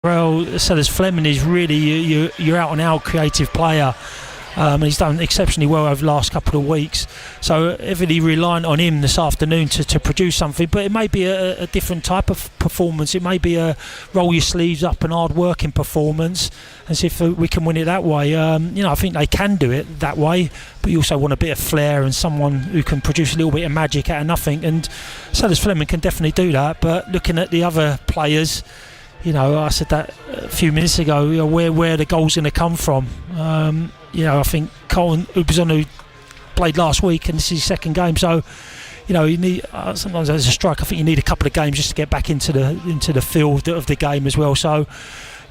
Well, Sellers Fleming is really you're out and out creative player. And he's done exceptionally well over the last couple of weeks, so heavily reliant on him this afternoon to produce something. But it may be a different type of performance. It may be a roll your sleeves up and hard working performance, and see if we can win it that way. I think they can do it that way, but you also want a bit of flair and someone who can produce a little bit of magic out of nothing, and Sellers Fleming can definitely do that. But looking at the other players, I said that a few minutes ago, where the goal's going to come from. I think Colin Ubizonu played last week and this is his second game, so you need sometimes as a striker I think you need a couple of games just to get back into the field of the game as well. So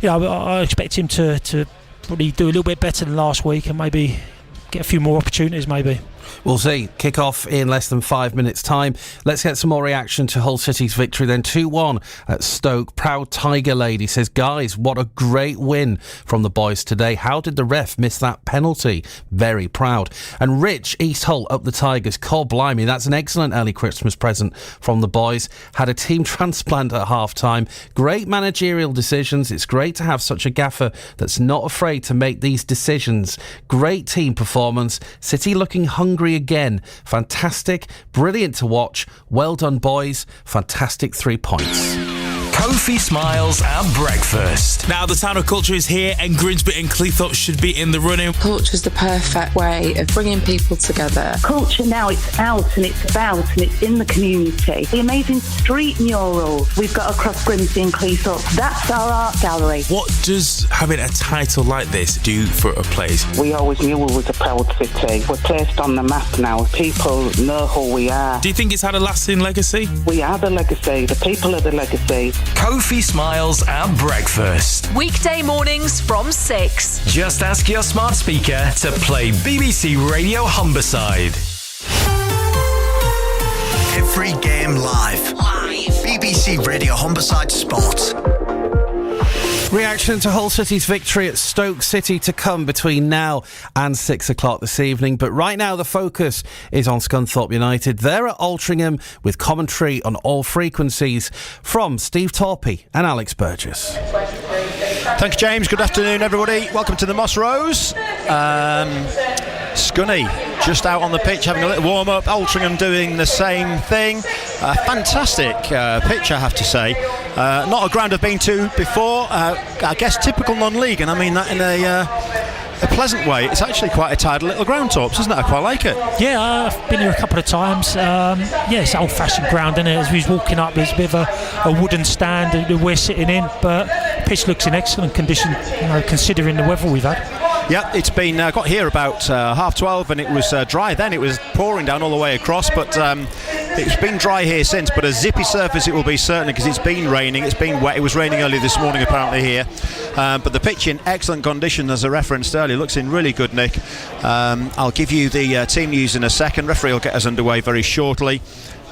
I expect him to probably do a little bit better than last week and maybe get a few more opportunities maybe. We'll see. Kick-off in less than 5 minutes' time. Let's get some more reaction to Hull City's victory then. 2-1 at Stoke. Proud Tiger Lady says, guys, what a great win from the boys today. How did the ref miss that penalty? Very proud. And Rich, East Hull up the Tigers. God blimey, that's an excellent early Christmas present from the boys. Had a team transplant at half-time. Great managerial decisions. It's great to have such a gaffer that's not afraid to make these decisions. Great team performance. City looking hungry again. Fantastic, brilliant to watch. Well done, boys. Fantastic 3 points. Kofi Smiles and breakfast. Now the Town of Culture is here and Grimsby and Cleethorpes should be in the running. Culture is the perfect way of bringing people together. Culture now, it's out and it's about and it's in the community. The amazing street murals we've got across Grimsby and Cleethorpes, that's our art gallery. What does having a title like this do for a place? We always knew we was a proud city. We're placed on the map now. People know who we are. Do you think it's had a lasting legacy? We are the legacy. The people are the legacy. Kofi Smiles and breakfast. Weekday mornings from 6. Just ask your smart speaker to play BBC Radio Humberside. Every game live. BBC Radio Humberside Sport. Reaction to Hull City's victory at Stoke City to come between now and 6 o'clock this evening. But right now the focus is on Scunthorpe United. They're at Altrincham with commentary on all frequencies from Steve Torpey and Alex Burgess. Thank you, James. Good afternoon, everybody. Welcome to the Moss Rose. Scunny just out on the pitch having a little warm-up. Altrincham doing the same thing. Fantastic pitch, I have to say. Not a ground I've been to before. I guess typical non-league, and I mean that in a pleasant way. It's actually quite a tidy little ground, Torps, isn't it? I quite like it. Yeah, I've been here a couple of times. It's old-fashioned ground, isn't it? As we was walking up, there's a bit of a wooden stand that we're sitting in, but the pitch looks in excellent condition, considering the weather we've had. Yeah, it's been got here about 12:30 and it was dry then. It was pouring down all the way across, but it's been dry here since, but a zippy surface it will be certainly because it's been raining, it's been wet. It was raining early this morning apparently here, but the pitch in excellent condition as I referenced earlier. Looks in really good nick. I'll give you the team news in a second. Referee will get us underway very shortly.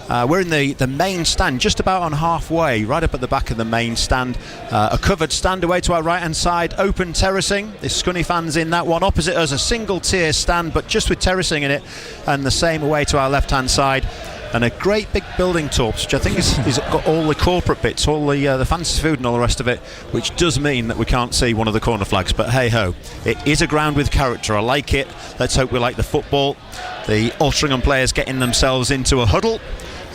We're in the main stand, just about on halfway, right up at the back of the main stand. A covered stand away to our right-hand side, open terracing. There's Scunny fans in that one. Opposite us, a single-tier stand, but just with terracing in it, and the same away to our left-hand side. And a great big building, Torps, which I think is got all the corporate bits, all the fancy food and all the rest of it, which does mean that we can't see one of the corner flags. But hey-ho, it is a ground with character. I like it. Let's hope we like the football. The Altrincham players getting themselves into a huddle.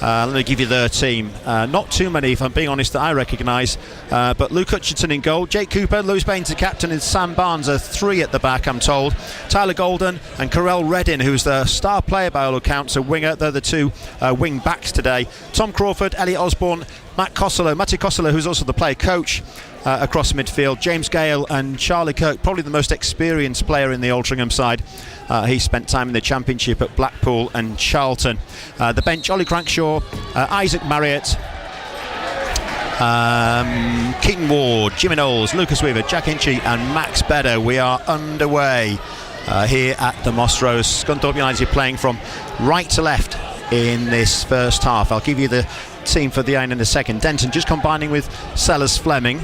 Let me give you their team. Not too many, if I'm being honest, that I recognise. But Luke Hutchinson in goal, Jake Cooper, Lewis Baines the captain, and Sam Barnes are 3 at the back, I'm told. Tyler Golden and Carell Reddin, who's the star player by all accounts, a winger. They're the 2 wing backs today. Tom Crawford, Elliot Osborne, Matty Costello, who's also the player coach across midfield. James Gale and Charlie Kirk, probably the most experienced player in the Altrincham side. He spent time in the Championship at Blackpool and Charlton. The bench, Ollie Crankshaw, Isaac Marriott, Keaton Ward, Jimmy Knowles, Lucas Weaver, Jack Hinchy and Max Bedder. We are underway here at the Moss Rose. Scunthorpe United playing from right to left in this first half. I'll give you the team for the Iron in a second. Denton just combining with Sellers Fleming.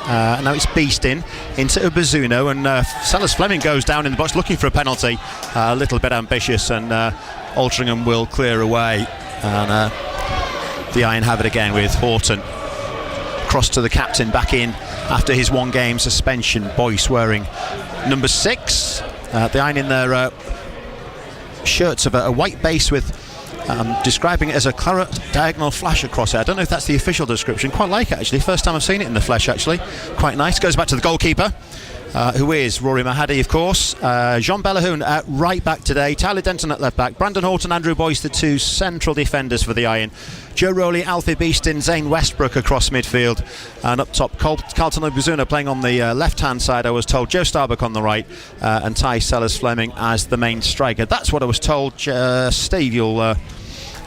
Now it's Beestin into Ubazuno, and Sellers Fleming goes down in the box looking for a penalty. A little bit ambitious, and Altrincham will clear away. And the Iron have it again with Horton. Cross to the captain, back in after his 1-game suspension. Boyce wearing number 6. The Iron in their shirts of a white base with describing it as a claret diagonal flash across it. I don't know if that's the official description. Quite like it, actually. First time I've seen it in the flesh, actually. Quite nice. Goes back to the goalkeeper, who is Rory Mahadi, of course. Jean Bellahoun at right back today. Tyler Denton at left back. Brandon Horton, Andrew Boyce, the 2 central defenders for the Iron. Joe Rowley, Alfie Beeston, Zane Westbrook across midfield. And up top, Carlton Obuzuna playing on the left-hand side, I was told. Joe Starbuck on the right. And Ty Sellers-Fleming as the main striker. That's what I was told. Steve, you'll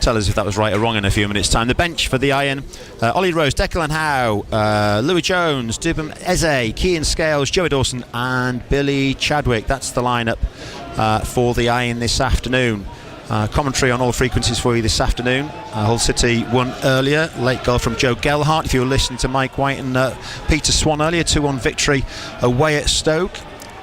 tell us if that was right or wrong in a few minutes' time. The bench for the Iron: Ollie Rose, Declan Howe, Louis Jones, Dubham Eze, Kean Scales, Joey Dawson and Billy Chadwick. That's the lineup for the Iron this afternoon. Commentary on all frequencies for you this afternoon. Hull City won earlier. Late goal from Joe Gelhardt. If you were listening to Mike White and Peter Swan earlier, 2-1 victory away at Stoke.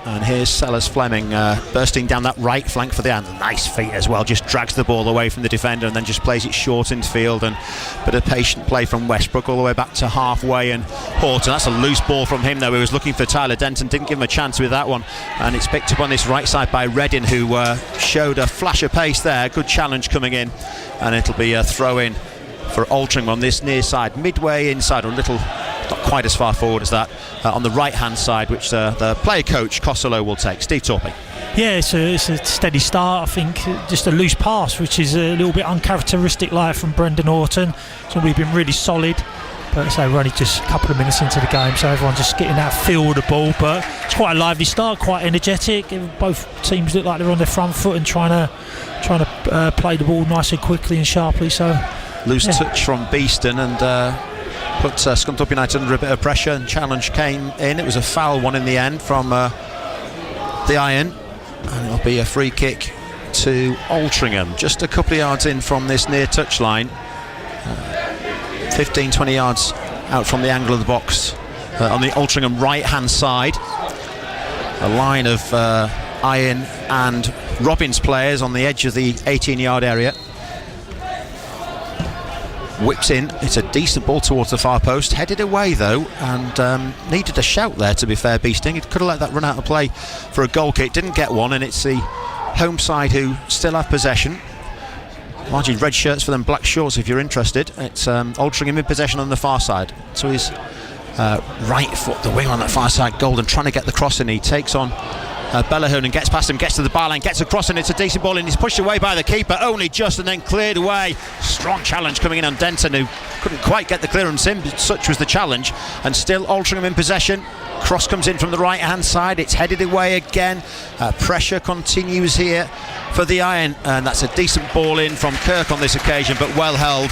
And here's Sellers-Fleming bursting down that right flank for the Iron. Nice feet as well, just drags the ball away from the defender and then just plays it short into field. And a bit of patient play from Westbrook all the way back to halfway. And Horton, that's a loose ball from him though. He was looking for Tyler Denton, didn't give him a chance with that one. And it's picked up on this right side by Reddin, who showed a flash of pace there. Good challenge coming in, and it'll be a throw in for Altrincham on this near side, midway inside, or a little, not quite as far forward as that, on the right hand side, which the player coach Costello will take. Steve Torpey. Yeah, it's a steady start. I think just a loose pass, which is a little bit uncharacteristic like from Brendan Horton. So we've been really solid, but so we're only just a couple of minutes into the game, so everyone's just getting that feel of the ball. But it's quite a lively start, quite energetic. Both teams look like they're on their front foot and trying to play the ball nice and quickly and sharply. So loose touch from Beeston and put Scunthorpe United under a bit of pressure, and challenge came in. It was a foul one in the end from the Iron, and it'll be a free kick to Altrincham, just a couple of yards in from this near touch line, 15-20 yards out from the angle of the box on the Altrincham right hand side. A line of Iron and Robins players on the edge of the 18-yard area. Whips in, it's a decent ball towards the far post, headed away though, and needed a shout there, to be fair. Beesting, it could have let that run out of play for a goal kick, didn't get one, and it's the home side who still have possession. Largely red shirts for them, black shorts if you're interested. It's Altrincham in possession on the far side, so his right foot, the wing on that far side, Golden trying to get the cross in. He takes on Bellahoun and gets past him, gets to the bar line, gets across, and it's a decent ball, and he's pushed away by the keeper, only just, and then cleared away. Strong challenge coming in on Denton, who couldn't quite get the clearance in, such was the challenge. And still Altrincham in possession. Cross comes in from the right hand side, it's headed away again. Pressure continues here for the Iron, and that's a decent ball in from Kirk on this occasion, but well held.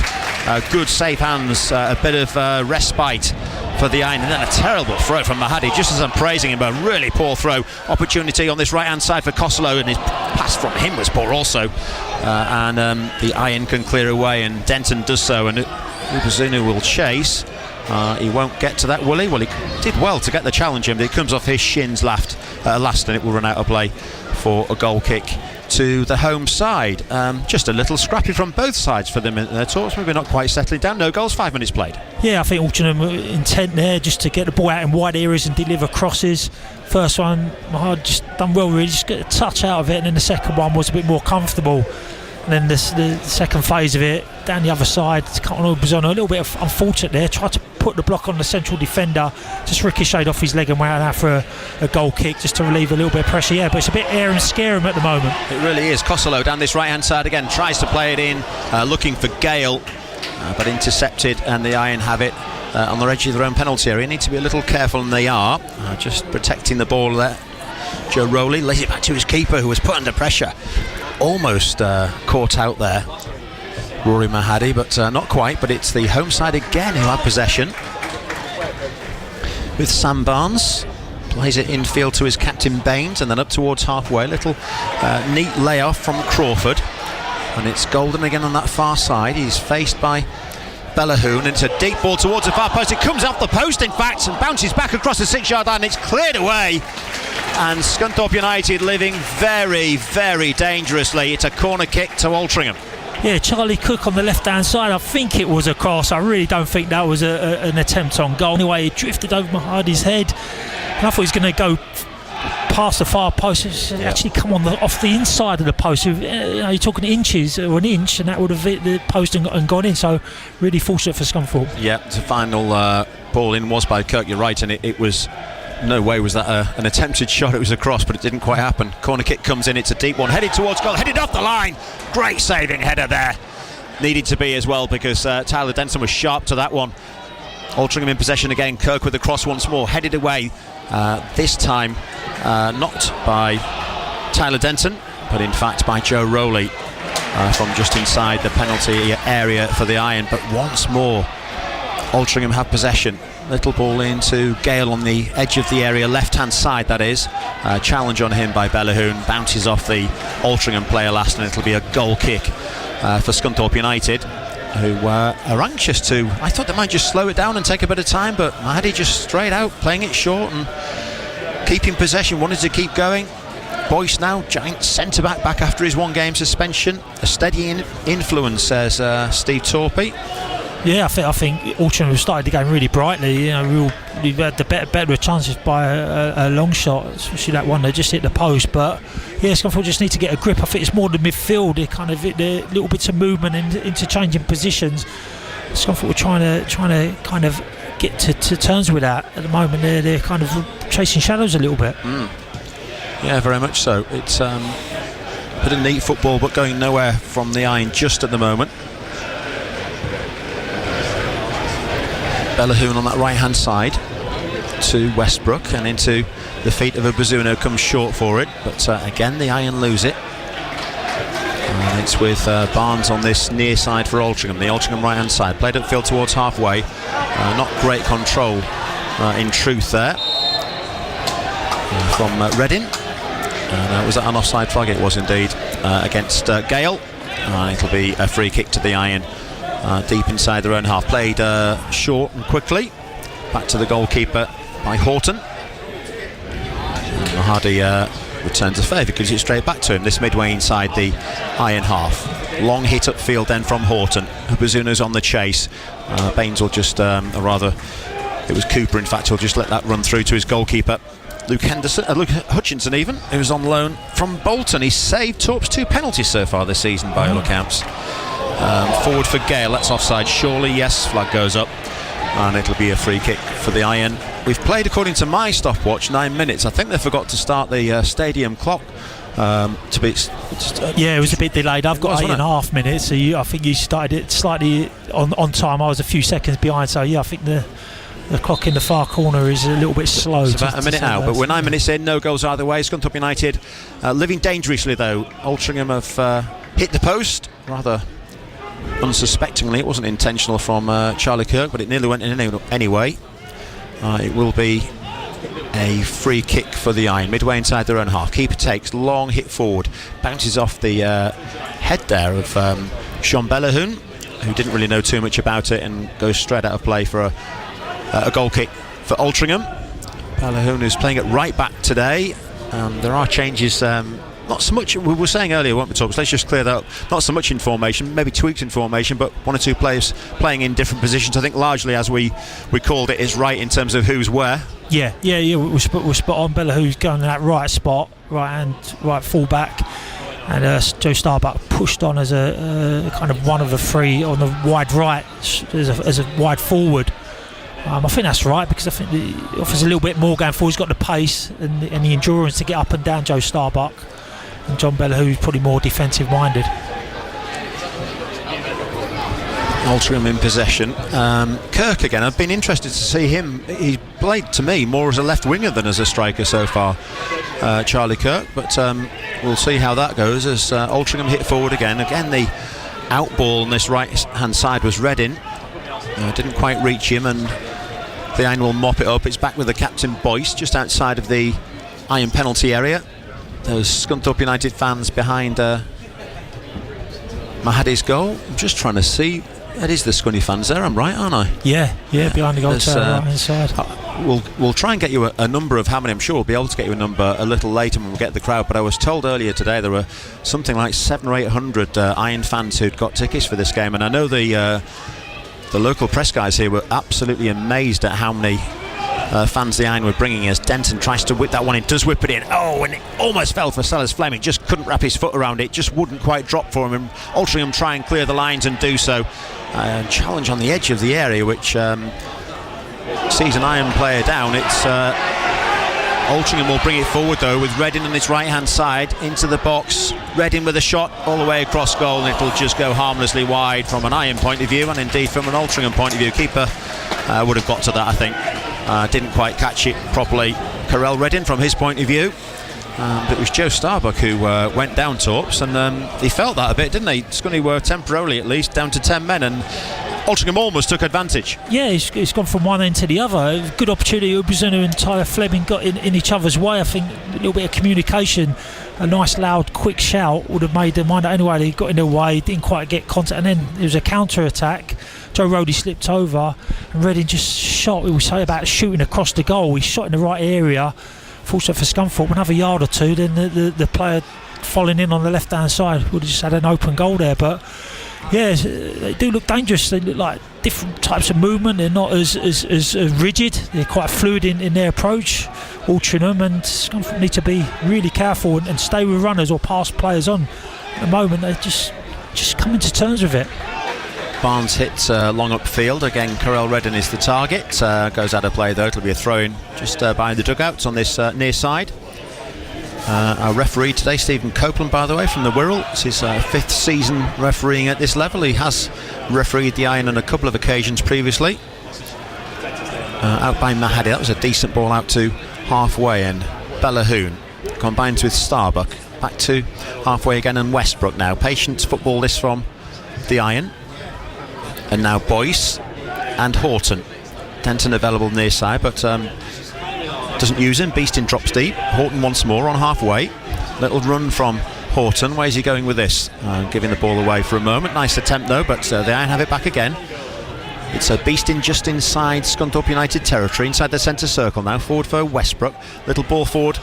Good safe hands, a bit of respite for the Iron, and then a terrible throw from Mahadi, just as I'm praising him, but a really poor throw. Opportunity on this right hand side for Costello, and his pass from him was poor also, and the Iron can clear away, and Denton does so, and Ubazunu will chase. He won't get to that, will he? Well, he did well to get the challenge in, but it comes off his shins last, and it will run out of play for a goal kick to the home side. Just a little scrappy from both sides for them in their talks. Maybe not quite settling down. No goals, 5 minutes played. Yeah, I think Altrincham intent there just to get the ball out in wide areas and deliver crosses. First one, Mahad just done well, really, just get a touch out of it, and then the second one was a bit more comfortable. And then the second phase of it, down the other side, was on a little bit of unfortunate there, tried to put the block on the central defender, just ricocheted off his leg and went out for a goal kick just to relieve a little bit of pressure. Yeah, but it's a bit air and scare him at the moment. It really is. Costello down this right hand side again, tries to play it in, looking for Gale, but intercepted, and the Iron have it on the edge of their own penalty area. Need to be a little careful, and they are, just protecting the ball there. Joe Rowley lays it back to his keeper, who was put under pressure. Almost caught out there, Rory Mahadi, but not quite. But it's the home side again who have possession, with Sam Barnes. Plays it infield to his captain Baines, and then up towards halfway. Little neat layoff from Crawford, and it's Golden again on that far side. He's faced by Bellahoun, and it's a deep ball towards the far post. It comes off the post, in fact, and bounces back across the 6-yard line. It's cleared away, and Scunthorpe United living very, very dangerously. It's a corner kick to Altrincham. Yeah, Charlie Cook on the left-hand side. I think it was a cross. I really don't think that was an attempt on goal. Anyway, it drifted over Mahadi's head. And I thought he was going to go past the far post. It's actually come off the inside of the post. You're talking inches or an inch, and that would have hit the post and gone in. So really fortunate for Scunthorpe. Yeah, the final ball in was by Kirk. You're right, and it was. No way was that an attempted shot. It was a cross, but it didn't quite happen. Corner kick comes in. It's a deep one, headed towards goal, headed off the line. Great saving header there. Needed to be as well, because Tyler Denton was sharp to that one. Altrincham in possession again. Kirk with the cross once more, headed away. This time not by Tyler Denton, but in fact by Joe Rowley from just inside the penalty area for the Iron. But once more Altrincham have possession. Little ball into Gale on the edge of the area, left hand side that is. Challenge on him by Bellahoon, bounces off the Altrincham player last, and it'll be a goal kick for Scunthorpe United, who are anxious to. I thought they might just slow it down and take a bit of time, but Mahdi just straight out playing it short and keeping possession, wanted to keep going. Boyce now, giant centre back after his 1 game suspension. A steady influence, says Steve Torpey. Yeah, I think Altrincham started the game really brightly. You know, we've had the better chances by a long shot, especially that one that just hit the post. But yeah, Scunthorpe just need to get a grip. I think it's more the midfield. They kind of the little bits of movement and interchanging positions. Scunthorpe were trying to kind of get to terms with that. At the moment, they're kind of chasing shadows a little bit. Yeah, very much so. It's a bit of neat football, but going nowhere from the Iron just at the moment. Bellahoon on that right hand side to Westbrook and into the feet of a Bazzuno, comes short for it, but again the Iron lose it, and it's with Barnes on this near side for Altrincham. The Altrincham right hand side played upfield towards halfway. Not great control in truth there from Reddin, and was that an offside flag? It was indeed, against Gale. It'll be a free kick to the Iron. Deep inside their own half, played short and quickly back to the goalkeeper by Horton. Mahadi returns a favour, gives it straight back to him, this midway inside the Iron half. Long hit upfield then from Horton. Bazzuno's on the chase. Baines will just it was Cooper in fact, who'll just let that run through to his goalkeeper Luke Hutchinson, even, who's on loan from Bolton. He's saved Torp's 2 penalties so far this season by all accounts. Forward for Gale, that's offside surely, yes, flag goes up, and it'll be a free kick for the Iron. We've played, according to my stopwatch, 9 minutes. I think they forgot to start the stadium clock to be yeah, it was a bit delayed. I've got 8.5 minutes, so I think you started it slightly on time. I was a few seconds behind, so yeah, I think the clock in the far corner is a little bit slow. It's about a minute out, but we're 9 minutes in, no goals either way. Scunthorpe United living dangerously though. Altrincham have hit the post rather unsuspectingly. It wasn't intentional from Charlie Kirk, but it nearly went in anyway. It will be a free kick for the Iron, midway inside their own half. Keeper takes, long hit forward, bounces off the head there of Sean Bellahoon, who didn't really know too much about it, and goes straight out of play for a goal kick for Altrincham. Bellahoon is playing it right back today, and there are changes. Not so much, we were saying earlier, weren't we, Tom? So let's just clear that up. Not so much in formation, maybe tweaks in formation, but 1 or 2 players playing in different positions. I think largely, as we called it, is right in terms of who's where. Yeah, we're spot on. Bellahoon's going in that right spot, right full back, and Joe Starbuck pushed on as a kind of one of the 3 on the wide right, as a wide forward. I think that's right, because I think it offers a little bit more going forward. He's got the pace and the endurance to get up and down Joe Starbuck. And John Bellahoon, who's probably more defensive minded. Altrincham in possession. Kirk again, I've been interested to see him. He played to me more as a left winger than as a striker so far, Charlie Kirk, but we'll see how that goes as Altrincham hit forward again. The out ball on this right hand side was Reddin. Didn't quite reach him, and the Iron will mop it up. It's back with the captain Boyce just outside of the Iron penalty area. Those Scunthorpe United fans behind Mahadi's goal. I'm just trying to see. That is the Scunny fans there, I'm right, aren't I? Yeah, behind the goal to the right hand side. We'll try and get you a number of how many. I'm sure we'll be able to get you a number a little later when we get the crowd. But I was told earlier today there were something like 700 or 800 Iron fans who'd got tickets for this game, and I know the local press guys here were absolutely amazed at how many fans the Iron were bringing as Denton tries to whip that one in, does whip it in. Oh, and it almost fell for Sellers Fleming, just couldn't wrap his foot around it, just wouldn't quite drop for him, and Altrincham try and clear the lines and do so. Challenge on the edge of the area, which sees an Iron player down. It's Altrincham will bring it forward though, with Redding on its right hand side into the box. Redding with a shot all the way across goal, and it'll just go harmlessly wide from an Iron point of view, and indeed from an Altrincham point of view. Keeper would have got to that, I think. Didn't quite catch it properly, Carell Redding, from his point of view. But it was Joe Starbuck who went down Torps, and he felt that a bit, didn't he? Scunny were temporarily at least down to 10 men, and Altrincham almost took advantage. Yeah, it's gone from one end to the other. Good opportunity. Ubizunu and Tyler Fleming got in each other's way. I think a little bit of communication, a nice loud quick shout would have made them mind. Anyway, they got in their way, didn't quite get contact, and then there was a counter attack. Joe Rodey slipped over, and Redding just shot. We say about shooting across the goal. He shot in the right area. Fortunately for Scunthorpe, another yard or two, then the player falling in on the left hand side would have just had an open goal there. But yeah, they do look dangerous. They look like different types of movement. They're not as rigid. They're quite fluid in their approach. Altrincham and Scunthorpe need to be really careful and stay with runners or pass players on. At the moment, they're just coming to terms with it. Barnes hits long upfield. Again, Carell Redding is the target. Goes out of play though. It'll be a throw-in just behind the dugouts on this near side. Our referee today, Stephen Copeland, by the way, from the Wirral. It's his 5th season refereeing at this level. He has refereed the Iron on a couple of occasions previously. Out by Mahadi, that was a decent ball out to halfway, and Bellahoon combines with Starbuck. Back to halfway again, and Westbrook now. Patience football this from the Iron. And now Boyce and Horton. Denton available near side, but doesn't use him. Beeston drops deep. Horton once more on halfway. Little run from Horton. Where's he going with this? Giving the ball away for a moment. Nice attempt though, but the Iron have it back again. It's a Beeston just inside Scunthorpe United territory, inside the centre circle now. Forward for Westbrook. Little ball forward,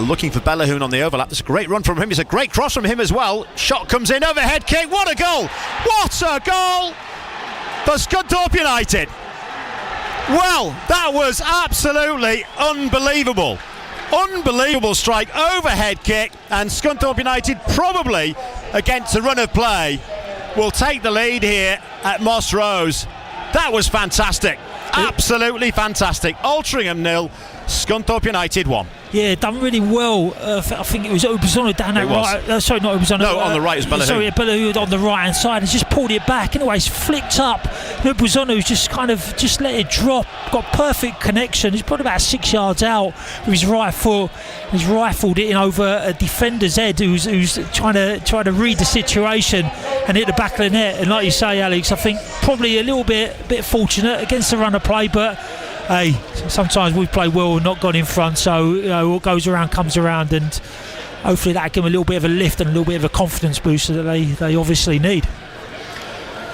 looking for Bellahoon on the overlap. That's a great run from him. It's a great cross from him as well. Shot comes in, overhead kick. What a goal! What a goal for Scunthorpe United. Well, that was absolutely unbelievable. Unbelievable strike, overhead kick, and Scunthorpe United probably, against a run of play, will take the lead here at Moss Rose. That was fantastic. Absolutely fantastic. Altrincham 0, Scunthorpe United 1. Yeah, done really well. I think it was Ubizunu down that right. Sorry, not Ubizunu. No, on the right is Bellahoon. Sorry, Bellahoon on the right hand side. He's just pulled it back. Anyway, he's flicked up. Ubizunu just let it drop. Got perfect connection. He's probably about 6 yards out with his right foot. He's rifled it in over a defender's head who's trying to read the situation and hit the back of the net. And like you say, Alex, I think probably a little bit fortunate against the run of play, but hey, sometimes we play well and not gone in front, so what goes around comes around, and hopefully that give them a little bit of a lift and a little bit of a confidence boost that they obviously need.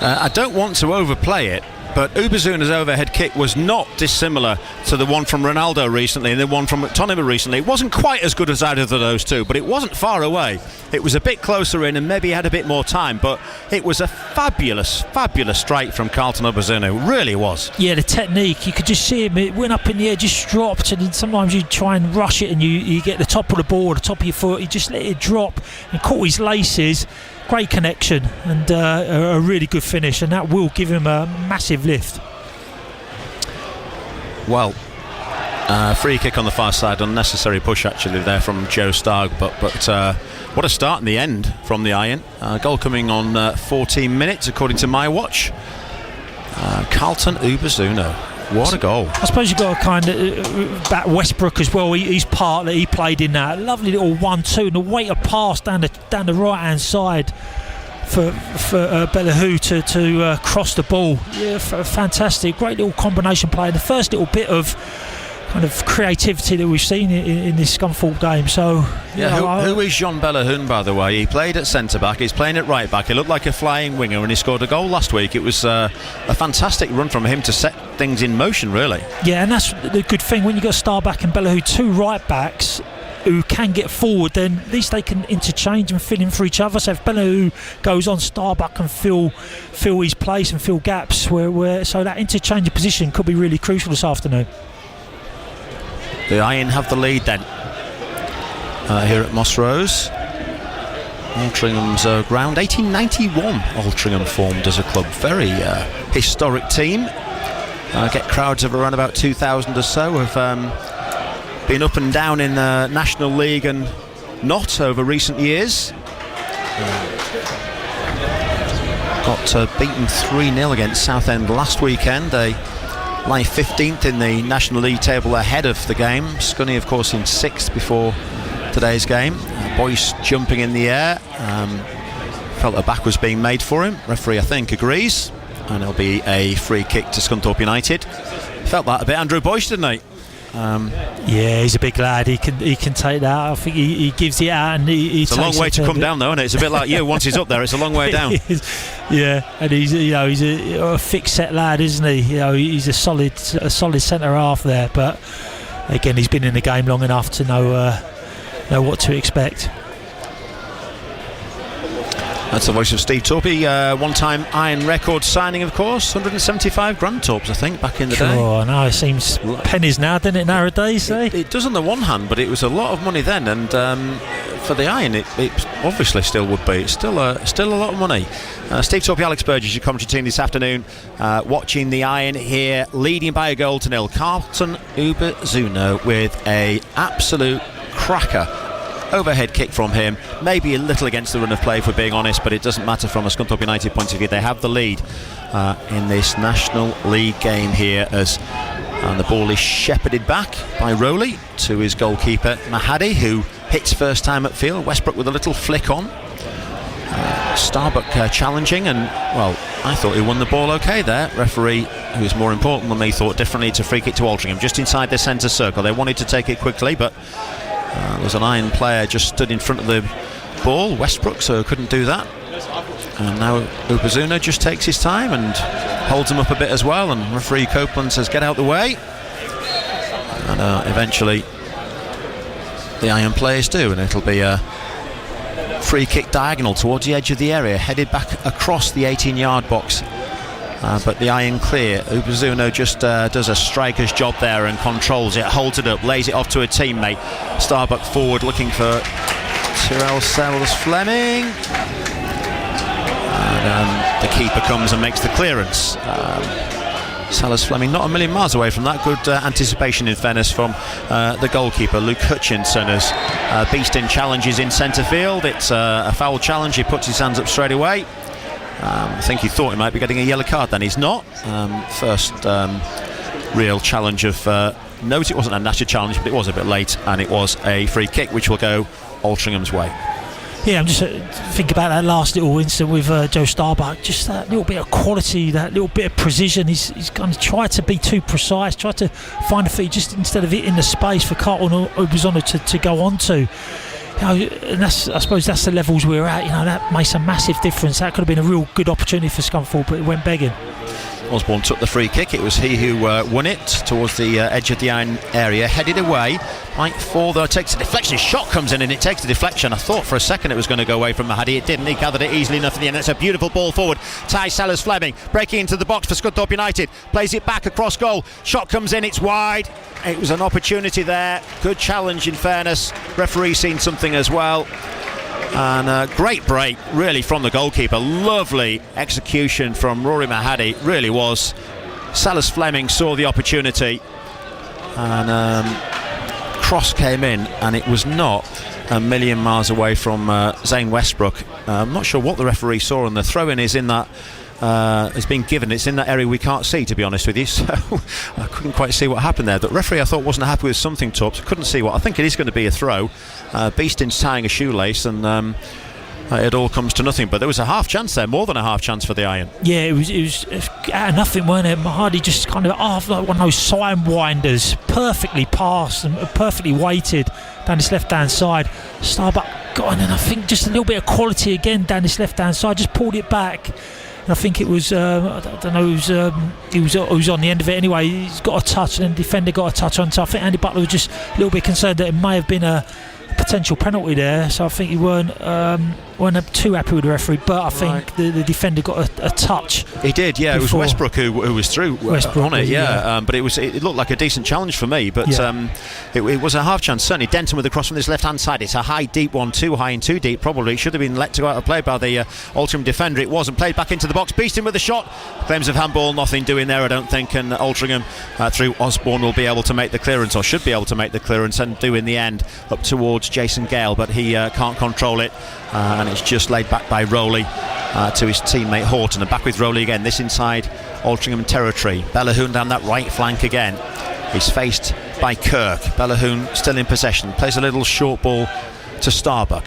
I don't want to overplay it, but Ubizuna's overhead kick was not dissimilar to the one from Ronaldo recently and the one from McTominay recently. It wasn't quite as good as either of those two, but it wasn't far away. It was a bit closer in and maybe had a bit more time, but it was a fabulous strike from Carlton Ubizunu. It really was. Yeah, the technique, you could just see him. It went up in the air, just dropped, and sometimes you try and rush it and you get the top of the ball, the top of your foot. He just let it drop and caught his laces. Great connection and a really good finish, and that will give him a massive lift. Well, free kick on the far side, unnecessary push actually there from Joe Stark, but what a start in the end from the Iron. Goal coming on 14 minutes according to my watch. Carlton Ubizunu. What a goal. I suppose you've got to kind of back Westbrook as well. He's part that he played in that lovely little 1-2 and the weight of pass down the right hand side for Bellahoon to cross the ball. Yeah, fantastic, great little combination play. The first little bit of kind of creativity that we've seen in this Scunthorpe game. So yeah, who is Jean Bellahoon, by the way? He played at centre back, he's playing at right back. He looked like a flying winger and he scored a goal last week. It was a fantastic run from him to set things in motion, really. Yeah, and that's the good thing when you've got Starbuck and Bellew, 2 right backs who can get forward, then at least they can interchange and fill in for each other. So if Bellew goes on, Starbuck can fill his place and fill gaps so that interchange of position could be really crucial this afternoon. The Iron have the lead then here at Moss Rose. Altringham's ground. 1891 Altrincham formed as a club. Very historic team. Get crowds of around about 2,000 or so. Have been up and down in the National League and not over recent years. Got beaten 3-0 against Southend last weekend. They lie 15th in the National League table ahead of the game. Scunny, of course, in 6th before today's game. Boyce jumping in the air. Felt a back was being made for him. Referee, I think, agrees. And it'll be a free kick to Scunthorpe United. Felt that a bit, Andrew Boyce, didn't he? Yeah, he's a big lad. He can take that. I think he gives it out, and he it's a long way to come down, though, isn't it? It's a bit like you. Once he's up there, it's a long way down. Yeah, and he's a thick set lad, isn't he? He's a solid centre half there. But again, he's been in the game long enough to know what to expect. That's the voice of Steve Torpey, one-time Iron record signing, of course. 175 grand Torps, I think, back in the day. Oh, no, it seems pennies now, doesn't it, nowadays? It does on the one hand, but it was a lot of money then, and for the Iron, it obviously still would be. It's still a lot of money. Steve Torpey, Alex Burgess, your commentary team this afternoon, watching the Iron here, leading by a goal to nil. Carlton Uberzuno with a absolute cracker. Overhead kick from him, maybe a little against the run of play if we're being honest, but it doesn't matter from a Scunthorpe United point of view. They have the lead in this National League game here as the ball is shepherded back by Rowley to his goalkeeper Mahadi, who hits first time at field. Westbrook with a little flick on. Starbuck challenging, and well, I thought he won the ball okay there. Referee, who is more important than me, thought differently. It's a free kick to Altrincham just inside the centre circle. They wanted to take it quickly, but there's an Iron player just stood in front of the ball, Westbrook, so couldn't do that. And now Uberzuno just takes his time and holds him up a bit as well, and referee Copeland says get out the way, and eventually the Iron players do, and it'll be a free kick diagonal towards the edge of the area, headed back across the 18-yard box. But the Iron clear. Uberzuno just does a striker's job there and controls it, holds it up, lays it off to a teammate. Starbuck forward looking for Tyrell Sells-Fleming, and the keeper comes and makes the clearance. Sells-Fleming not a million miles away from that. Good anticipation in fairness from the goalkeeper Luke Hutchinson as Beeston challenges in centre field. It's a foul challenge. He puts his hands up straight away. I think he thought he might be getting a yellow card, then he's not. First real challenge of note. It wasn't a natural challenge, but it was a bit late, and it was a free kick which will go Altringham's way. Yeah, I'm just thinking about that last little incident with Joe Starbuck. Just that little bit of quality, that little bit of precision. He's kind of tried to be too precise, tried to find a feet just instead of hitting the space for Carlton Uberzuno to go on to. And I suppose that's the levels we're at. That makes a massive difference. That could have been a real good opportunity for Scunthorpe, but it went begging. Osborne took the free kick. It was he who won it towards the edge of the Iron area, headed away. Mike Ford, though, takes a deflection. His shot comes in and it takes the deflection. I thought for a second it was going to go away from Mahadi. It didn't. He gathered it easily enough in the end. It's a beautiful ball forward. Ty Sellers-Fleming breaking into the box for Scunthorpe United. Plays it back across goal. Shot comes in. It's wide. It was an opportunity there. Good challenge in fairness. Referee seen something as well. And great break really from the goalkeeper. Lovely execution from Rory Mahadi. Really was. Sellers-Fleming saw the opportunity and cross came in, and it was not a million miles away from Zane Westbrook. I'm not sure what the referee saw, and the throw-in is in that has been given. It's in that area we can't see, to be honest with you, so I couldn't quite see what happened there. But referee, I thought, wasn't happy with something, Torps. Couldn't see what. I think it is going to be a throw. Beeston's tying a shoelace, and it all comes to nothing. But there was a half chance there, more than a half chance for the Iron. Yeah, it was out of nothing, weren't it? Mahadi just kind of like one of those sidewinders, perfectly passed and perfectly weighted down this left-hand side. Starbuck got in, and I think just a little bit of quality again down this left-hand side, just pulled it back. And I think it was I don't know who was on the end of it anyway. He's got a touch, and then the defender got a touch on. So I think Andy Butler was just a little bit concerned that it may have been a potential penalty there. So I think he weren't too happy with the referee, but I think the defender got a touch. He did, yeah. It was Westbrook who was through on it, yeah. But it looked like a decent challenge for me, but it was a half chance. Certainly Denton with the cross from this left hand side. It's a high deep one, too high and too deep probably. It should have been let to go out of play by the Altrincham defender. It wasn't. Played back into the box. Beeston with the shot. Claims of handball, nothing doing there I don't think, and Altrincham through Osborne will be able to make the clearance, or should be able to make the clearance, and do in the end up towards Jason Gale, but he can't control it, and it's just laid back by Rowley to his teammate Horton, and back with Rowley again, this inside Altrincham territory. Bellahoon down that right flank again. He's faced by Kirk. Bellahoon still in possession, plays a little short ball to Starbuck,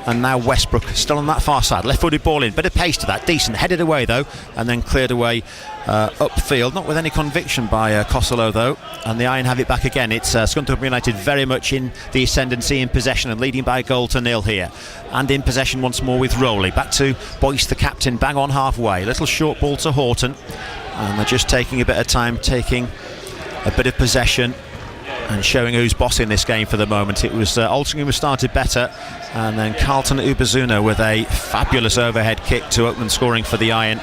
and now Westbrook still on that far side, left-footed ball in, bit of pace to that, decent, headed away though, and then cleared away upfield, not with any conviction by Costello though, and the Iron have it back again. It's Scunthorpe United very much in the ascendancy, in possession and leading by a goal to nil here, and in possession once more with Rowley. Back to Boyce the captain, bang on halfway, little short ball to Horton, and they're just taking a bit of time, taking a bit of possession and showing who's boss in this game for the moment. It was Altrincham who started better, and then Carlton Ubazuna with a fabulous overhead kick to open scoring for the Iron,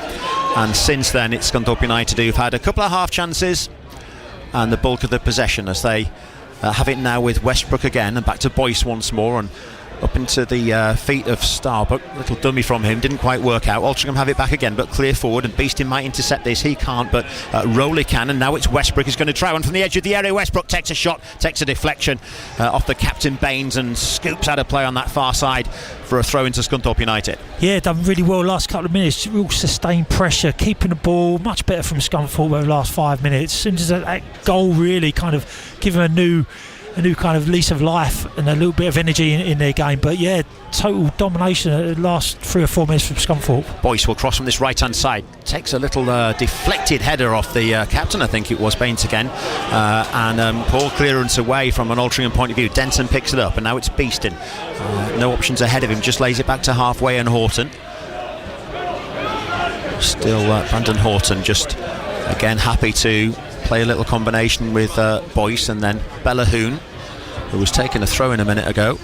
and since then it's Scunthorpe United who've had a couple of half chances and the bulk of the possession, as they have it now with Westbrook again, and back to Boyce once more, and up into the feet of Starbuck. Little dummy from him, didn't quite work out. Altrincham have it back again, but clear forward, and Beeston might intercept this. He can't, but Rowley can, and now it's Westbrook who's going to try one from the edge of the area. Westbrook takes a shot, takes a deflection off the captain Baines, and scoops out of play on that far side for a throw into Scunthorpe United. Yeah, done really well last couple of minutes. Real sustained pressure, keeping the ball much better from Scunthorpe over the last 5 minutes. As soon as that goal really kind of give him a new kind of lease of life and a little bit of energy in their game. But yeah, total domination the last 3 or 4 minutes from Scunthorpe. Boyce will cross from this right hand side, takes a little deflected header off the captain, I think it was Baines again, and poor clearance away from an Altrincham point of view. Denton picks it up, and now it's Beeston, no options ahead of him, just lays it back to halfway, and Horton still Brandon Horton just again happy to play a little combination with Boyce, and then Bellahoon, who was taking a throw in a minute ago.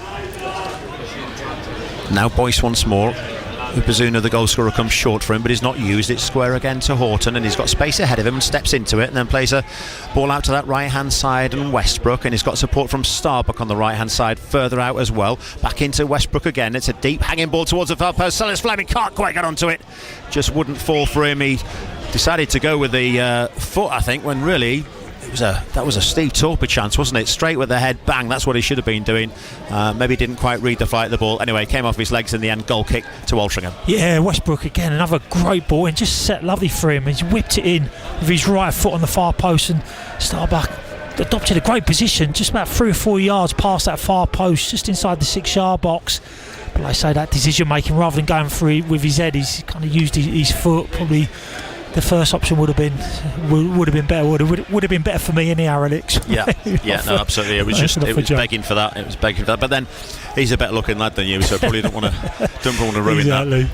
Now Boyce once more. Ubazuna, the goal scorer, comes short for him, but he's not used. It's square again to Horton, and he's got space ahead of him and steps into it, and then plays a ball out to that right hand side, and Westbrook, and he's got support from Starbuck on the right hand side further out as well. Back into Westbrook again. It's a deep hanging ball towards the far post. Sellers Fleming can't quite get onto it, just wouldn't fall for him. He decided to go with the foot, I think, when really that was a Steve Torpor chance, wasn't it? Straight with the head, bang, that's what he should have been doing. Maybe didn't quite read the flight of the ball. Anyway, came off his legs in the end, goal kick to Altrincham. Yeah, Westbrook again, another great ball, and just set lovely for him. He's whipped it in with his right foot on the far post, and Starbuck adopted a great position, just about 3 or 4 yards past that far post, just inside the 6-yard box. But like I say, that decision making, rather than going through with his head, he's kind of used his foot. Probably the first option would have been better. Would have been better for me anyhow, Alex. Yeah, no, absolutely. It was begging for that. It was begging for that. But then he's a better looking lad than you, so probably don't want to ruin that.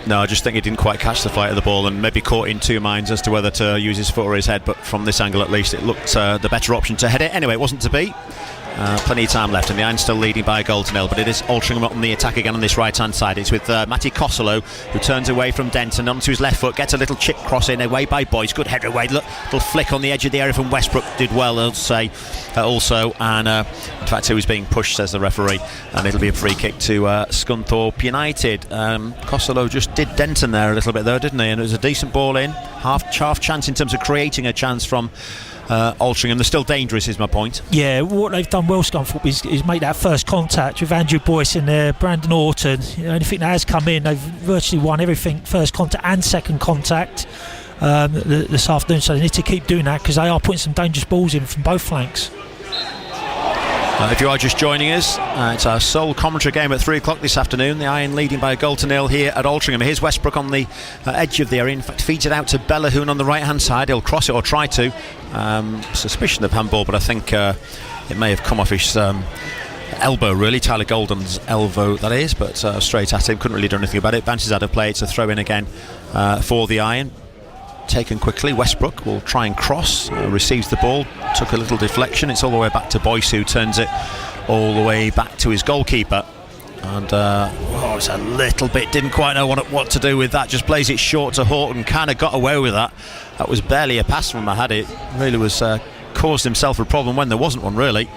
No, I just think he didn't quite catch the flight of the ball, and maybe caught in two minds as to whether to use his foot or his head. But from this angle, at least, it looked the better option to head it. Anyway, it wasn't to be. Plenty of time left, and the Iron's still leading by a goal to nil, but it is Altrincham up on the attack again on this right hand side. It's with Matty Costello, who turns away from Denton onto his left foot, gets a little chip cross in away by Boyce, good header away, little flick on the edge of the area from Westbrook, did well, I'll say, also, and in fact he was being pushed, says the referee, and it'll be a free kick to Scunthorpe United. Costello just did Denton there a little bit though, didn't he, and it was a decent ball in, half chance in terms of creating a chance from Altrincham. They're still dangerous, is my point. Yeah, what they've done well, Scunthorpe, is make that first contact with Andrew Boyce in there, Brandon Horton. Anything that has come in, they've virtually won everything, first contact and second contact this afternoon. So they need to keep doing that, because they are putting some dangerous balls in from both flanks. If you are just joining us, it's our sole commentary game at 3 o'clock this afternoon. The Iron leading by a goal to nil here at Altrincham. Here's Westbrook on the edge of the area. In fact, feeds it out to Bellahoon on the right hand side. He'll cross it, or try to. Suspicion of handball, but I think it may have come off his elbow, really. Tyler Golden's elbow, that is, but straight at him. Couldn't really do anything about it. Bounces out of play. It's a throw in again for the Iron. Taken quickly. Westbrook will try and cross. Receives the ball. Took a little deflection. It's all the way back to Boyce, who turns it all the way back to his goalkeeper. And it's a little bit, didn't quite know what to do with that. Just plays it short to Horton. Kind of got away with that. That was barely a pass from Mahadi. It really was caused himself a problem when there wasn't one, really.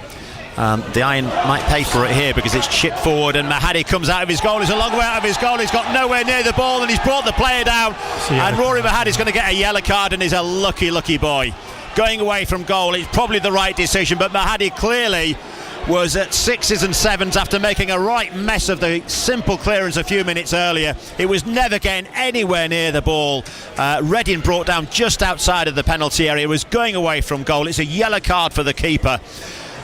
The Iron might pay for it here because it's chipped forward and Mahadi comes out of his goal. He's a long way out of his goal. He's got nowhere near the ball and he's brought the player down. And Rory Mahadi's going to get a yellow card and he's a lucky boy. Going away from goal, it's probably the right decision, but Mahadi clearly was at 6s and 7s after making a right mess of the simple clearance a few minutes earlier. It was never getting anywhere near the ball. Reading brought down just outside of the penalty area. It was going away from goal. It's a yellow card for the keeper.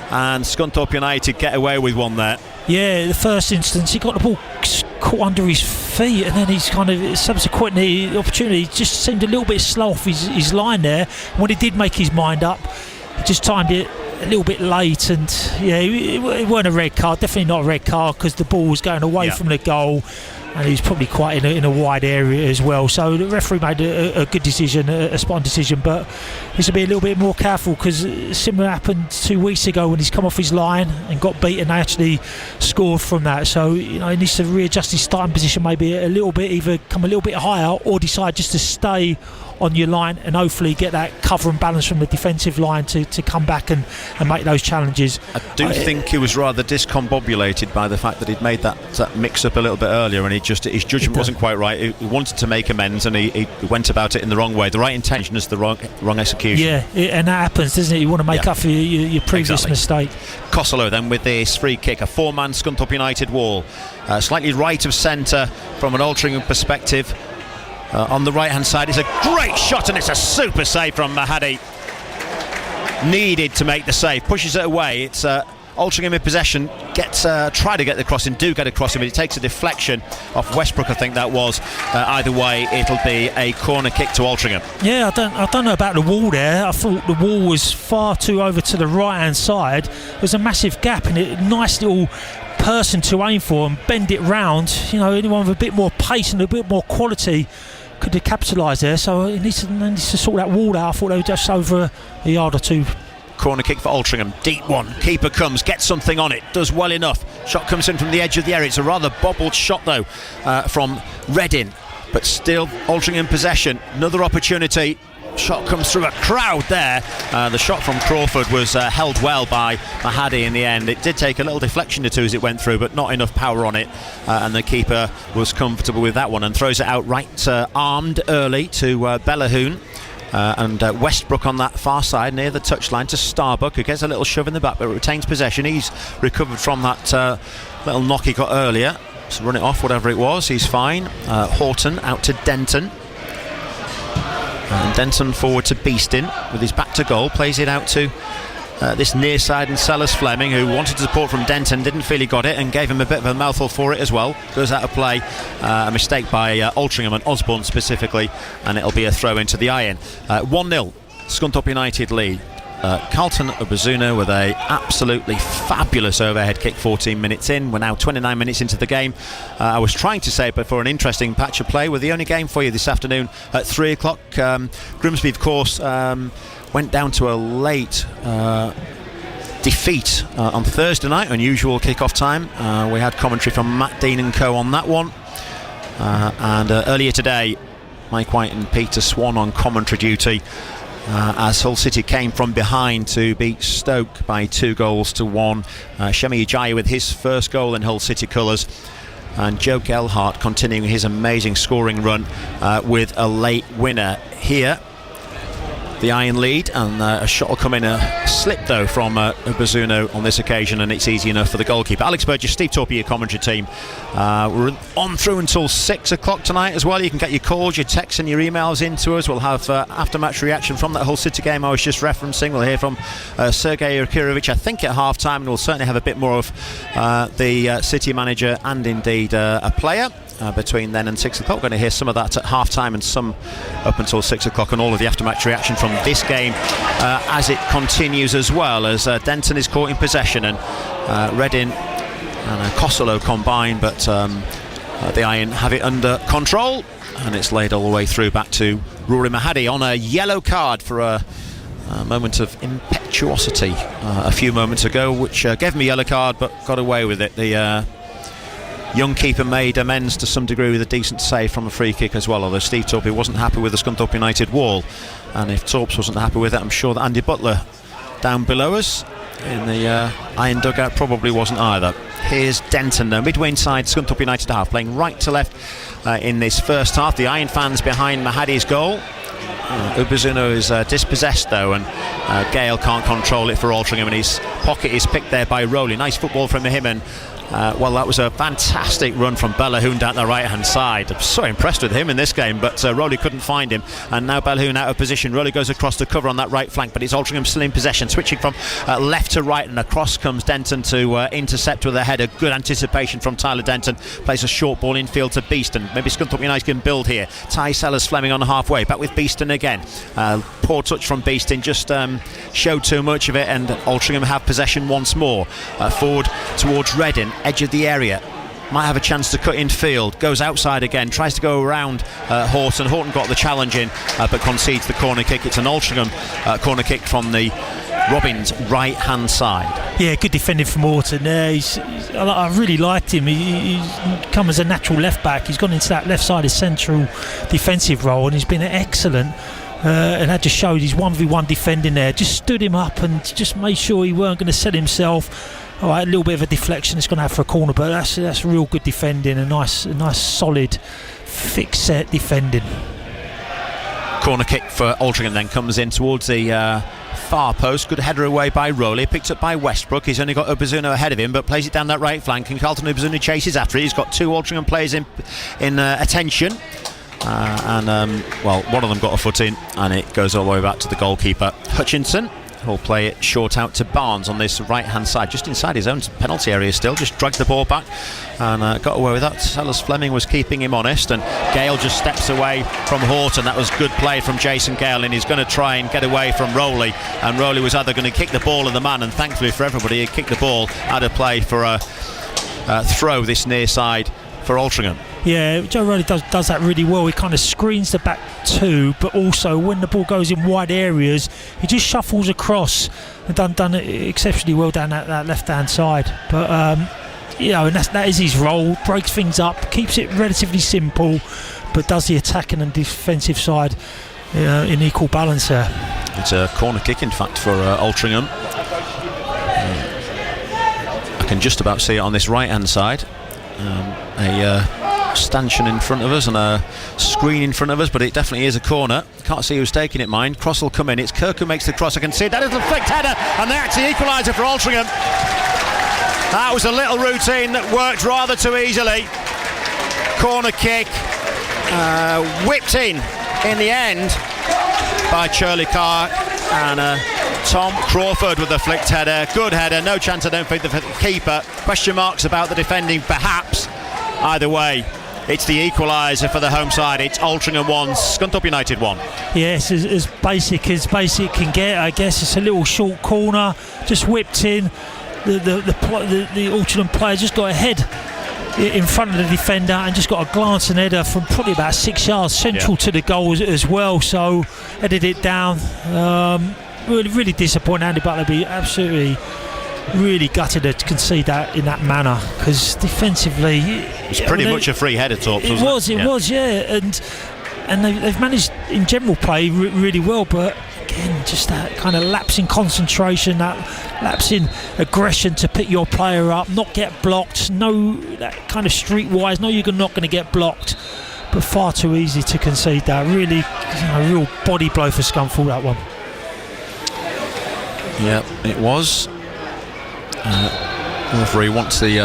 And Scunthorpe United get away with one there. Yeah, the first instance, he got the ball caught under his feet, and then he's kind of subsequently, the opportunity just seemed a little bit slow off his line there. When he did make his mind up, he just timed it a little bit late, and it weren't a red card, definitely not a red card, because the ball was going away from the goal, and he was probably quite in a wide area as well. So the referee made a good decision, a spot-on decision, but he needs to be a little bit more careful, because similar happened 2 weeks ago when he's come off his line and got beaten. They actually scored from that. So he needs to readjust his starting position maybe a little bit, either come a little bit higher or decide just to stay on your line and hopefully get that cover and balance from the defensive line to come back and make those challenges. I do think he was rather discombobulated by the fact that he'd made that mix up a little bit earlier, and his judgment wasn't quite right. He wanted to make amends and he went about it in the wrong way. The right intention is the wrong execution. Yeah, and that happens, doesn't it? You want to make up for your previous mistake. Costello then with this free kick, a 4-man Scunthorpe United wall, slightly right of centre from an Altrincham perspective. On the right hand side, it's a great shot and it's a super save from Mahadi. Needed to make the save, pushes it away. It's Altrincham in possession, try to get the crossing, do get a crossing, but it takes a deflection off Westbrook, I think that was. Either way, it'll be a corner kick to Altrincham. Yeah, I don't know about the wall there. I thought the wall was far too over to the right hand side. There's a massive gap and a nice little person to aim for and bend it round. Anyone with a bit more pace and a bit more quality could have capitalised there. So he needs to sort that wall out. I thought they were just over a yard or two. Corner kick for Altrincham, deep one. Keeper comes, gets something on it, does well enough. Shot comes in from the edge of the area. It's a rather bobbled shot though from Reading, but still Altrincham possession. Another opportunity. Shot comes through a crowd there. The shot from Crawford was held well by Mahadi in the end. It did take a little deflection or two as it went through, but not enough power on it, and the keeper was comfortable with that one and throws it out right armed early to Bellahoon. And Westbrook on that far side near the touchline to Starbuck, who gets a little shove in the back but retains possession. He's recovered from that little knock he got earlier, so run it off, whatever it was, he's fine. Horton out to Denton, and Denton forward to Beeston with his back to goal, plays it out to this near side and Sellers Fleming, who wanted support from Denton, didn't feel he got it and gave him a bit of a mouthful for it as well. Goes out of play, a mistake by Altrincham and Osborne specifically, and it'll be a throw into the Iron. 1-0 Scunthorpe United lead. Carlton Obazuno with a absolutely fabulous overhead kick 14 minutes in. We're now 29 minutes into the game. I was trying to say it before, an interesting patch of play. We're the only game for you this afternoon at 3 o'clock. Grimsby, of course, went down to a late defeat on Thursday night, unusual kick-off time. We had commentary from Matt Dean and co on that one. And earlier today, Mike White and Peter Swan on commentary duty, as Hull City came from behind to beat Stoke by 2-1. Shemi Ijaya with his first goal in Hull City colours, and Joe Gelhardt continuing his amazing scoring run with a late winner here. The Iron lead, and a shot will come in, a slip though from Obazuno on this occasion, and it's easy enough for the goalkeeper. Alex Burgess, Steve Torpey, your commentary team. We're on through until 6 o'clock tonight as well. You can get your calls, your texts and your emails into us. We'll have after-match reaction from that Hull City game I was just referencing. We'll hear from Sergei Yakirovich, I think at half-time, and we'll certainly have a bit more of the City manager and indeed a player. Between then and 6 o'clock, we're going to hear some of that at half time and some up until 6 o'clock, and all of the aftermatch reaction from this game as it continues, as well as Denton is caught in possession, and Reading and Costello combine, but the Iron have it under control, and it's laid all the way through back to Rory Mahadi on a yellow card for a moment of impetuosity a few moments ago, which gave him a yellow card but got away with it. The young keeper made amends to some degree with a decent save from a free kick as well, although Steve Torpey wasn't happy with the Scunthorpe United wall, and if Torps wasn't happy with it, I'm sure that Andy Butler down below us in the Iron dugout probably wasn't either. Here's Denton though, midway inside Scunthorpe United half, playing right to left in this first half. The Iron fans behind Mahadi's goal. Ubezuno is dispossessed though, and Gale can't control it for Altrincham, and his pocket is picked there by Rowley. Nice football from him, and well, that was a fantastic run from Bellahoon down the right hand side. I'm so impressed with him in this game, but Rowley couldn't find him, and now Bellahoon out of position. Rowley goes across to cover on that right flank, but it's Altrincham still in possession, switching from left to right, and across comes Denton to intercept with a header. Good anticipation from Tyler Denton, plays a short ball infield to Beeston. Maybe Scunthorpe United can build here. Ty Sellers-Fleming on halfway, back with Beeston again. Poor touch from Beeston, just showed too much of it, and Altrincham have possession once more. Forward towards Reading, edge of the area, might have a chance to cut in field, goes outside again, tries to go around Horton. Horton got the challenge in, but concedes the corner kick. It's an Altrincham corner kick from the Robbins right hand side. Yeah, good defending from Horton there. I really liked him. He's come as a natural left back. He's gone into that left side of central defensive role, and he's been excellent. And that just showed his 1v1 defending there. Just stood him up and just made sure he weren't going to set himself. All right, a little bit of a deflection it's going to have for a corner, but that's real good defending. A nice solid thick set defending. Corner kick for Altrincham then comes in towards the far post. Good header away by Rowley, picked up by Westbrook. He's only got Ubezuno ahead of him, but plays it down that right flank, and Carlton Ubezuno chases after it. He's got two Altrincham players in attention. Well, one of them got a foot in, and it goes all the way back to the goalkeeper Hutchinson, who'll play it short out to Barnes on this right hand side, just inside his own penalty area still. Just dragged the ball back and got away with that. Sellers-Fleming was keeping him honest, and Gale just steps away from Horton. That was good play from Jason Gale, and he's going to try and get away from Rowley, and Rowley was either going to kick the ball or the man, and thankfully for everybody he kicked the ball out of play for a throw this near side for Altrincham. Yeah, Joe Rowley does that really well. He kind of screens the back two, but also when the ball goes in wide areas, he just shuffles across and done it exceptionally well down that left-hand side. But and that is his role. Breaks things up, keeps it relatively simple, but does the attacking and defensive side in equal balance there. It's a corner kick, in fact, for Altrincham. I can just about see it on this right-hand side. A stanchion in front of us and a screen in front of us, but it definitely is a corner. Can't see who's taking it, mind. Cross will come in. It's Kirk who makes the cross. I can see it. That is a flicked header, and that's the equaliser for Altrincham. That was a little routine that worked rather too easily. Corner kick whipped in the end by Shirley Carr, and Tom Crawford with a flicked header. Good header, no chance I don't think the keeper. Question marks about the defending perhaps. Either way, it's the equaliser for the home side. It's Altrincham 1, Scunthorpe United 1. Yes, as basic can get, I guess. It's a little short corner, just whipped in. The Altrincham player just got ahead in front of the defender and just got a glancing header from probably about 6 yards central to the goal as well. So headed it down. Really disappointing. Andy Butler be absolutely really gutted to concede that in that manner, because defensively it's pretty much a free header, Torps. It was, and they've managed in general play really well, but again, just that kind of lapse in concentration, that lapse in aggression to pick your player up, not get blocked. No, that kind of streetwise. No, you're not going to get blocked, but far too easy to concede that. Really, a real body blow for Scunthorpe, that one. Yeah, it was. Referee wants the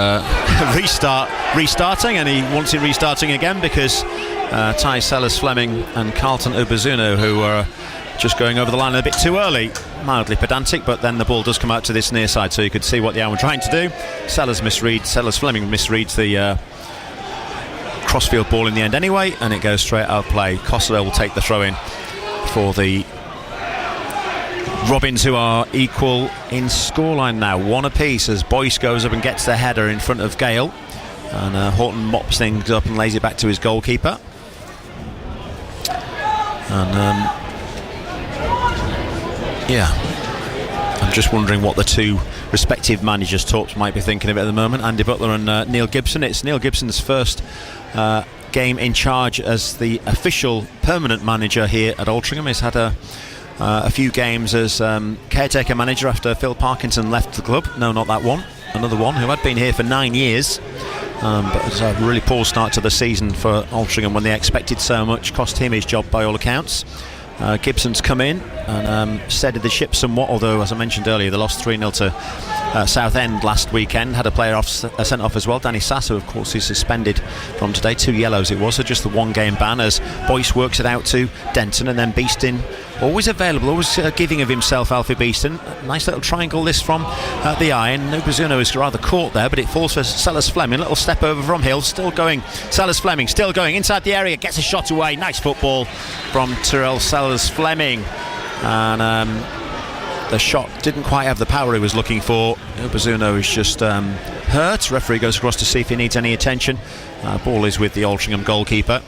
restarting, and he wants it restarting again because Ty Sellers-Fleming and Carlton Ubezuno, who are just going over the line a bit too early, mildly pedantic, but then the ball does come out to this near side, so you could see what the Iron were trying to do. Sellers-Fleming misreads the crossfield ball in the end anyway, and it goes straight out of play. Costello will take the throw in for the Robins, who are equal in scoreline now, 1 apiece as Boyce goes up and gets the header in front of Gale, and Horton mops things up and lays it back to his goalkeeper. And I'm just wondering what the two respective managers' Torps might be thinking of it at the moment. Andy Butler and Neil Gibson. It's Neil Gibson's first game in charge as the official permanent manager here at Altrincham. He's had a few games as caretaker manager after Phil Parkinson left the club. No, not that one. Another one who had been here for 9 years. But it's a really poor start to the season for Altrincham when they expected so much. Cost him his job by all accounts. Gibson's come in and steadied the ship somewhat, although, as I mentioned earlier, they lost 3-0 to Southend last weekend. Had a player sent off as well. Danny Sasso, of course, is suspended from today. 2 yellows it was, so just the 1 game ban as Boyce works it out to Denton, and then Beeston, always available, always giving of himself, Alfie Beeston. Nice little triangle this from the Iron. Nubazuno is rather caught there, but it falls for Sellers Fleming. Little step over from Hill, still going. Sellers Fleming still going inside the area, gets a shot away. Nice football from Tyrell Sellers Fleming, and the shot didn't quite have the power he was looking for. Nubazuno is just hurt. Referee goes across to see if he needs any attention. Ball is with the Altrincham goalkeeper.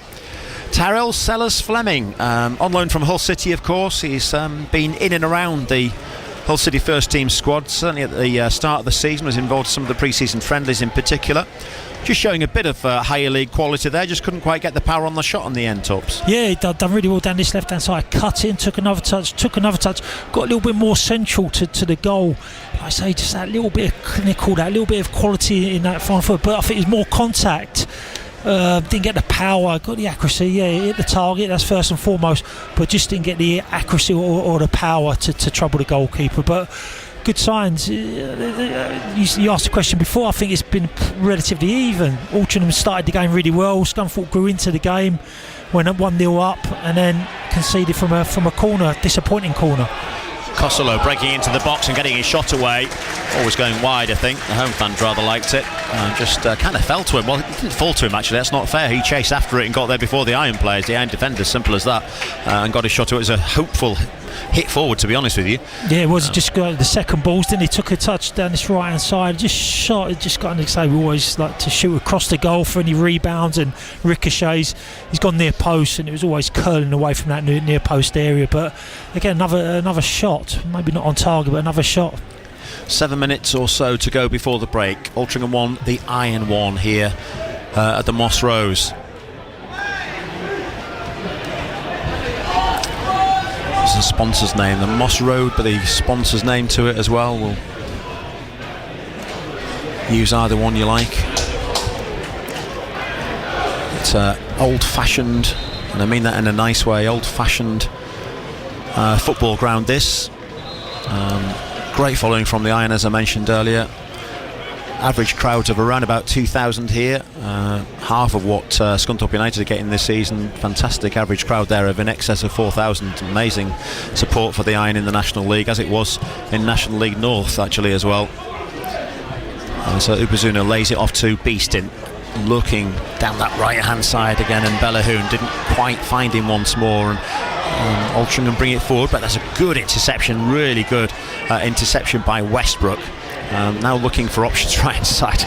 Tyrell Sellers Fleming, on loan from Hull City, of course. He's been in and around the Hull City first team squad, certainly at the start of the season, was involved in some of the pre-season friendlies in particular. Just showing a bit of higher league quality there, just couldn't quite get the power on the shot on the end, Tops. Yeah, he done really well down this left hand side, cut in, took another touch, got a little bit more central to the goal. Like I say, just that little bit of clinical, that little bit of quality in that front foot, but I think it's more contact. Didn't get the power, got the accuracy, hit the target, that's first and foremost, but just didn't get the accuracy or the power to trouble the goalkeeper. But good signs. You asked the question before. I think it's been relatively even. Altrincham started the game really well. Scunthorpe grew into the game, went up 1-0 up, and then conceded from a corner, disappointing corner. Costello breaking into the box and getting his shot away. Always going wide, I think. The home fans rather liked it. Just kind of fell to him. Well, it didn't fall to him, actually. That's not fair. He chased after it and got there before the Iron players, the Iron defenders, simple as that, and got his shot away. It was a hopeful hit forward, to be honest with you. Yeah, it was just the second balls, didn't he? Took a touch down this right hand side, just shot. It just got to say we always like to shoot across the goal for any rebounds and ricochets. He's gone near post, and it was always curling away from that near post area. But again, another shot, maybe not on target, but another shot. 7 minutes or so to go before the break. Altrincham 1, the Iron 1 here at the Moss Rose. The sponsor's name, the Moss Road, but the sponsor's name to it as well. We'll use either one you like. It's old-fashioned, and I mean that in a nice way, old-fashioned football ground this. Great following from the Iron, as I mentioned earlier. Average crowds of around about 2,000 here, half of what Scunthorpe United are getting this season. Fantastic average crowd there of in excess of 4,000. Amazing support for the Iron in the National League, as it was in National League North actually as well. And so Upazuno lays it off to Beeston, looking down that right hand side again, and Bellahoon didn't quite find him once more, and Altrincham bring it forward, but that's a good interception, really good interception by Westbrook. Now looking for options right inside.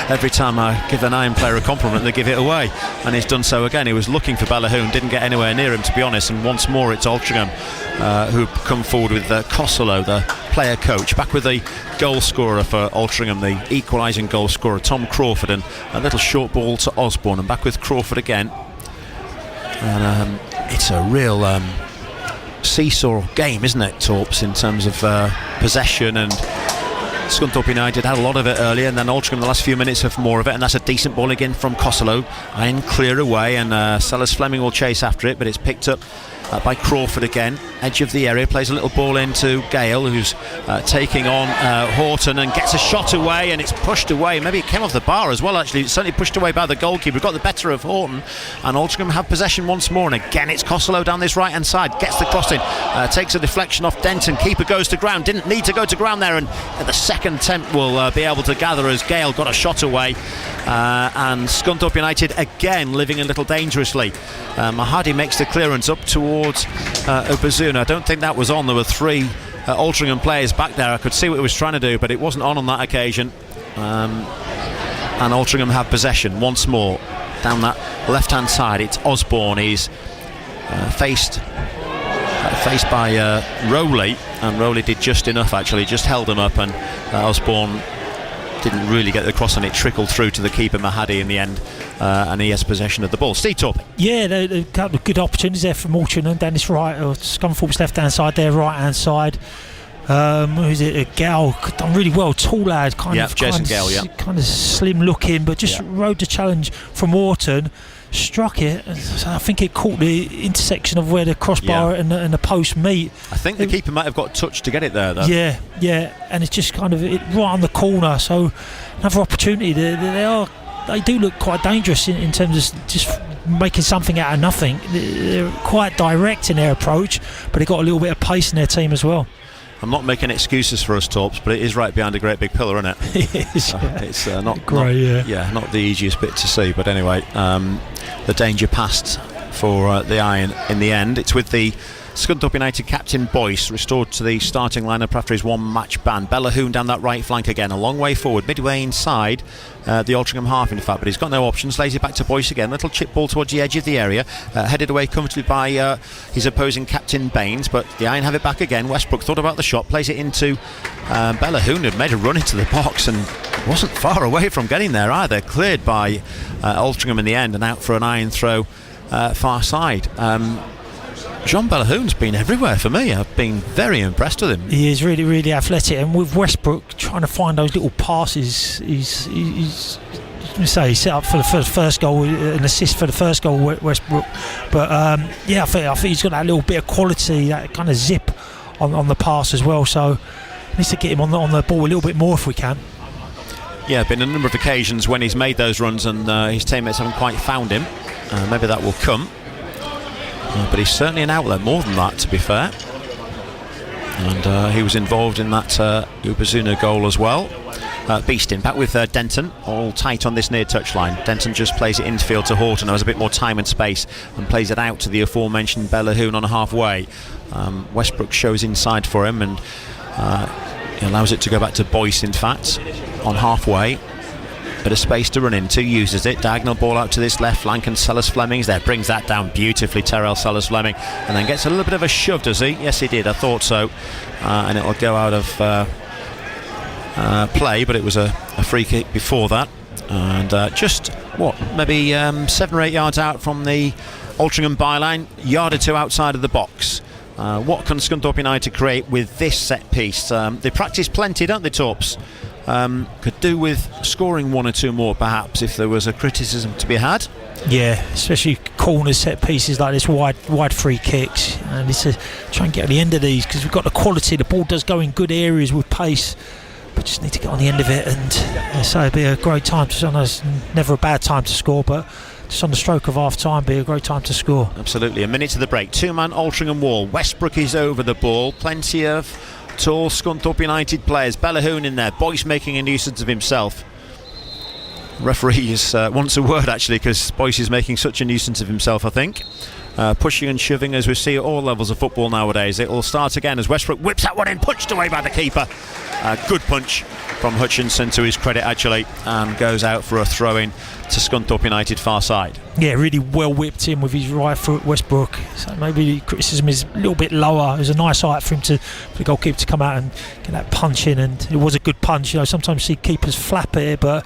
Every time I give an Iron player a compliment, they give it away, and he's done so again. He was looking for Bellahoon, didn't get anywhere near him, to be honest, and once more it's Altrincham who come forward with Costello, the player coach, back with the goal scorer for Altrincham, the equalising goal scorer Tom Crawford, and a little short ball to Osborne, and back with Crawford again. And it's a real seesaw game, isn't it, Torps, in terms of possession, and Scunthorpe United had a lot of it earlier, and then Altrincham the last few minutes have more of it, and that's a decent ball again from Costello. Iron clear away, and Sellers Fleming will chase after it, but it's picked up by Crawford again, edge of the area, plays a little ball into Gale, who's taking on Horton, and gets a shot away, and it's pushed away. Maybe it came off the bar as well, actually. It's certainly pushed away by the goalkeeper. Got the better of Horton, and Altrincham have possession once more, and again it's Costello down this right hand side, gets the crossing, takes a deflection off Denton, keeper goes to ground, didn't need to go to ground there, and the second attempt will be able to gather as Gale got a shot away, and Scunthorpe United again living a little dangerously. Mahadi makes the clearance up towards Upazuno. I don't think that was on. There were 3 Altrincham players back there. I could see what he was trying to do, but it wasn't on that occasion. And Altrincham have possession once more down that left-hand side. It's Osborne. He's faced by Rowley, and Rowley did just enough, actually, just held him up, and Osborne didn't really get the cross, and it trickled through to the keeper Mahadi in the end, and he has possession of the ball. Steve Torpe. Yeah, a couple of good opportunities there from Altrincham down this right, or Scunthorpe's left-hand side, their right-hand side. Who's it? Gal done really well, tall lad, Jason Gale, kind of slim looking, but just rode the challenge from Wharton, struck it. I think it caught the intersection of where the crossbar and the post meet. I think the keeper might have got touched to get it there, though. Yeah, and it's just kind of right on the corner. So another opportunity. They do look quite dangerous in terms of just making something out of nothing. They're quite direct in their approach, but they've got a little bit of pace in their team as well. I'm not making excuses for us, Torps, but it is right behind a great big pillar, isn't it? It is, it's not great, not the easiest bit to see, but anyway, the danger passed for the Iron in the end. It's with the Scunthorpe United captain Boyce restored to the starting lineup after his one-match ban. Bellahoon down that right flank again, a long way forward, midway inside the Altrincham half, in fact, but he's got no options. Lays it back to Boyce again, little chip ball towards the edge of the area, headed away comfortably by his opposing captain Baines, but the Iron have it back again. Westbrook thought about the shot, plays it into Bellahoon, who made a run into the box and wasn't far away from getting there either. Cleared by Altrincham in the end, and out for an Iron throw far side. Jean Bellahoon's been everywhere for me. I've been very impressed with him. He is really, really athletic, and with Westbrook trying to find those little passes, he's set up for the first goal, an assist for the first goal, Westbrook. But I think he's got that little bit of quality, that kind of zip on the pass as well. So needs to get him on the ball a little bit more if we can. Yeah, been a number of occasions when he's made those runs and his teammates haven't quite found him. Maybe that will come. But he's certainly an outlet, more than that, to be fair. And he was involved in that Ubazuna goal as well. Beeston back with Denton, all tight on this near touchline. Denton just plays it infield to Horton, who has a bit more time and space, and plays it out to the aforementioned Bellahoon on halfway. Westbrook shows inside for him, and he allows it to go back to Boyce, in fact, on halfway. Bit of space to run into, uses it, diagonal ball out to this left flank, and Sellers Fleming's there, brings that down beautifully, Terrell Sellers Fleming, and then gets a little bit of a shove, does he? Yes, he did, I thought so. And it'll go out of play, but it was a free kick before that, and maybe 7 or 8 yards out from the Altrincham byline, yard or two outside of the box. What can Scunthorpe United create with this set piece? They practice plenty, don't they, Torps? Could do with scoring 1 or 2 more, perhaps, if there was a criticism to be had. Yeah, especially corners, set pieces like this, wide free kicks, and it's to try and get on the end of these, because we've got the quality. The ball does go in good areas with pace, but just need to get on the end of it. And so it'd be a great time never a bad time to score, but just on the stroke of half time, be a great time to score. Absolutely. A minute to the break. 2-man Altrincham wall. Westbrook is over the ball. Plenty of tall Scunthorpe United players. Bellahoon in there. Boyce making a nuisance of himself. Referee wants a word, actually, because Boyce is making such a nuisance of himself, I think. Pushing and shoving, as we see at all levels of football nowadays. It will start again as Westbrook whips that one in, punched away by the keeper. Good punch from Hutchinson, to his credit, actually, and goes out for a throw-in to Scunthorpe United far side. Yeah, really well whipped in with his right foot, Westbrook. So maybe the criticism is a little bit lower. It was a nice height for the goalkeeper to come out and get that punch in, and it was a good punch. Sometimes you see keepers flap at it, but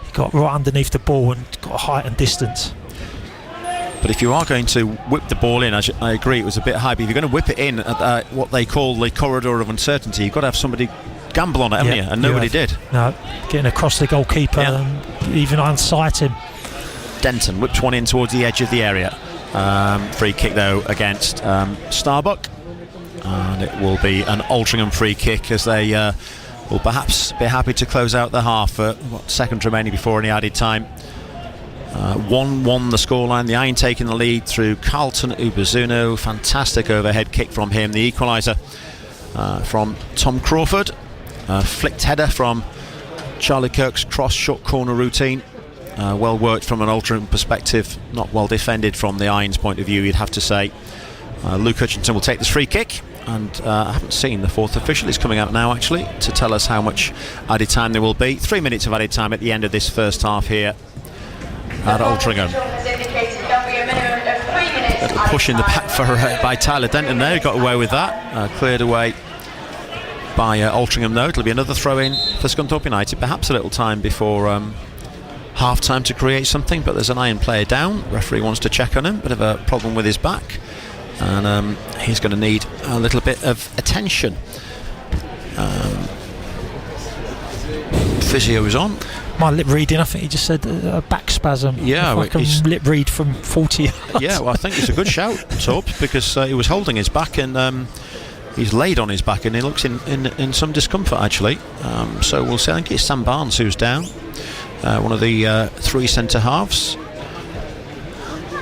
he got right underneath the ball and got a height and distance. But if you are going to whip the ball in, I agree, it was a bit high, but if you're going to whip it in at what they call the corridor of uncertainty, you've got to have somebody gamble on it, haven't you? And nobody did. No, getting across the goalkeeper and even unsight him. Denton whipped one in towards the edge of the area. Free kick, though, against Starbuck. And it will be an Altrincham free kick, as they will perhaps be happy to close out the half. Seconds remaining before any added time. 1-1 the scoreline. The Iron taking the lead through Carlton Ubazuno. Fantastic overhead kick from him. The equaliser from Tom Crawford. Flicked header from Charlie Kirk's cross short corner routine. Well worked from an Altrincham perspective. Not well defended from the Irons point of view, you'd have to say. Luke Hutchinson will take this free kick. and I haven't seen the fourth official. It's coming out now, actually, to tell us how much added time there will be. 3 minutes of added time at the end of this first half here at Altrincham. A little push in the back by Tyler Denton there. He got away with that. Cleared away by Altrincham, though. It'll be another throw-in for Scunthorpe United. Perhaps a little time before half-time to create something, but there's an Iron player down. Referee wants to check on him. Bit of a problem with his back, and he's going to need a little bit of attention. Physio is on. My lip reading, I think he just said a back spasm. Yeah, like a lip read from 40 yards. Yeah, well, I think it's a good shout, Torps, because he was holding his back, and he's laid on his back, and he looks in some discomfort, actually. So we'll see. I think it's Sam Barnes who's down, one of the three centre halves.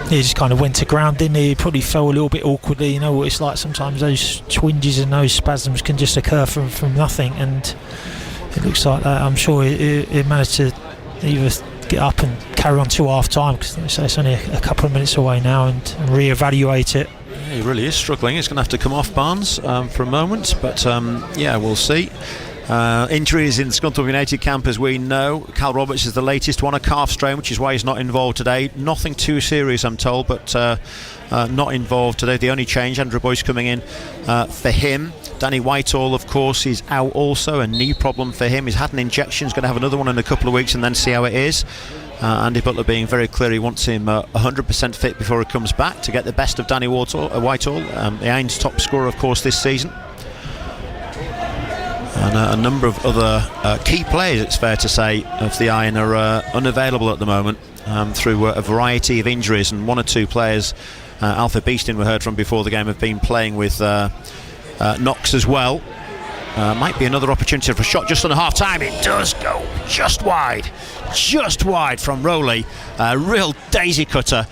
He just kind of went to ground, didn't he? He probably fell a little bit awkwardly. You know what it's like sometimes, those twinges and those spasms can just occur from nothing, and it looks like that. I'm sure he managed to either get up and carry on till half time, because it's only a couple of minutes away now, and re-evaluate it. Yeah, he really is struggling. It's going to have to come off Barnes for a moment, but yeah, we'll see. Injuries in the Scunthorpe United camp, as we know. Cal Roberts is the latest one, a calf strain, which is why he's not involved today. Nothing too serious, I'm told, but not involved today. The only change, Andrew Boyce coming in for him. Danny Whitehall, of course, is out also, a knee problem for him. He's had an injection, he's going to have another one in a couple of weeks and then see how it is. Andy Butler being very clear, he wants him 100% fit before he comes back to get the best of Danny Whitehall, the Irons top scorer, of course, this season. And a number of other key players, it's fair to say, of the Iron are unavailable at the moment through a variety of injuries, and one or two players, Alpha Beeston we heard from before the game, have been playing with knocks as well. Might be another opportunity for a shot just on the half time. It does go just wide from Rowley. Real daisy cutter.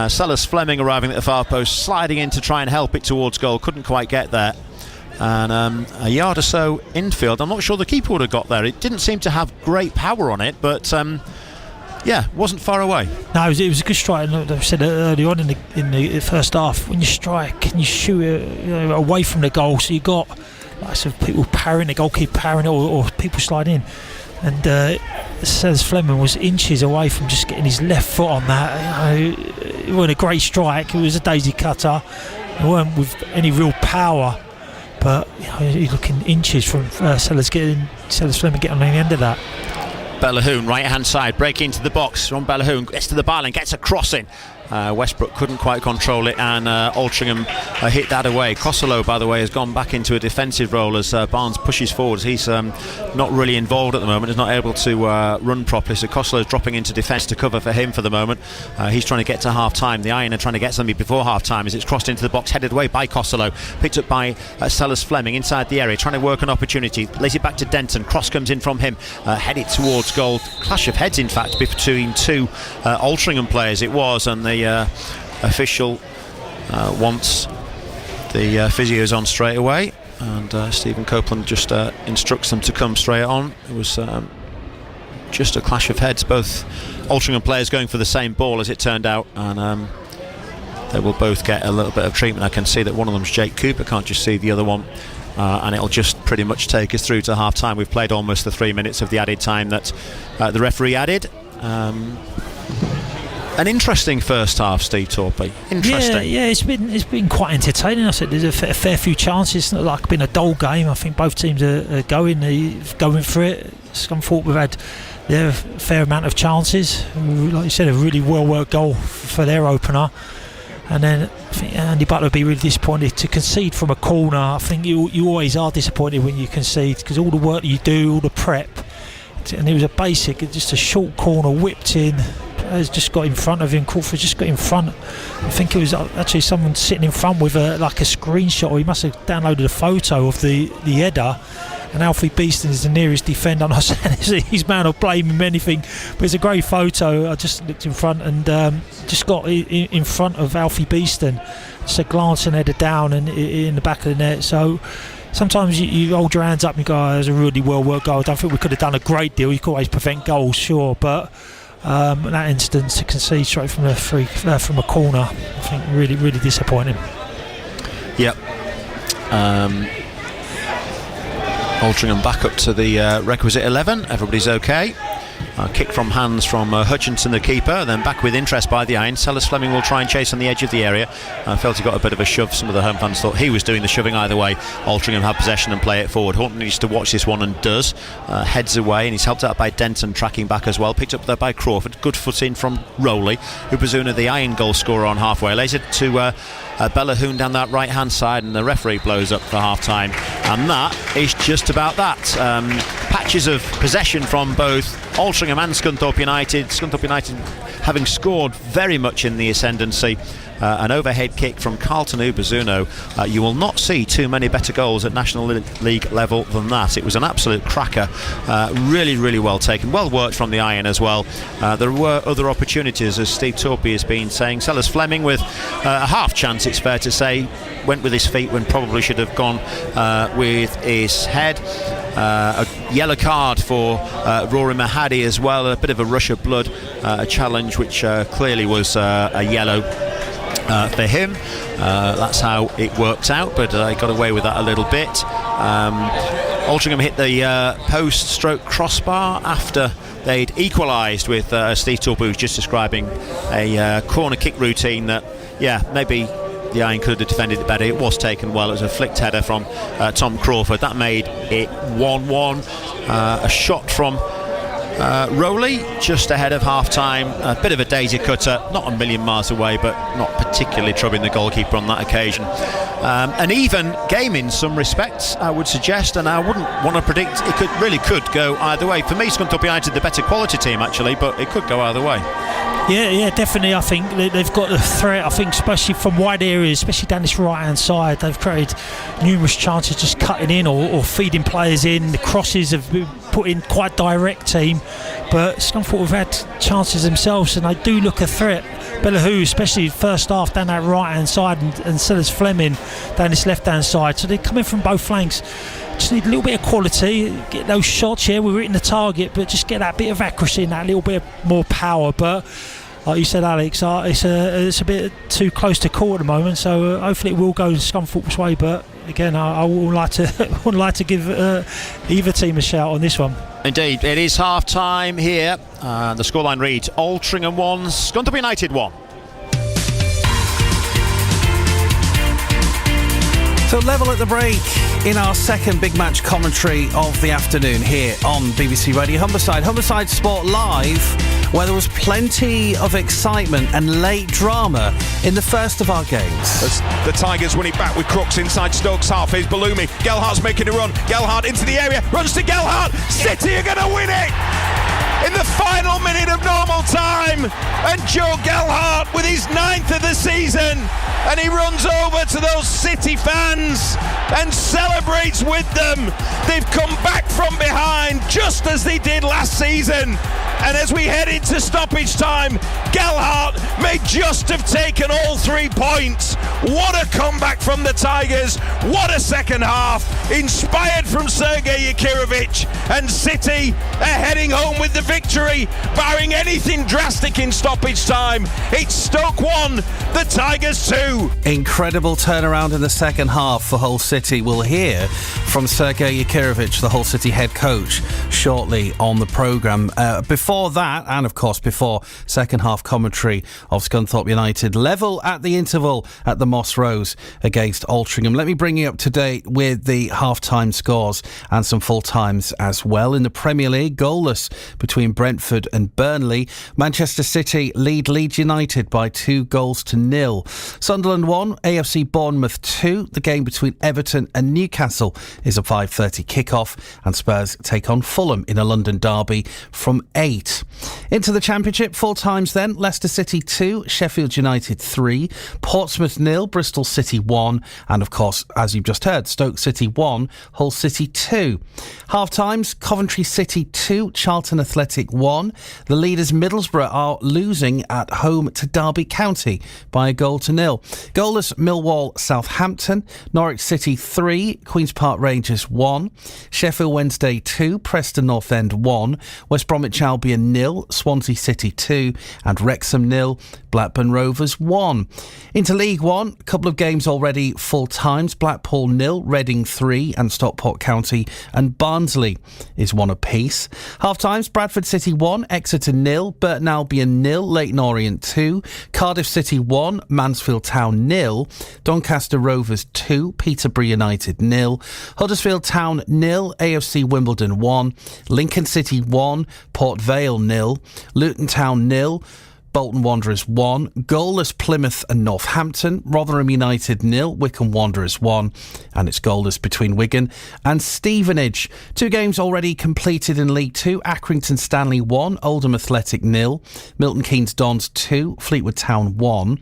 Sellers Fleming arriving at the far post, sliding in to try and help it towards goal, couldn't quite get there. And a yard or so infield. I'm not sure the keeper would have got there. It didn't seem to have great power on it, but yeah, wasn't far away. No, it was a good strike. I said early on in the first half, when you strike and you shoot it away from the goal, so you got lots of people parrying, the goalkeeper parrying it, or people slide in. And says Fleming was inches away from just getting his left foot on that. It wasn't a great strike. It was a daisy cutter. It weren't with any real power. But you're looking inches from Sellers Fleming getting on the end of that. Bellahoon, right hand side, break into the box. Ron Bellahoon gets to the byline, gets a crossing. Westbrook couldn't quite control it, and Altrincham hit that away. Costello, by the way, has gone back into a defensive role as Barnes pushes forwards. He's not really involved at the moment. He's not able to run properly, so Costello's dropping into defence to cover for him for the moment. He's trying to get to half time. The Iron are trying to get something before half time as it's crossed into the box, headed away by Costello, picked up by Sellers Fleming inside the area, trying to work an opportunity, lays it back to Denton. Cross comes in from him, headed towards goal. Clash of heads, in fact, between two Altrincham players it was, and the official wants the physios on straight away, and Stephen Copeland just instructs them to come straight on. It was just a clash of heads, both Altrincham players going for the same ball as it turned out, and they will both get a little bit of treatment. I can see that one of them's Jake Cooper, can't just see the other one. And it'll just pretty much take us through to half time. We've played almost the 3 minutes of the added time that the referee added. An interesting first half, Steve Torpey. Interesting. Yeah, it's been quite entertaining. I said there's a fair few chances. It's not like been a dull game. I think both teams are going for it. Scunthorpe have had a fair amount of chances. Like you said, a really well worked goal for their opener. And then I think Andy Butler would be really disappointed to concede from a corner. I think you always are disappointed when you concede, because all the work that you do, all the prep, and it was a basic, just a short corner whipped in. Players just got in front of him. Crawford just got in front. I think it was actually someone sitting in front with a screenshot, or he must have downloaded a photo of the header. And Alfie Beeston is the nearest defender. I'm not saying he's man or blame him anything, but it's a great photo. I just looked in front and just got in front of Alfie Beeston, just a glancing header down and in the back of the net. So sometimes you hold your hands up and you go, "Oh, it's a really well worked goal." I don't think we could have done a great deal. You could always prevent goals, sure, but in that instance, to concede straight from from a corner, I think really disappointing. Yep. Altrincham back up to the requisite 11. Everybody's okay. Kick from hands from Hutchinson, the keeper, then back with interest by the Iron. Sellers Fleming will try and chase on the edge of the area. Felt he got a bit of a shove. Some of the home fans thought he was doing the shoving either way. Altrincham had possession and play it forward. Horton needs to watch this one and does. Heads away, and he's helped out by Denton tracking back as well. Picked up there by Crawford. Good foot in from Rowley. Upazuna, the Iron goal scorer, on halfway. Lays it to Bella Hoon down that right hand side, and the referee blows up for half time. And that is just about that. Patches of possession from both Altrincham and Scunthorpe United. Scunthorpe United having scored very much in the ascendancy. An overhead kick from Carlton Ubazuno. You will not see too many better goals at National League level than that. It was an absolute cracker. Really well taken. Well worked from the Iron as well. There were other opportunities, as Steve Torpey has been saying. Sellers Fleming with a half chance, it's fair to say. Went with his feet when probably should have gone with his head. A yellow card for Rory Mahadi as well. A bit of a rush of blood. A challenge which clearly was a yellow for him. That's how it worked out, but he got away with that a little bit. Altrincham hit the post stroke crossbar after they'd equalised with Steve Torpey was just describing a corner kick routine that, maybe the Iron could have defended it better. It was taken well. It was a flicked header from Tom Crawford. That made it 1-1. A shot from Rowley just ahead of half time. A bit of a daisy cutter, not a million miles away, but not particularly troubling the goalkeeper on that occasion. An even game in some respects, I would suggest, and I wouldn't want to predict. It could go either way. For me, Scunthorpe United the better quality team actually, but it could go either way. Yeah, definitely. I think they've got the threat. I think especially from wide areas, especially down this right-hand side, they've created numerous chances just cutting in or feeding players in. The crosses have been put in quite direct team, but Scunthorpe have had chances themselves, and they do look a threat. Bellahoo, especially first half down that right-hand side, and Sellers Fleming down this left-hand side. So they're coming from both flanks. Just need a little bit of quality, get those shots. Yeah, we're hitting the target, but just get that bit of accuracy and that little bit more power. But like you said, Alex, it's a bit too close to call at the moment. So hopefully it will go Scunthorpe's way. But again, I would like to give either team a shout on this one. Indeed, it is half time here. The scoreline reads: Altrincham 1, Scunthorpe United 1. So level at the break in our second big match commentary of the afternoon here on BBC Radio Humberside. Humberside Sport Live, where there was plenty of excitement and late drama in the first of our games. As the Tigers win it back with Crooks inside Stokes half. Here's Balumi. Gelhardt's making a run. Gelhardt into the area. Runs to Gelhardt. City are going to win it in the final minute of normal time. And Joe Gelhardt with his 9th of the season. And he runs over to those City fans and celebrates with them. They've come back from behind just as they did last season. And as we head into stoppage time, Gelhardt may just have taken all 3 points. What a comeback from the Tigers. What a second half. Inspired from Sergei Yakirovich. And City are heading home with the victory, barring anything drastic in stoppage time. It's Stoke 1, the Tigers 2. Incredible turnaround in the second half for Hull City. We'll hear from Sergei Yakirovich, the Hull City head coach, shortly on the programme. Before that, and of course before second half commentary of Scunthorpe United, level at the interval at the Moss Rose against Altrincham. Let me bring you up to date with the half-time scores and some full times as well. In the Premier League, goalless between Brentford and Burnley. Manchester City lead Leeds United by 2-0. Sunderland 1, AFC Bournemouth 2. The game between Everton and Newcastle is a 5:30 kickoff, and Spurs take on Fulham in a London derby from 8. Into the Championship, full times then. Leicester City 2, Sheffield United 3, Portsmouth 0, Bristol City 1, and of course, as you've just heard, Stoke City 1, Hull City 2. Half times, Coventry City 2, Charlton Athletic 1. The leaders Middlesbrough are losing at home to Derby County by 1-0. Goalless Millwall Southampton, Norwich City 3, Queen's Park Rangers 1, Sheffield Wednesday 2, Preston North End 1, West Bromwich Albion 0, Swansea City 2 and Wrexham 0, Blackburn Rovers 1. Into League One, a couple of games already full times. Blackpool 0, Reading 3 and Stockport County and Barnsley is 1 apiece. Half times, Bradford City 1, Exeter 0, Burton Albion 0, Leyton Orient 2, Cardiff City 1, Mansfield Town 0, Doncaster Rovers 2, Peterborough United 0, Huddersfield Town 0, AFC Wimbledon 1, Lincoln City 1, Port Vale 0, Luton Town 0, Bolton Wanderers 1, goalless Plymouth and Northampton, Rotherham United 0, Wycombe Wanderers 1, and it's goalless between Wigan and Stevenage. 2 games already completed in League 2, Accrington Stanley 1, Oldham Athletic 0, Milton Keynes Dons 2, Fleetwood Town 1.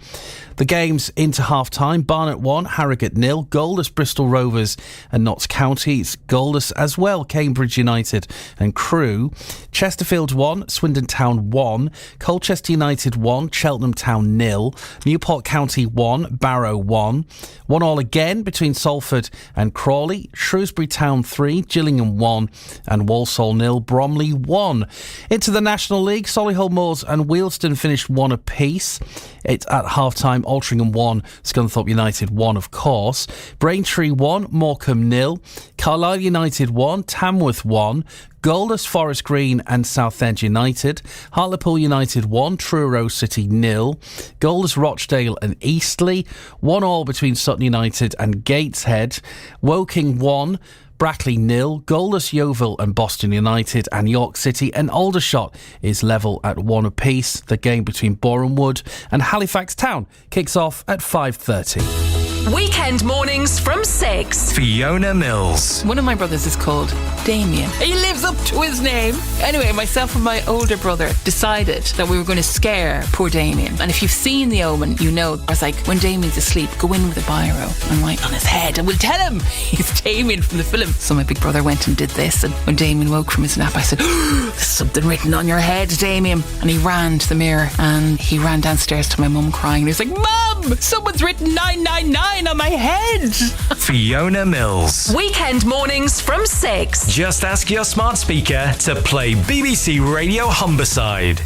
The games into half-time, Barnet 1, Harrogate 0, goalless Bristol Rovers and Notts County. It's goalless as well, Cambridge United and Crewe. Chesterfield 1, Swindon Town 1, Colchester United 1, Cheltenham Town 0, Newport County 1, Barrow 1. 1-1 again between Salford and Crawley, Shrewsbury Town 3, Gillingham 1 and Walsall 0, Bromley 1. Into the National League, Solihull Moors and Wealdstone finished 1 apiece. It's at half-time, Altrincham 1, Scunthorpe United 1, of course. Braintree 1, Morecambe 0, Carlisle United 1, Tamworth 1, goalless Forest Green and Southend United, Hartlepool United 1, Truro City 0, goalless Rochdale and Eastleigh, 1-1 between Sutton United and Gateshead, Woking 1, Brackley 0, goalless Yeovil and Boston United, and York City and Aldershot is level at 1 apiece. The game between Boreham Wood and Halifax Town kicks off at 5:30. Weekend mornings from 6. Fiona Mills. One of my brothers is called Damien. He lives up to his name. Anyway, myself and my older brother decided that we were going to scare poor Damien. And if you've seen The Omen, you know, I was like, when Damien's asleep, go in with a biro and write on his head and we'll tell him he's Damien from the film. So my big brother went and did this, and when Damien woke from his nap, I said, there's something written on your head, Damien. And he ran to the mirror and he ran downstairs to my mum crying, and he was like, Mum, someone's written 999 on my head. Fiona Mills. Weekend mornings from 6. Just ask your smart speaker to play BBC Radio Humberside.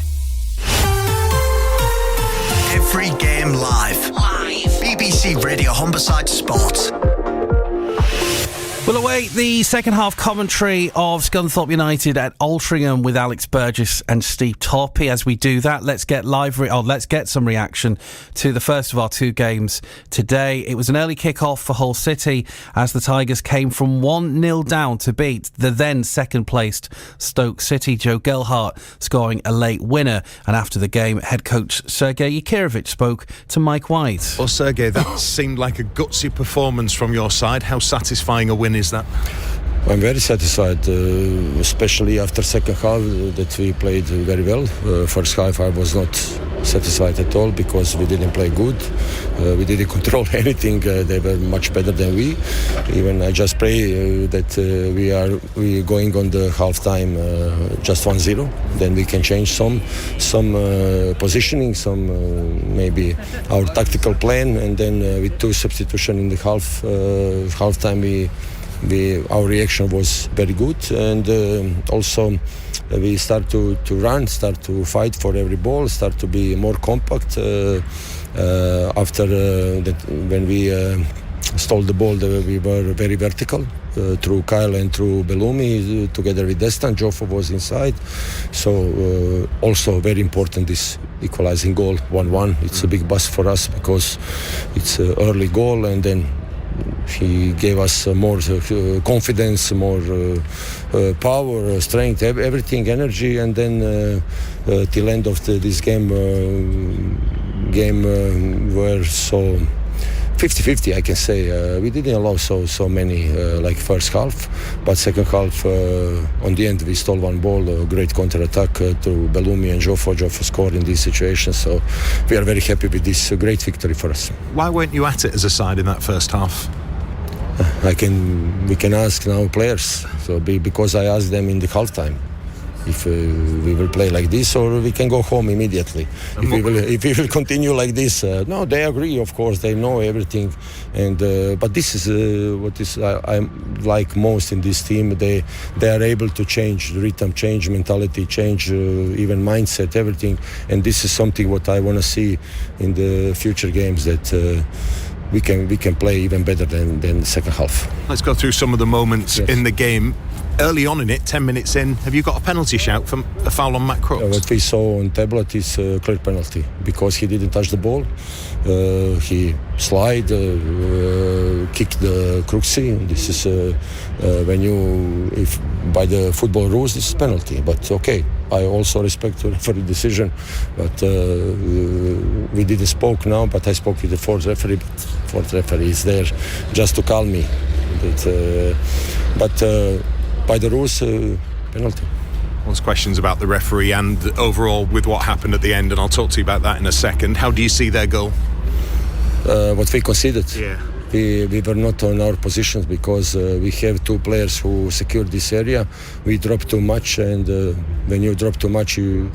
Every game live. BBC Radio Humberside Sport. We'll await the second half commentary of Scunthorpe United at Altrincham with Alex Burgess and Steve Torpey. As we do that, let's get some reaction to the first of our 2 games today. It was an early kick-off for Hull City as the Tigers came from 1-0 down to beat the then second-placed Stoke City. Joe Gelhardt scoring a late winner. And after the game, head coach Sergei Yakirovich spoke to Mike White. Well, Sergei, that seemed like a gutsy performance from your side. How satisfying a win is that? I'm very satisfied, especially after second half that we played very well. First half I was not satisfied at all because we didn't play good. We didn't control anything. They were much better than we. Even I just pray that we going on the half time just 1-0. Then we can change some positioning, some maybe our tactical plan, and then with 2 substitutions in the half time our reaction was very good, and also we start to run, start to fight for every ball, start to be more compact. After that, when we stole the ball, we were very vertical through Kyle and through Bellumi together with Destan. Joffo was inside, so also very important this equalizing goal 1-1. It's a big bust for us because it's an early goal, and then he gave us more confidence, more power, strength, everything, energy, and then till end of this game were so 50-50, I can say. We didn't allow so many like first half, but second half on the end we stole 1 ball, a great counter-attack to Bellumi and Joffo scored in this situation, so we are very happy with this great victory for us. Why weren't you at it as a side in that first half? We can ask now players, so because I asked them in the half time. if we will play like this, or we can go home immediately. If we will continue like this, no, they agree. Of course, they know everything, and but this is what is I like most in this team. They are able to change the rhythm, change mentality, change even mindset, everything, and this is something what I want to see in the future games, that we can play even better than the second half. Let's go through some of the moments in the game. Early on in it, 10 minutes in, have you got a penalty shout from a foul on Matt Crooks? What we saw on tablet is a clear penalty, because he didn't touch the ball. He kicked the Crooksy. This is if by the football rules, this is penalty. But okay, I also respect the referee decision. But we didn't spoke now. But I spoke with the fourth referee. But fourth referee is there just to calm me. But by the rules, penalty. One's questions about the referee and overall with what happened at the end, and I'll talk to you about that in a second. How do you see their goal? What we conceded. Yeah. We were not on our positions, because we have two players who secured this area. We dropped too much, and when you drop too much, you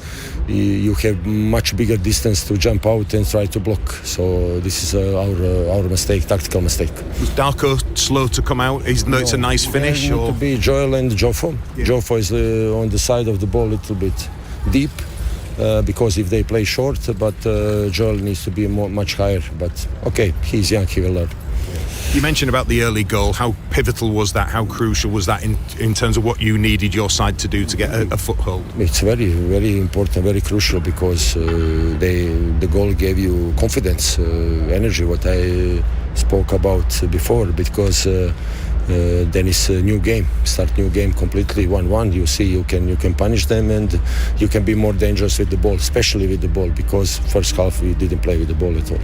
have much bigger distance to jump out and try to block. So this is our mistake, tactical mistake. Was Darko slow to come out? It's a nice finish? It would be Joel and Joffo. Yeah. Joffo is on the side of the ball a little bit deep. Because if they play short, but Joel needs to be much higher. But okay, he's young, he will learn. You mentioned about the early goal. How pivotal was that? How crucial was that in terms of what you needed your side to do to get a foothold? It's very, very important, very crucial, because the goal gave you confidence, energy, what I spoke about before, because then it's a new game, start new game completely 1-1. You see, you can punish them, and you can be more dangerous with the ball, especially with the ball, because first half we didn't play with the ball at all.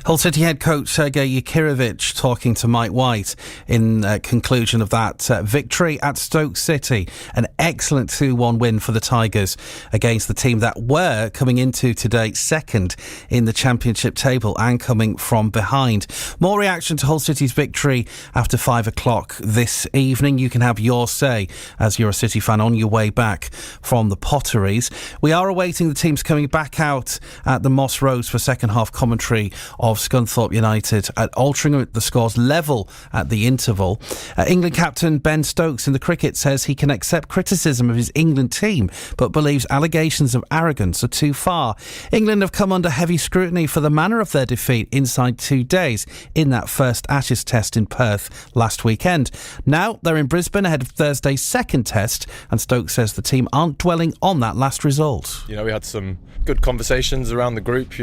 Hull City head coach Sergei Yakirovich talking to Mike White in conclusion of that victory at Stoke City. An excellent 2-1 win for the Tigers against the team that were coming into today second in the Championship table and coming from behind. More reaction to Hull City's victory after 5 o'clock this evening. You can have your say as you're a City fan on your way back from the Potteries. We are awaiting the teams coming back out at the Moss Roads for second half commentary of Scunthorpe United at Altrincham. The scores level at the interval. England captain Ben Stokes in the cricket says he can accept criticism of his England team, but believes allegations of arrogance are too far. England have come under heavy scrutiny for the manner of their defeat inside 2 days in that first Ashes test in Perth last weekend. Now they're in Brisbane ahead of Thursday's second test, and Stokes says the team aren't dwelling on that last result. We had some good conversations around the group,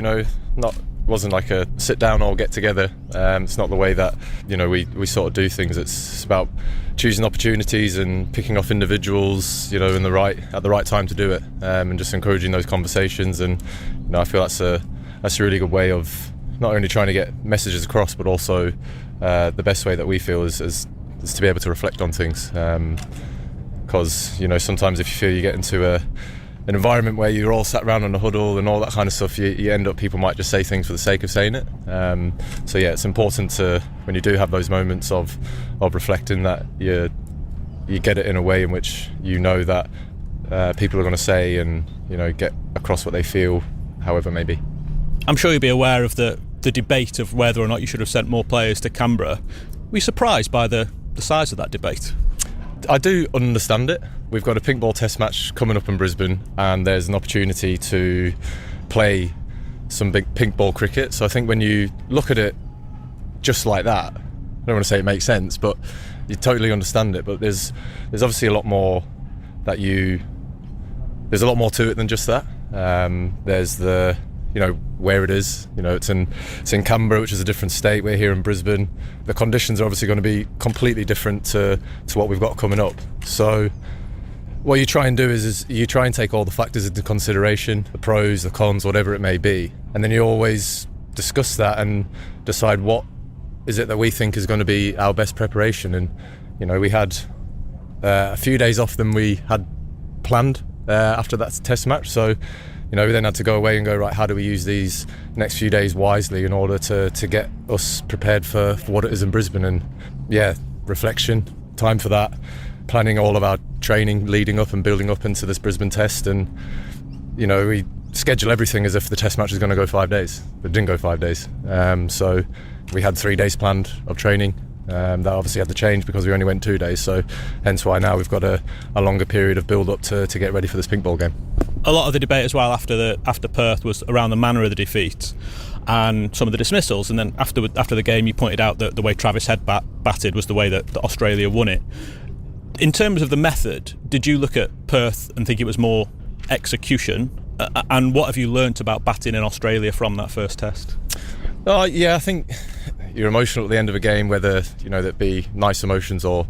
wasn't like a sit down or get together. It's not the way that we sort of do things. It's about choosing opportunities and picking off individuals at the right time to do it, and just encouraging those conversations. And I feel that's a really good way of not only trying to get messages across, but also the best way that we feel is to be able to reflect on things, because sometimes if you feel you get into an environment where you're all sat around on a huddle and all that kind of stuff, you end up, people might just say things for the sake of saying it. It's important to, when you do have those moments of reflecting, that you get it in a way in which that people are going to say and get across what they feel, however it may be. I'm sure you'll be aware of the debate of whether or not you should have sent more players to Canberra. Were you surprised by the size of that debate? I do understand it. We've got a pink ball test match coming up in Brisbane, and there's an opportunity to play some big pink ball cricket. So I think when you look at it just like that, I don't want to say it makes sense, but you totally understand it. But there's obviously a lot more there's a lot more to it than just that. There's the where it is. It's in Canberra, which is a different state. We're here in Brisbane. The conditions are obviously going to be completely different to what we've got coming up. So what you try and do is you try and take all the factors into consideration, the pros, the cons, whatever it may be, and then you always discuss that and decide what is it that we think is going to be our best preparation. And we had a few days off than we had planned after that test match. So we then had to go away and go, right, how do we use these next few days wisely in order to get us prepared for what it is in Brisbane? And reflection, time for that. planning all of our training leading up and building up into this Brisbane test, and we schedule everything as if the test match is going to go 5 days, but it didn't go 5 days. So we had 3 days planned of training. That obviously had to change because we only went 2 days, so hence why now we've got a longer period of build up to get ready for this pink ball game. A lot of the debate as well after Perth was around the manner of the defeat and some of the dismissals, and then after the game you pointed out that the way Travis Head batted was the way that Australia won it. In terms of the method, did you look at Perth and think it was more execution, and what have you learnt about batting in Australia from that first test? I think you're emotional at the end of a game, whether that be nice emotions or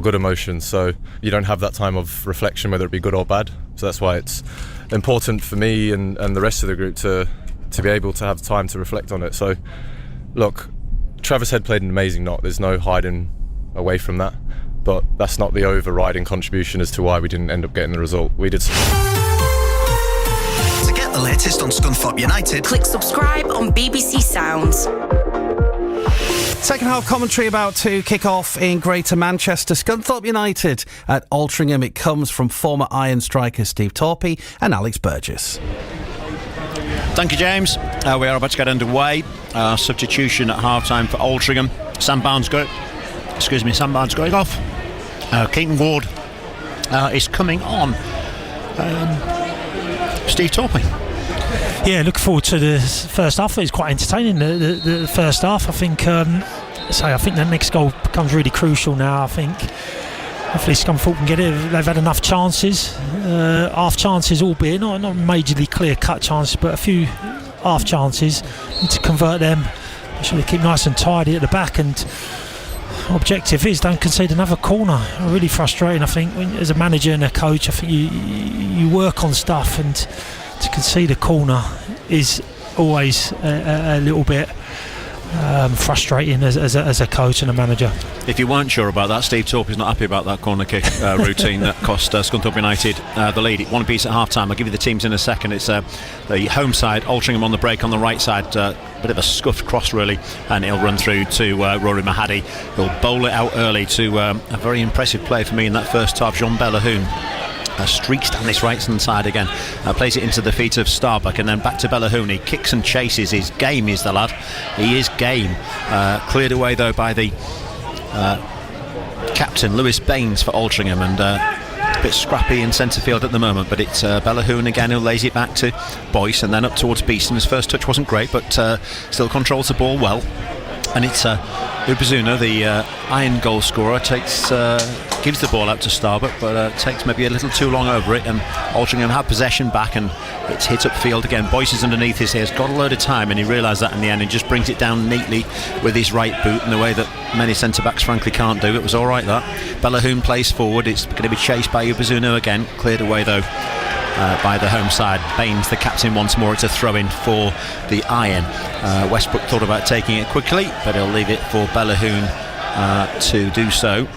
good emotions, so you don't have that time of reflection whether it be good or bad. So that's why it's important for me and the rest of the group to be able to have time to reflect on it. So look, Travis Head played an amazing knock, there's no hiding away from that, but that's not the overriding contribution as to why we didn't end up getting the result. We did. To get the latest on Scunthorpe United, click subscribe on BBC Sounds. Second half commentary about to kick off in Greater Manchester. Scunthorpe United at Altrincham. It comes from former Iron striker Steve Torpey and Alex Burgess. Thank you, James. We are about to get underway. Substitution at half-time for Altrincham. Sam Barnes going off. Keaton Ward is coming on. Steve Torpey. Yeah, looking forward to the first half. It's quite entertaining, the first half. I think the next goal becomes really crucial now. I think hopefully Scunthorpe can get it. They've had enough chances, half chances, albeit not majorly clear-cut chances, but a few half chances. Need to convert them. Should keep nice and tidy at the back, and objective is don't concede another corner. Really frustrating. I think as a manager and a coach, I think you work on stuff, and to concede a corner is always a little bit frustrating as a coach and a manager. If you weren't sure about that, Steve Torpey's not happy about that corner kick routine that cost Scunthorpe United the lead. One apiece at half time. I'll give you the teams in a second. It's the home side, Altrincham on the break on the right side. Bit of a scuffed cross really, and it'll run through to Rory Mahadi. He'll bowl it out early to a very impressive play for me in that first half, Jean Bellahoun. Streaks down this right hand side again, plays it into the feet of Starbuck, and then back to Bellahoun. He kicks and chases. His game is the lad. He is game. Cleared away though by the captain Lewis Baines for Altrincham, and a bit scrappy in centre field at the moment, but it's Bellahoun again who lays it back to Boyce and then up towards Beeston. His first touch wasn't great, but still controls the ball well. And it's Ubazuna, the Iron goal scorer, gives the ball out to Starbuck, but takes maybe a little too long over it, and Altrincham have possession back, and it's hit upfield again. Boyce is underneath his ears, got a load of time, and he realised that in the end, and just brings it down neatly with his right boot in the way that many centre-backs frankly can't do. It was alright that. Bellahoun plays forward, it's going to be chased by Ubazuna again, cleared away though by the home side. Baines, the captain, once more. It's a throw-in for the Iron. Westbrook thought about taking it quickly, but he'll leave it for Bellahoun to do so.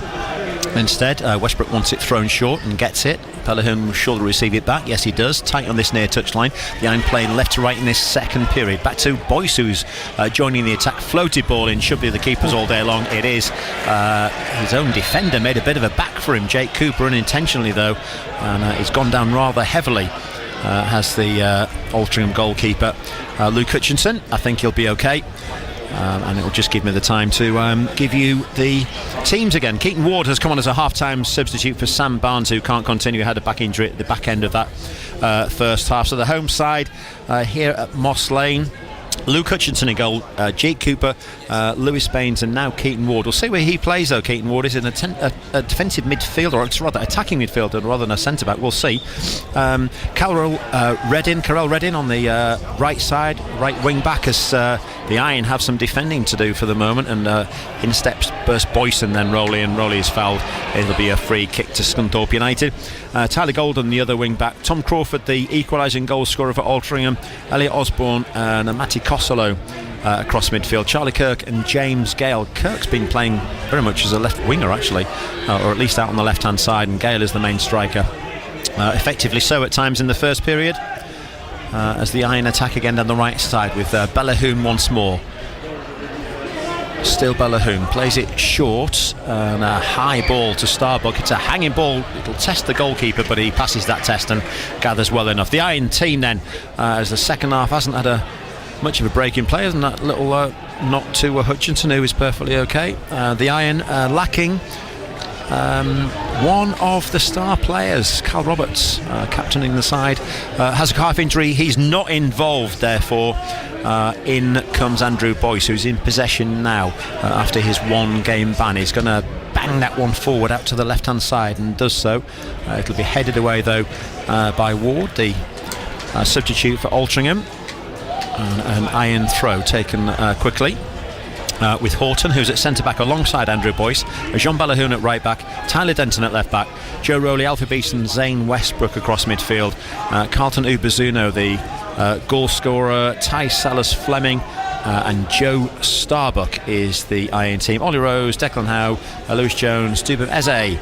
Instead, Westbrook wants it thrown short and gets it. Bellahoun will surely receive it back. Yes, he does. Tight on this near touchline. The Iron playing left to right in this second period. Back to Boyce, who's joining the attack. Floated ball in. Should be the keepers all day long. It is. His own defender made a bit of a back for him. Jake Cooper, unintentionally though, and he's gone down rather heavily. Has the Altrincham goalkeeper Luke Hutchinson. I think he'll be okay. And it will just give me the time to give you the teams again. Keaton Ward has come on as a half-time substitute for Sam Barnes, who can't continue, had a back injury at the back end of that first half. So the home side here at Moss Lane, Luke Hutchinson in goal, Jake Cooper, Lewis Baines, and now Keaton Ward. We'll see where he plays though. Keaton Ward is a defensive midfielder, or it's rather attacking midfielder rather than a centre-back. We'll see. Carell Reddin on the right side, right wing back, as the Iron have some defending to do for the moment, and in steps Burst Boyce and then Rowley, and Rowley is fouled. It'll be a free kick to Scunthorpe United. Tyler Golden, the other wing back, Tom Crawford, the equalising goal scorer for Altrincham, Elliot Osborne and Matty Costello across midfield, Charlie Kirk and James Gale. Kirk's been playing very much as a left winger actually, or at least out on the left hand side, and Gale is the main striker, effectively so at times in the first period, as the Iron attack again down the right side with Bellahoun once more. Still Balahoon plays it short, and a high ball to Starbuck. It's a hanging ball. It'll test the goalkeeper, but he passes that test and gathers well enough. The Iron team then, as the second half hasn't had much of a break in play, and that little knock to Hutchinson, who is perfectly okay. The Iron lacking one of the star players, Carl Roberts, captaining the side, has a calf injury. He's not involved, therefore. In comes Andrew Boyce, who's in possession now after his 1 game ban. He's going to bang that one forward out to the left hand side, and does so. It'll be headed away though by Ward, the substitute for Altrincham. An iron throw taken quickly. With Horton, who's at centre-back alongside Andrew Boyce, Jean Balahoon at right-back, Tyler Denton at left-back, Joe Rowley, Alfie Beeson, Zane Westbrook across midfield, Carlton Ubazuno, the goal scorer, Ty Salas Fleming, and Joe Starbuck is the Iron team. Ollie Rose, Declan Howe, Lewis Jones, Dubin Eze,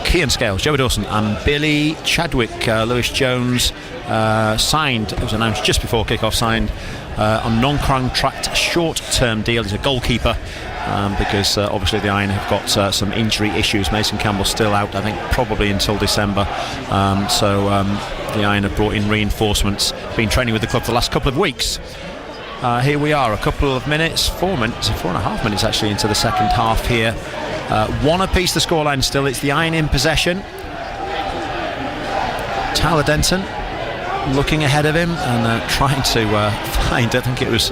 Kean Scales, Joey Dawson and Billy Chadwick. Lewis Jones signed, it was announced just before kick-off, signed on non-contract short-term deal. He's a goalkeeper because obviously the Iron have got some injury issues. Mason Campbell's still out, I think probably until December, so the Iron have brought in reinforcements, been training with the club for the last couple of weeks. Here we are, a couple of minutes, 4.5 minutes actually into the second half here. 1 apiece the scoreline still. It's the Iron in possession. Tyler Denton looking ahead of him and trying to find, I think it was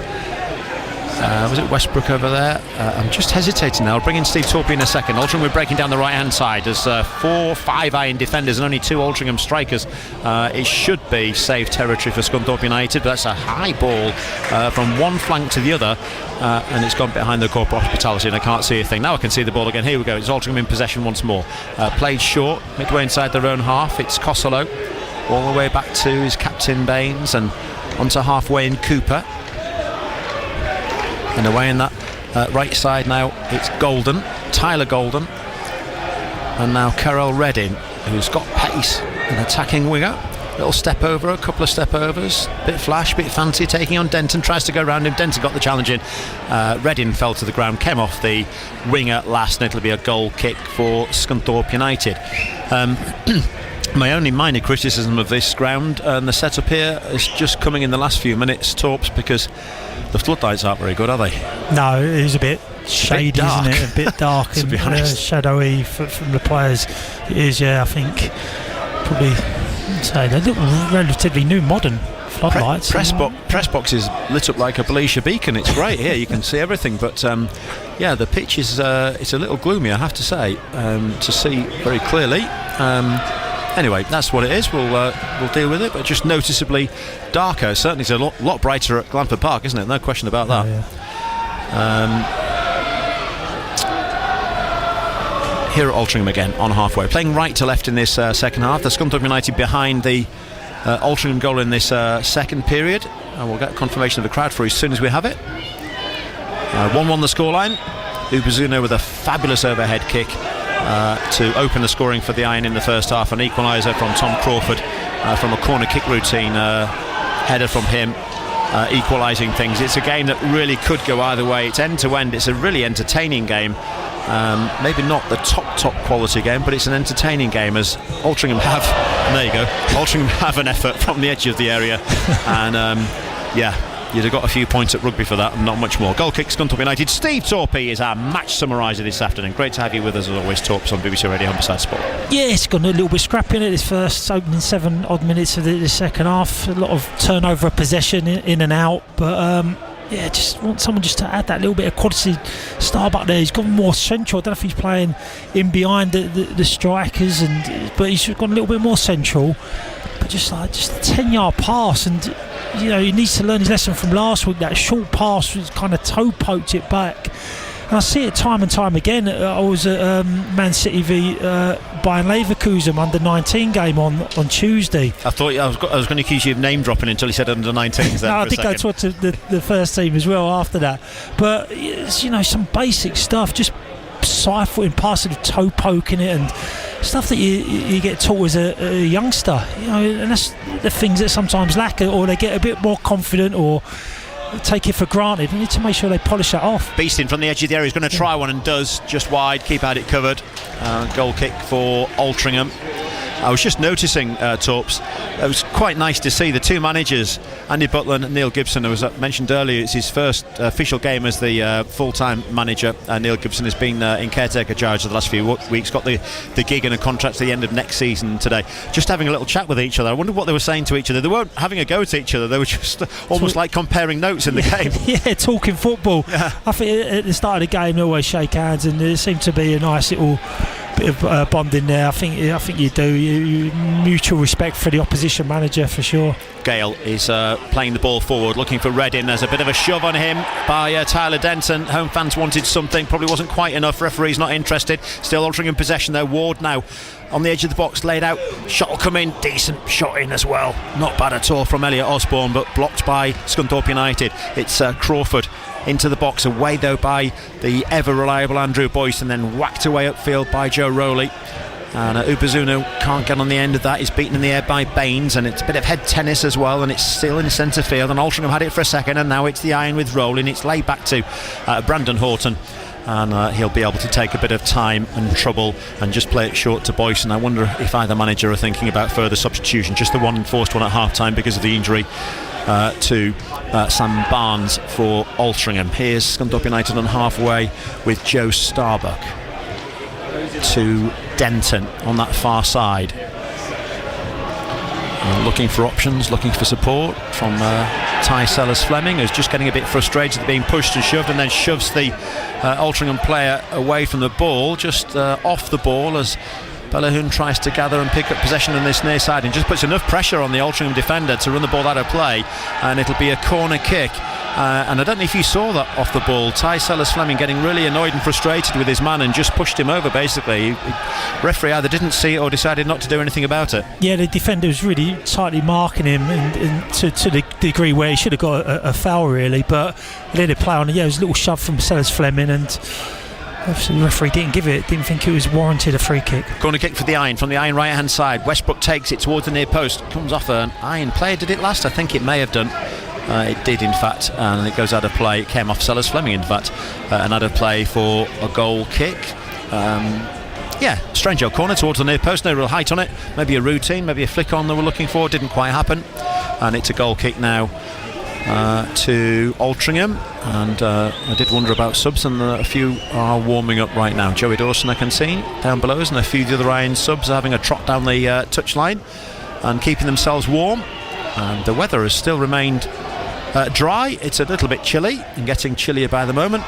it Westbrook over there? I'm just hesitating now. I'll bring in Steve Torpey in a second. Altrincham we're breaking down the right hand side. There's 4-5 Iron defenders and only 2 Altrincham strikers. It should be safe territory for Scunthorpe United, but that's a high ball from one flank to the other, and it's gone behind the corporate hospitality and I can't see a thing. Now I can see the ball again. Here we go. It's Altrincham in possession once more. Played short, midway inside their own half. It's Costello all the way back to his captain Baines and onto halfway in Cooper. And away in that right side now, it's Golden, Tyler Golden, and now Carol Redding, who's got pace, an attacking winger. Little step over, a couple of step overs, bit flash, bit fancy, taking on Denton, tries to go around him. Denton got the challenge in. Redding fell to the ground, came off the winger last, and it'll be a goal kick for Scunthorpe United. My only minor criticism of this ground and the setup here is just coming in the last few minutes, Torps, because the floodlights aren't very good, are they? No, it is a bit shady, isn't it? A bit dark to be honest. Shadowy from the players. It is, yeah. I think probably they look relatively new, modern floodlights. Press box is lit up like a Belisha beacon. It's great here. You can see everything, but yeah, the pitch is it's a little gloomy, I have to say, to see very clearly. Anyway, that's what it is. We'll deal with it, but just noticeably darker. Certainly, it's a lot brighter at Glanford Park, isn't it? No question about that. Here at Altrincham again on halfway, playing right to left in this second half. The Scunthorpe United behind the Altrincham goal in this second period, and we'll get confirmation of the crowd for you as soon as we have it. 1-1 the scoreline. Ubazuno with a fabulous overhead kick to open the scoring for the Iron in the first half. An equaliser from Tom Crawford from a corner kick routine, header from him, equalising things. It's a game that really could go either way. It's end to end. It's a really entertaining game. Maybe not the top quality game, but it's an entertaining game, as Altrincham have, there you go, Altrincham have an effort from the edge of the area, and yeah, you'd have got a few points at rugby for that and not much more. Goal kick, Scunthorpe United. Steve Torpey is our match summariser this afternoon. Great to have you with us as always, Torps, on BBC Radio Humberside Sport. Yeah, it's gone a little bit scrappy in it, this first opening 7 odd minutes of the second half. A lot of turnover of possession in and out, but yeah, just want someone just to add that little bit of quality. Starbuck there, he's gone more central. I don't know if he's playing in behind the strikers, but he's gone a little bit more central. But just a 10-yard pass, and you know, he needs to learn his lesson from last week. That short pass was kind of toe poked it back, and I see it time and time again. I was at Man City v Bayern Leverkusen under-19 game on Tuesday. I thought I was going to accuse you of name dropping until he said under-19s. No, I did go to the first team as well after that. But it's, you know, some basic stuff, just side-footing, passing, toe poking it, and stuff that you get taught as a youngster. You know, and that's the things that sometimes lack, or they get a bit more confident, or take it for granted. We need to make sure they polish that off. Beeston from the edge of the area is going to try one and does, just wide. Keeper had it covered. Goal kick for Altrincham. I was just noticing, Torps, it was quite nice to see the two managers, Andy Butler and Neil Gibson. As I mentioned earlier, it's his first official game as the full-time manager. Neil Gibson has been in caretaker charge for the last few weeks, got the gig and a contract to the end of next season today. Just having a little chat with each other. I wonder what they were saying to each other. They weren't having a go at each other, they were just almost like comparing notes in the game. Yeah, talking football. Yeah. I think at the start of the game they always shake hands, and there seemed to be a nice little bit of bonding there. I think you do. You mutual respect for the opposition manager for sure. Gale is playing the ball forward, looking for Reddin. There's a bit of a shove on him by Tyler Denton. Home fans wanted something, probably wasn't quite enough. Referee's not interested. Still Altrincham possession there. Ward now on the edge of the box, laid out. Shot will come in, decent shot in as well. Not bad at all from Elliot Osborne, but blocked by Scunthorpe United. It's Crawford into the box, away though by the ever reliable Andrew Boyce, and then whacked away upfield by Joe Rowley. And Upazuno can't get on the end of that. He's beaten in the air by Baines, and it's a bit of head tennis as well, and it's still in centre field, and Altrincham had it for a second, and now it's the iron with Rowling. It's laid back to Brandon Horton, and he'll be able to take a bit of time and trouble and just play it short to Boyce. And I wonder if either manager are thinking about further substitution, just the one enforced one at half time because of the injury to Sam Barnes for Altrincham. Here's Scunthorpe United on halfway with Joe Starbuck to Denton on that far side, looking for options, looking for support from Ty Sellers-Fleming, who's just getting a bit frustrated at being pushed and shoved, and then shoves the Altrincham player away from the ball, just off the ball, as Bellahoon tries to gather and pick up possession on this near side, and just puts enough pressure on the Altrincham defender to run the ball out of play, and it'll be a corner kick. And I don't know if you saw that off the ball. Ty Sellers-Fleming getting really annoyed and frustrated with his man and just pushed him over basically. Referee either didn't see it or decided not to do anything about it. Yeah, the defender was really tightly marking him, and to the degree where he should have got a foul really, but he let it play on. Yeah, it was a little shove from Sellers-Fleming, and obviously the referee didn't think it was warranted a free kick. Corner kick for the Iron from the Iron right hand side. Westbrook takes it towards the near post, comes off an Iron player. Did it last? I think it may have done. It did in fact, and it goes out of play. It came off Sellers-Fleming in fact, and out of play for a goal kick. Strange old corner towards the near post, no real height on it. Maybe a routine, maybe a flick on they were looking for. Didn't quite happen, and it's a goal kick now to Altrincham. And I did wonder about subs, and a few are warming up right now. Joey Dawson I can see down below us, and a few of the other Iron subs are having a trot down the touchline and keeping themselves warm. And the weather has still remained dry. It's a little bit chilly and getting chillier by the moment.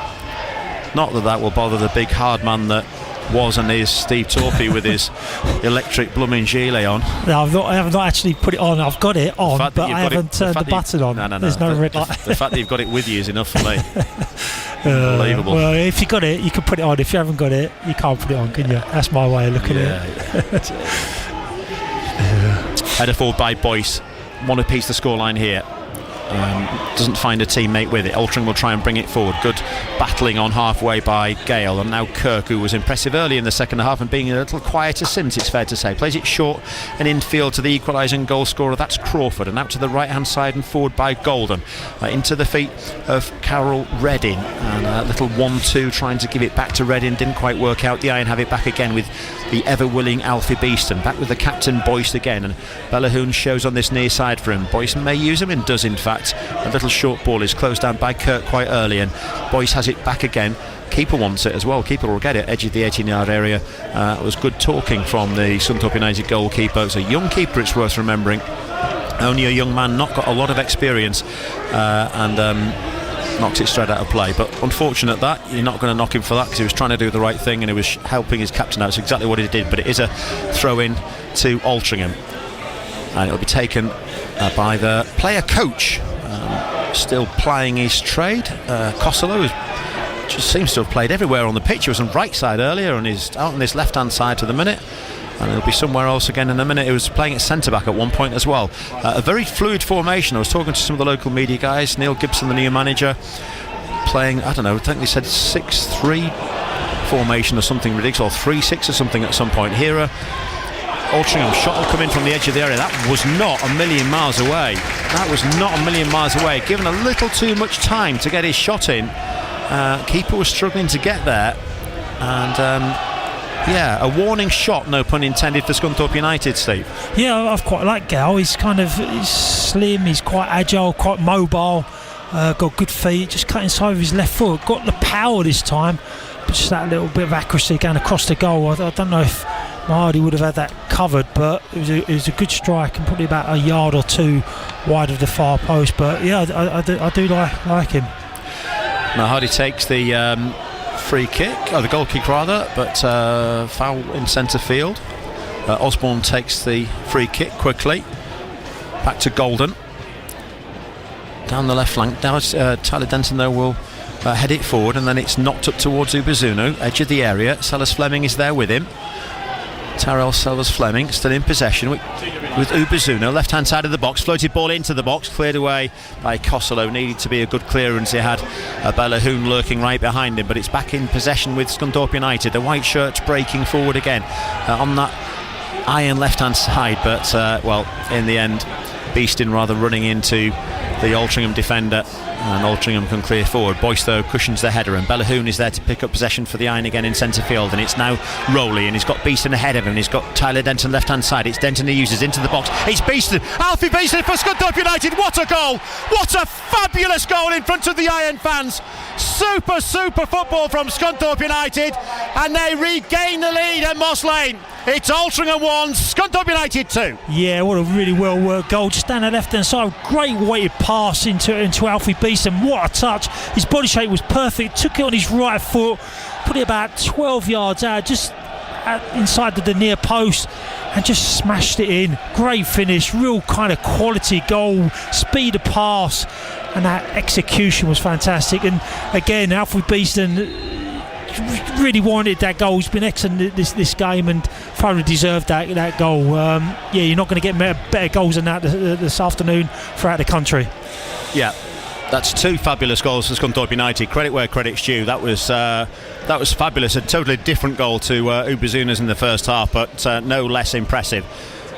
Not that will bother the big hard man that was and is Steve Torpey with his electric blooming gilet on. No, I have not actually put it on. I've got it on, but I haven't turned the button on. No. There's no red light. The fact that you've got it with you is enough for me. Unbelievable. Well, if you got it, you can put it on. If you haven't got it, you can't put it on, can you? That's my way of looking at it. Header forward by Boyce. One apiece the scoreline here. Doesn't find a teammate with it. Altrincham will try and bring it forward. Good battling on halfway by Gale, and now Kirk, who was impressive early in the second half and being a little quieter since, it's fair to say, plays it short and infield to the equalising goal scorer. That's Crawford, and out to the right hand side and forward by Golden, into the feet of Carol Reddin, and a little 1-2 trying to give it back to Reddin, didn't quite work out. The Iron have it back again with the ever willing Alfie Beeston, back with the captain Boyce again, and Bellahoon shows on this near side for him. Boyce may use him and does in fact. A little short ball is closed down by Kirk quite early, and Boyce has it back again. Keeper wants it as well. Keeper will get it, edge of the 18-yard area. It was good talking from the Scunthorpe United goalkeeper. It's a young keeper, it's worth remembering. Only a young man, not got a lot of experience, and knocked it straight out of play. But unfortunate that you're not going to knock him for that, because he was trying to do the right thing and he was helping his captain out. It's exactly what he did. But it is a throw in to Altrincham, and it'll be taken by the player coach, still plying his trade. Costello just seems to have played everywhere on the pitch. He was on right side earlier and he's out on this left hand side to the minute, and he'll be somewhere else again in a minute. He was playing at centre back at one point as well. A very fluid formation. I was talking to some of the local media guys. Neil Gibson, the new manager, playing, I don't know, I think they said 6-3 formation or something ridiculous, or 3-6 or something at some point. Here Altrincham shot will come in from the edge of the area. That was not a million miles away. that was not a million miles away. Given a little too much time to get his shot in. Keeper was struggling to get there. And a warning shot, no pun intended, for Scunthorpe United, Steve. Yeah, I've quite liked Gal. He's slim, he's quite agile, quite mobile, got good feet, just cut inside with his left foot, got the power this time, but just that little bit of accuracy going across the goal. I don't know if Mahadi would have had that covered, but it was a good strike and probably about a yard or two wide of the far post. But yeah, I do like him. Mahadi takes the free kick, the goal kick rather, but foul in centre field. Osborne takes the free kick quickly. Back to Golden. Down the left flank. Now Tyler Denton though will head it forward, and then it's knocked up towards Ubezunu, edge of the area. Sellers Fleming is there with him. Tyrell Sellers Fleming still in possession with Ubezunu, left hand side of the box, floated ball into the box, cleared away by Costello. Needed to be a good clearance. He had Bellahoon lurking right behind him, but it's back in possession with Scunthorpe United. The white shirts breaking forward again on that iron left hand side, but in the end Beeston rather running into the Altrincham defender, and Altrincham can clear forward. Boyce though cushions the header, and Bellahoon is there to pick up possession for the Iron again in centre field, and it's now Rowley, and he's got Beeston ahead of him. He's got Tyler Denton left hand side. It's Denton he uses into the box. It's Beeston, Alfie Beeston for Scunthorpe United. What a goal! What a fabulous goal in front of the Iron fans. Super football from Scunthorpe United, and they regain the lead at Moss Lane. It's Altrincham 1, Scunthorpe United 2. Yeah, what a really well worked goal. Just down the left hand side, great weighted pass into Alfie Beeston. What a touch. His body shape was perfect. Took it on his right foot, put it about 12 yards out, just inside the near post, and just smashed it in. Great finish, real kind of quality goal, speed of pass, and that execution was fantastic. And again, Alfie Beeston really wanted that goal. He's been excellent this game and thoroughly deserved that goal. You're not going to get better goals than that this afternoon throughout the country. Yeah, that's two fabulous goals for Scunthorpe United. Credit where credit's due. That was fabulous. A totally different goal to Ubezuna's in the first half, but no less impressive.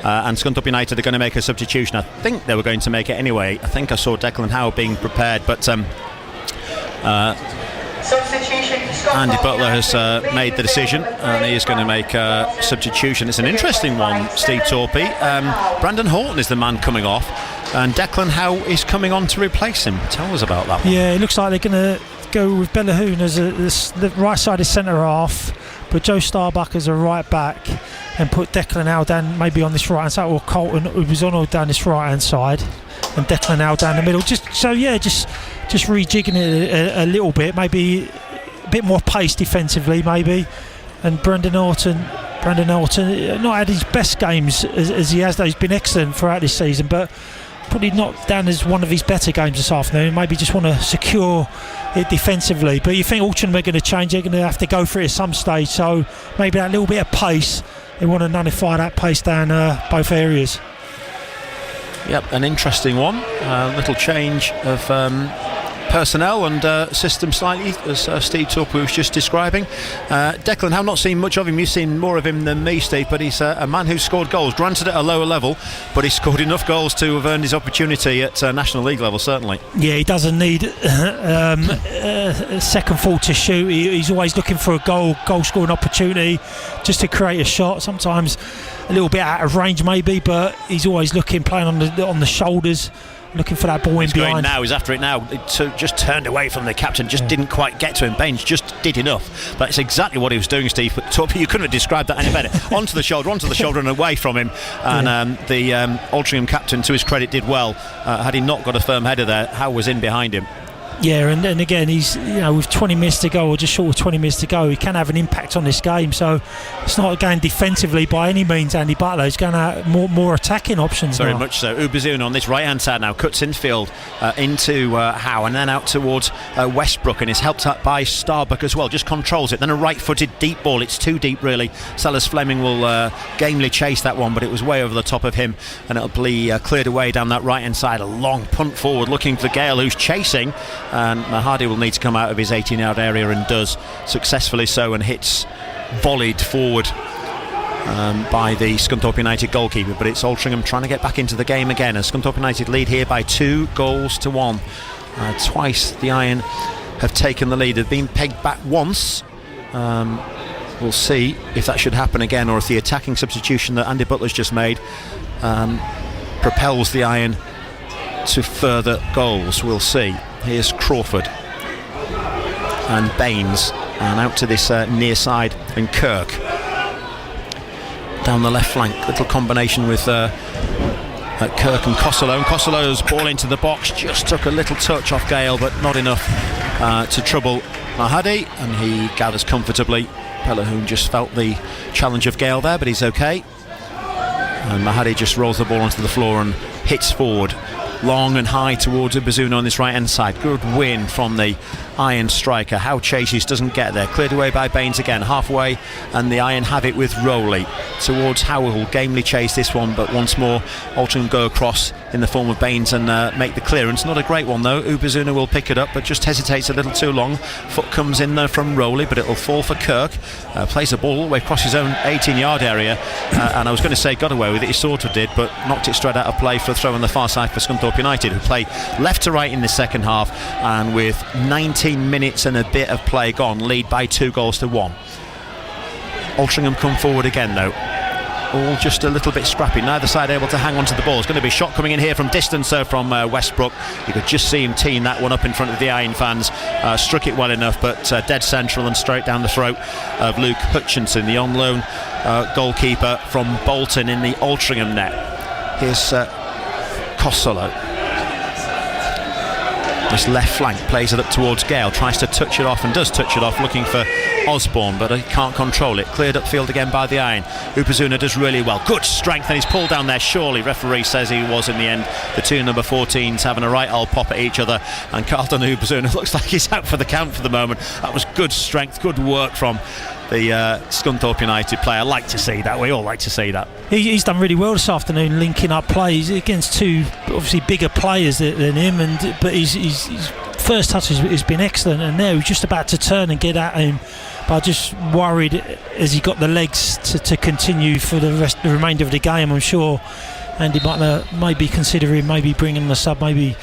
And Scunthorpe United are going to make a substitution. I think they were going to make it anyway. I think I saw Declan Howe being prepared, but Andy Butler has made the decision, and he is going to make a substitution. It's an interesting one, Steve Torpey. Brandon Horton is the man coming off, and Declan Howe is coming on to replace him. Tell us about that one. Yeah, it looks like they're going to go with Bellahoon as the right side of centre half, but Joe Starbuck as a right back, and put Declan Howe down maybe on this right hand side, or Colton Ubezono down this right hand side, and Declan Howe down the middle. Just rejigging it a little bit, maybe a bit more pace defensively maybe. And Brandon Horton not had his best games as he has, though. He's been excellent throughout this season, but probably not down as one of his better games this afternoon. Maybe just want to secure it defensively. But you think Altrincham are going to change, they're going to have to go for it at some stage, so maybe that little bit of pace, they want to nullify that pace down both areas. Yep, an interesting one. Little change of personnel and system slightly, as Steve Torpey was just describing. Declan Howe, not seen much of him. You've seen more of him than me, Steve, but he's a man who's scored goals, granted at a lower level, but he's scored enough goals to have earned his opportunity at National League level, certainly. Yeah, he doesn't need a second thought to shoot. He's always looking for a goal scoring opportunity, just to create a shot. Sometimes a little bit out of range maybe, but he's always looking, playing on the shoulders, looking for that ball in behind. He's after it now. Just turned away from the captain, didn't quite get to him. Baines just did enough, but it's exactly what he was doing, Steve. You couldn't have described that any better. onto the shoulder and away from him, and the Altrincham captain, to his credit, did well. Had he not got a firm header there, Howe was in behind him. Yeah, and again, he's with 20 minutes to go, or just short of 20 minutes to go, he can have an impact on this game. So it's not going defensively by any means, Andy Butler. He's going to have more attacking options. Very now. much so. Ubezunu on this right hand side now cuts infield into Howe, and then out towards Westbrook, and is helped up by Starbuck as well. Just controls it. Then a right-footed deep ball. It's too deep really. Sellers Fleming will gamely chase that one, but it was way over the top of him, and it'll be cleared away down that right hand side. A long punt forward looking for Gale, who's chasing. And Mahadi will need to come out of his 18-yard area, and does successfully so, and hits volleyed forward by the Scunthorpe United goalkeeper, but it's Altrincham trying to get back into the game again as Scunthorpe United lead here by 2-1. Twice the Iron have taken the lead. They've been pegged back once. We'll see if that should happen again, or if the attacking substitution that Andy Butler's just made propels the Iron to further goals. We'll see. Here's Crawford and Baines, and out to this near side, and Kirk down the left flank. Little combination with Kirk and Costello, and Costello's ball into the box just took a little touch off Gale, but not enough to trouble Mahadi, and he gathers comfortably. Bellahoon just felt the challenge of Gale there, but he's okay, and Mahadi just rolls the ball onto the floor and hits forward long and high towards Ubazuna on this right hand side. Good win from the Iron striker. How Chases doesn't get there. Cleared away by Baines again, halfway, and the Iron have it with Rowley towards Howell, who'll gamely chase this one, but once more Altrincham go across in the form of Baines and make the clearance. Not a great one though. Ubazuna will pick it up, but just hesitates a little too long. Foot comes in there from Rowley, but it'll fall for Kirk. Plays the ball all the way across his own 18-yard area, and I was going to say got away with it, he sort of did, but knocked it straight out of play for a throw on the far side for Scunthorpe United, who play left to right in the second half, and with 19 minutes and a bit of play gone, lead by 2-1. Altrincham come forward again though, all just a little bit scrappy. Neither side able to hang on to the ball. It's going to be a shot coming in here from distance from Westbrook. You could just see him teeing that one up in front of the Iron fans. Struck it well enough, but dead central and straight down the throat of Luke Hutchinson, the on loan goalkeeper from Bolton in the Altrincham net. Here's Costello. This left flank plays it up towards Gale, tries to touch it off and does touch it off, looking for Osborne, but he can't control it. Cleared upfield again by the Iron. Ubazuna does really well. Good strength, and he's pulled down there surely. Referee says he was in the end. The two number 14s having a right old pop at each other, and Carlton Ubazuna looks like he's out for the count for the moment. That was good strength, good work from the Scunthorpe United player. I like to see that. We all like to see that. He's done really well this afternoon, linking up plays against two obviously bigger players than him, but his first touch has been excellent, and now he's just about to turn and get at him. But I just worried as he got the legs to continue for the remainder of the game. I'm sure Andy Butler may be considering maybe bringing the sub, maybe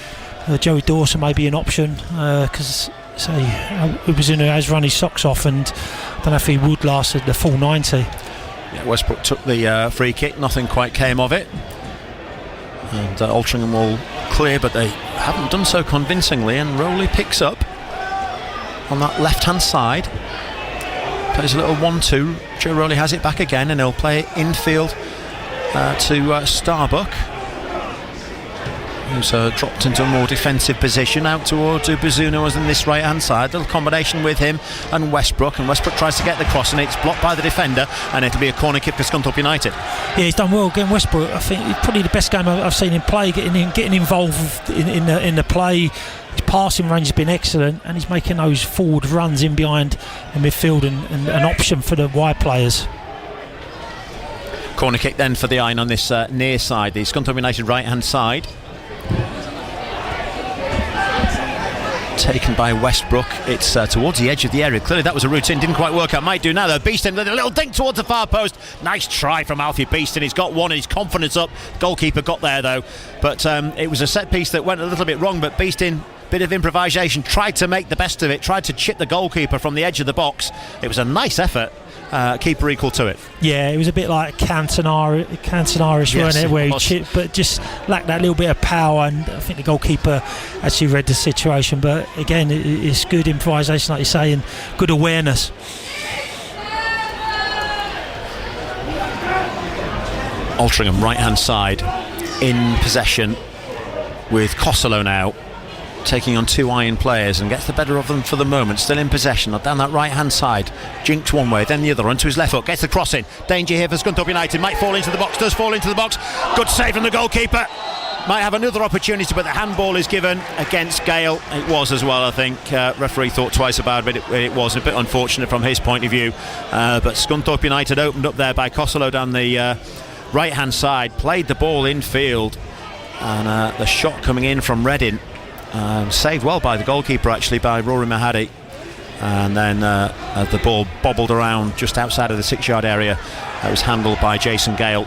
Joey Dawson may be an option, because Ubazuna has run his socks off, and I don't know if he would last the full 90. Yeah, Westbrook took the free kick, nothing quite came of it, and Altrincham will clear, but they haven't done so convincingly, and Rowley picks up on that left hand side, plays a little 1-2. Joe Rowley has it back again, and he'll play it infield to Starbuck, who's dropped into a more defensive position out towards Ubazuna was in this right hand side. Little combination with him and Westbrook tries to get the cross, and it's blocked by the defender, and it'll be a corner kick for Scunthorpe United. Yeah, he's done well again, Westbrook. I think it's probably the best game I've seen him play, getting involved in the play. His passing range has been excellent, and he's making those forward runs in behind the midfield and an option for the wide players. Corner kick then for the Iron on this near side, the Scunthorpe United right hand side. Taken by Westbrook. It's towards the edge of the area. Clearly that was a routine, didn't quite work out. Might do now though. Beeston with a little dink towards the far post. Nice try from Alfie Beeston. He's got one and his confidence up. Goalkeeper got there though, but it was a set piece that went a little bit wrong, but Beeston, bit of improvisation, tried to make the best of it, tried to chip the goalkeeper from the edge of the box. It was a nice effort. Keeper equal to it. Yeah, it was a bit like Cantona-ish, yes, weren't it? Where he chipped, but just lacked that little bit of power, and I think the goalkeeper actually read the situation. But again, it's good improvisation, like you say, and good awareness. Altrincham right hand side in possession with Costello now taking on two Iron players, and gets the better of them for the moment. Still in possession down that right hand side, jinked one way then the other onto his left foot, gets the cross in. Danger here for Scunthorpe United, might fall into the box, does fall into the box. Good save from the goalkeeper. Might have another opportunity, but the handball is given against Gale. It was as well, I think. Referee thought twice about it. It was a bit unfortunate from his point of view, but Scunthorpe United opened up there by Costello down the right hand side, played the ball infield, and the shot coming in from Reading, saved well by the goalkeeper actually, by Rory Mahadi, and then the ball bobbled around just outside of the 6-yard area. It was handled by Jason Gale,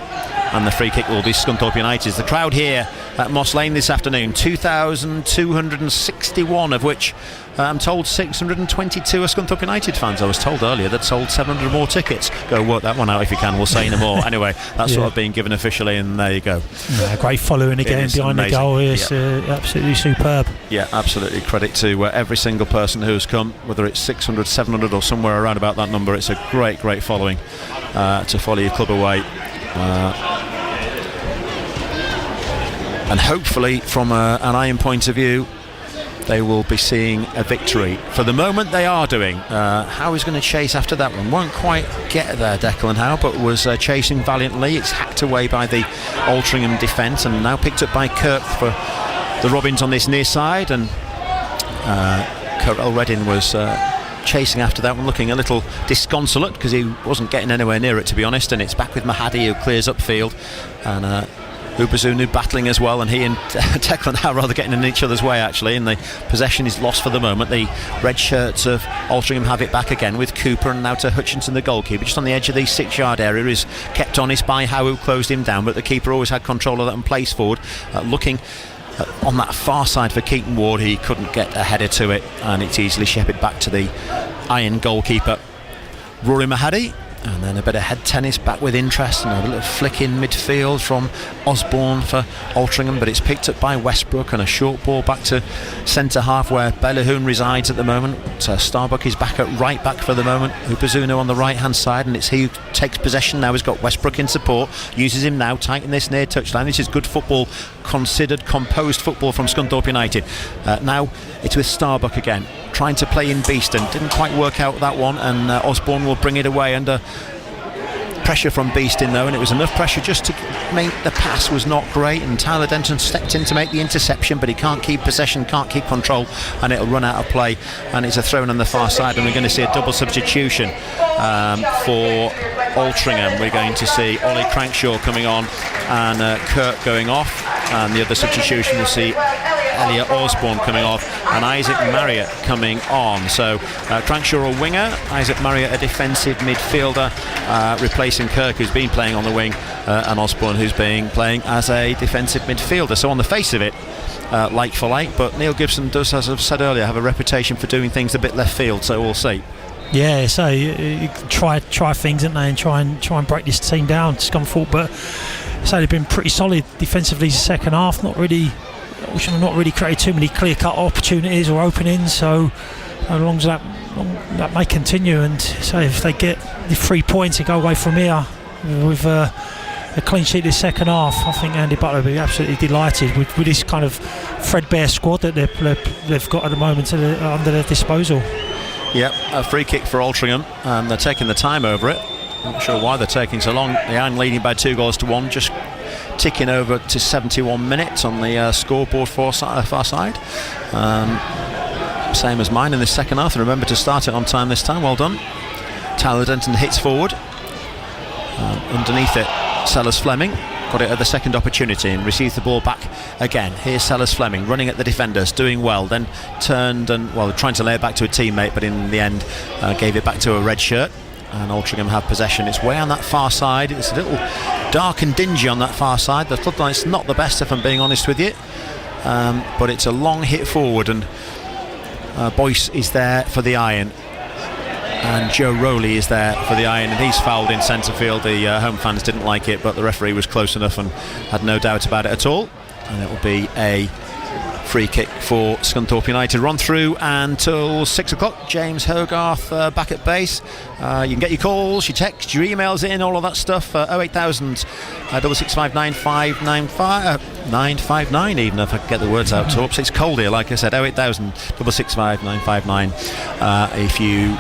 and the free kick will be Scunthorpe United's. The crowd here at Moss Lane this afternoon, 2,261, of which I'm told 622 are Scunthorpe United fans. I was told earlier that sold 700 more tickets. Go work that one out if you can, we'll say no more. Anyway, that's what I've been given officially, and there you go. Yeah, great following again behind amazing. the goal. It's absolutely superb. Yeah, absolutely. Credit to every single person who's come, whether it's 600, 700 or somewhere around about that number. It's a great following to follow your club away. And hopefully, from an Iron point of view, they will be seeing a victory. For the moment, they are doing. Howe is going to chase after that one. Won't quite get there, Declan Howe, but was chasing valiantly. It's hacked away by the Altrincham defence and now picked up by Kirk for the Robins on this near side. And Corell Reddin was chasing after that one, looking a little disconsolate because he wasn't getting anywhere near it, to be honest. And it's back with Mahadi, who clears upfield, and Ubazunu battling as well, and he and Declan Howe rather getting in each other's way, actually, and the possession is lost for the moment. The red shirts of Altrincham have it back again with Cooper, and now to Hutchinson, the goalkeeper, just on the edge of the 6-yard area. Is kept honest by Howe, who closed him down, but the keeper always had control of that and plays forward, looking on that far side for Keaton Ward. He couldn't get a header to it, and it's easily shepherded back to the Iron goalkeeper, Rory Mahadi. And then a bit of head tennis back with interest, and a little flick in midfield from Osborne for Altrincham, but it's picked up by Westbrook, and a short ball back to centre half where Bellahoon resides at the moment. So Starbuck is back at right back for the moment. Upazuno on the right hand side, and it's he who takes possession now. He's got Westbrook in support, uses him now tight in this near touchline. This is good football, considered composed football from Scunthorpe United. Now it's with Starbuck again, trying to play in Beeston. Didn't quite work out that one, and Osborne will bring it away under pressure from Beeston though, and it was enough pressure just to make the pass was not great, and Tyler Denton stepped in to make the interception, but he can't keep possession, can't keep control, and it'll run out of play, and it's a throw in on the far side, and we're going to see a double substitution for Altrincham. We're going to see Ollie Crankshaw coming on and Kirk going off, and the other substitution we'll see Elliot Osborne coming off and Isaac Marriott coming on. So Crankshaw a winger, Isaac Marriott a defensive midfielder, replacing Kirk, who's been playing on the wing, and Osborne, who's playing as a defensive midfielder. So on the face of it, like for like, but Neil Gibson does, as I've said earlier, have a reputation for doing things a bit left field, so we'll see. Yeah, so you try things, didn't they, and try and break this team down, Scunthorpe, but so they've been pretty solid defensively the second half, not really created too many clear-cut opportunities or openings, so as long as that may continue, and so if they get the 3 points and go away from here with a clean sheet this second half, I think Andy Butler will be absolutely delighted with this kind of threadbare squad that they've got at the moment under their disposal. Yep, a free kick for Altrincham, and they're taking the time over it. Not sure why they're taking so long. The Iron leading by 2-1, just ticking over to 71 minutes on the scoreboard far side. Same as mine in the second half. And remember to start it on time this time. Well done. Tyler Denton hits forward. Underneath it, Sellers Fleming got it at the second opportunity and received the ball back again. Here's Sellers Fleming running at the defenders, doing well, then turned and trying to lay it back to a teammate, but in the end gave it back to a red shirt. And Altrincham have possession. It's way on that far side. It's a little dark and dingy on that far side. The floodlight's not the best, if I'm being honest with you, but it's a long hit forward, and Boyce is there for the Iron, and Joe Rowley is there for the Iron, and he's fouled in centre field. The home fans didn't like it, but the referee was close enough and had no doubt about it at all, and it will be a free kick for Scunthorpe United. Run through until 6 o'clock. James Hogarth back at base. You can get your calls, your texts, your emails in, all of that stuff. 08000 665 959 even, if I can get the words out. Torps. It's cold here, like I said. 08000 665 959 if you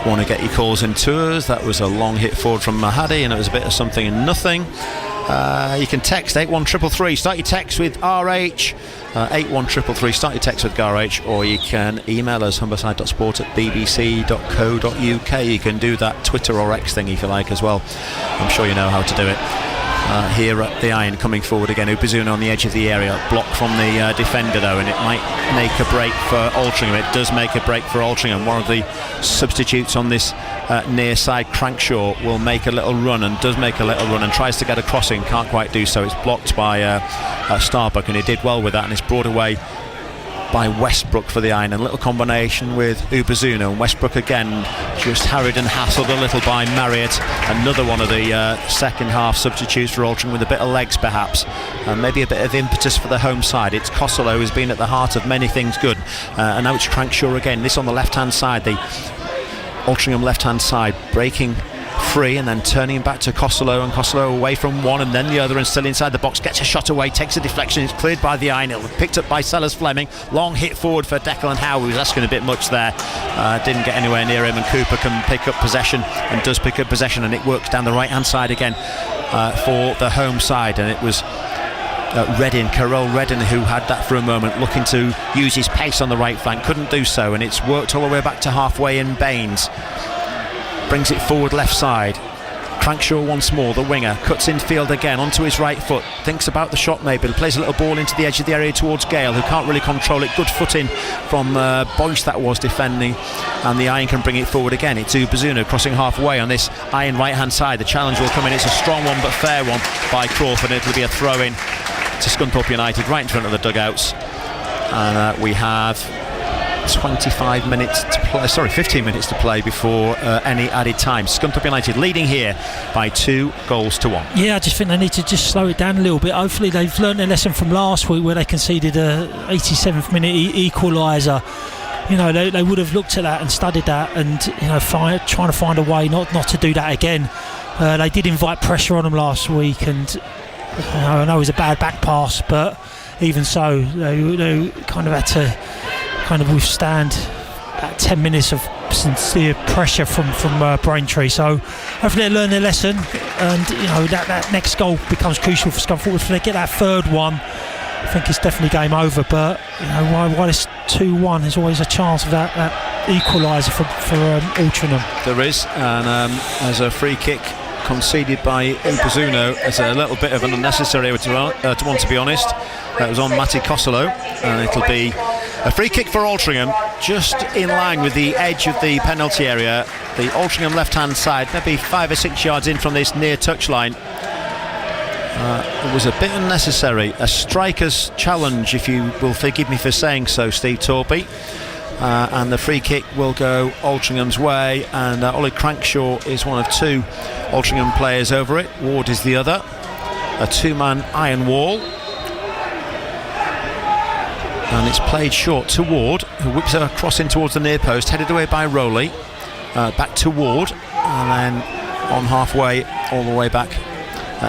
want to get your calls in to us. That was a long hit forward from Mahadi, and it was a bit of something and nothing. You can text 81333. Start your text with RH. 81333. Start your text with RH, or you can email us humberside.sport@bbc.co.uk. You can do that Twitter or X thing if you like as well. I'm sure you know how to do it. here at the Iron coming forward again. Upazuno on the edge of the area, block from the defender though, and it might make a break for Altrincham. It does make a break for Altrincham. One of the substitutes on this near side, Crankshaw, will make a little run and does make a little run and tries to get a crossing, can't quite do so. It's blocked by Starbuck, and he did well with that, and it's brought away by Westbrook for the Iron. A little combination with Upazuno, and Westbrook again just harried and hassled a little by Marriott, another one of the second half substitutes for Altrincham with a bit of legs perhaps, and maybe a bit of impetus for the home side. It's Costello who's been at the heart of many things good, and now it's Crankshaw again, this on the left hand side, the Altrincham left hand side, breaking free and then turning back to Costello, and Costello away from one and then the other and still inside the box, gets a shot away, takes a deflection, it's cleared by the Iron, picked up by Sellers Fleming, long hit forward for Declan Howe, who was asking a bit much there, didn't get anywhere near him, and Cooper can pick up possession and does pick up possession, and it works down the right hand side again for the home side, and it was Carole Reddin who had that for a moment, looking to use his pace on the right flank, couldn't do so, and it's worked all the way back to halfway in. Baines brings it forward left side. Crankshaw once more, the winger, cuts infield again onto his right foot, thinks about the shot maybe, plays a little ball into the edge of the area towards Gale, who can't really control it. Good footing from Boyce that was defending, and the Iron can bring it forward again. It's Upazuno crossing halfway on this Iron right hand side. The challenge will come in, it's a strong one but fair one by Crawford, and it'll be a throw in to Scunthorpe United right in front of the dugouts, and we have 15 minutes to play before any added time. Scunthorpe United leading here by 2-1. Yeah, I just think they need to just slow it down a little bit. Hopefully they've learned their lesson from last week where they conceded a 87th minute equaliser. You know, they would have looked at that and studied that, and you know, trying to find a way not to do that again. They did invite pressure on them last week, and I know it was a bad back pass, but even so they kind of had to withstand about 10 minutes of sincere pressure from Braintree. So hopefully they learn their lesson, and you know that next goal becomes crucial for Scunthorpe. If they get that third one, I think it's definitely game over. But you know, while it's 2-1, there's always a chance of that equaliser for Altrincham. There is, and as a free kick conceded by Upazuno, it's a little bit of an unnecessary one, to be honest. That was on Matti Costello, and it'll be a free kick for Altrincham, just in line with the edge of the penalty area. The Altrincham left-hand side, maybe 5 or 6 yards in from this near touchline. It was a bit unnecessary. A striker's challenge, if you will forgive me for saying so, Steve Torpey. And the free kick will go Altringham's way, and Ollie Crankshaw is one of 2 Altrincham players over it. Ward is the other. A 2-man iron wall, and it's played short to Ward, who whips a cross in towards the near post, headed away by Rowley, back to Ward, and then on halfway all the way back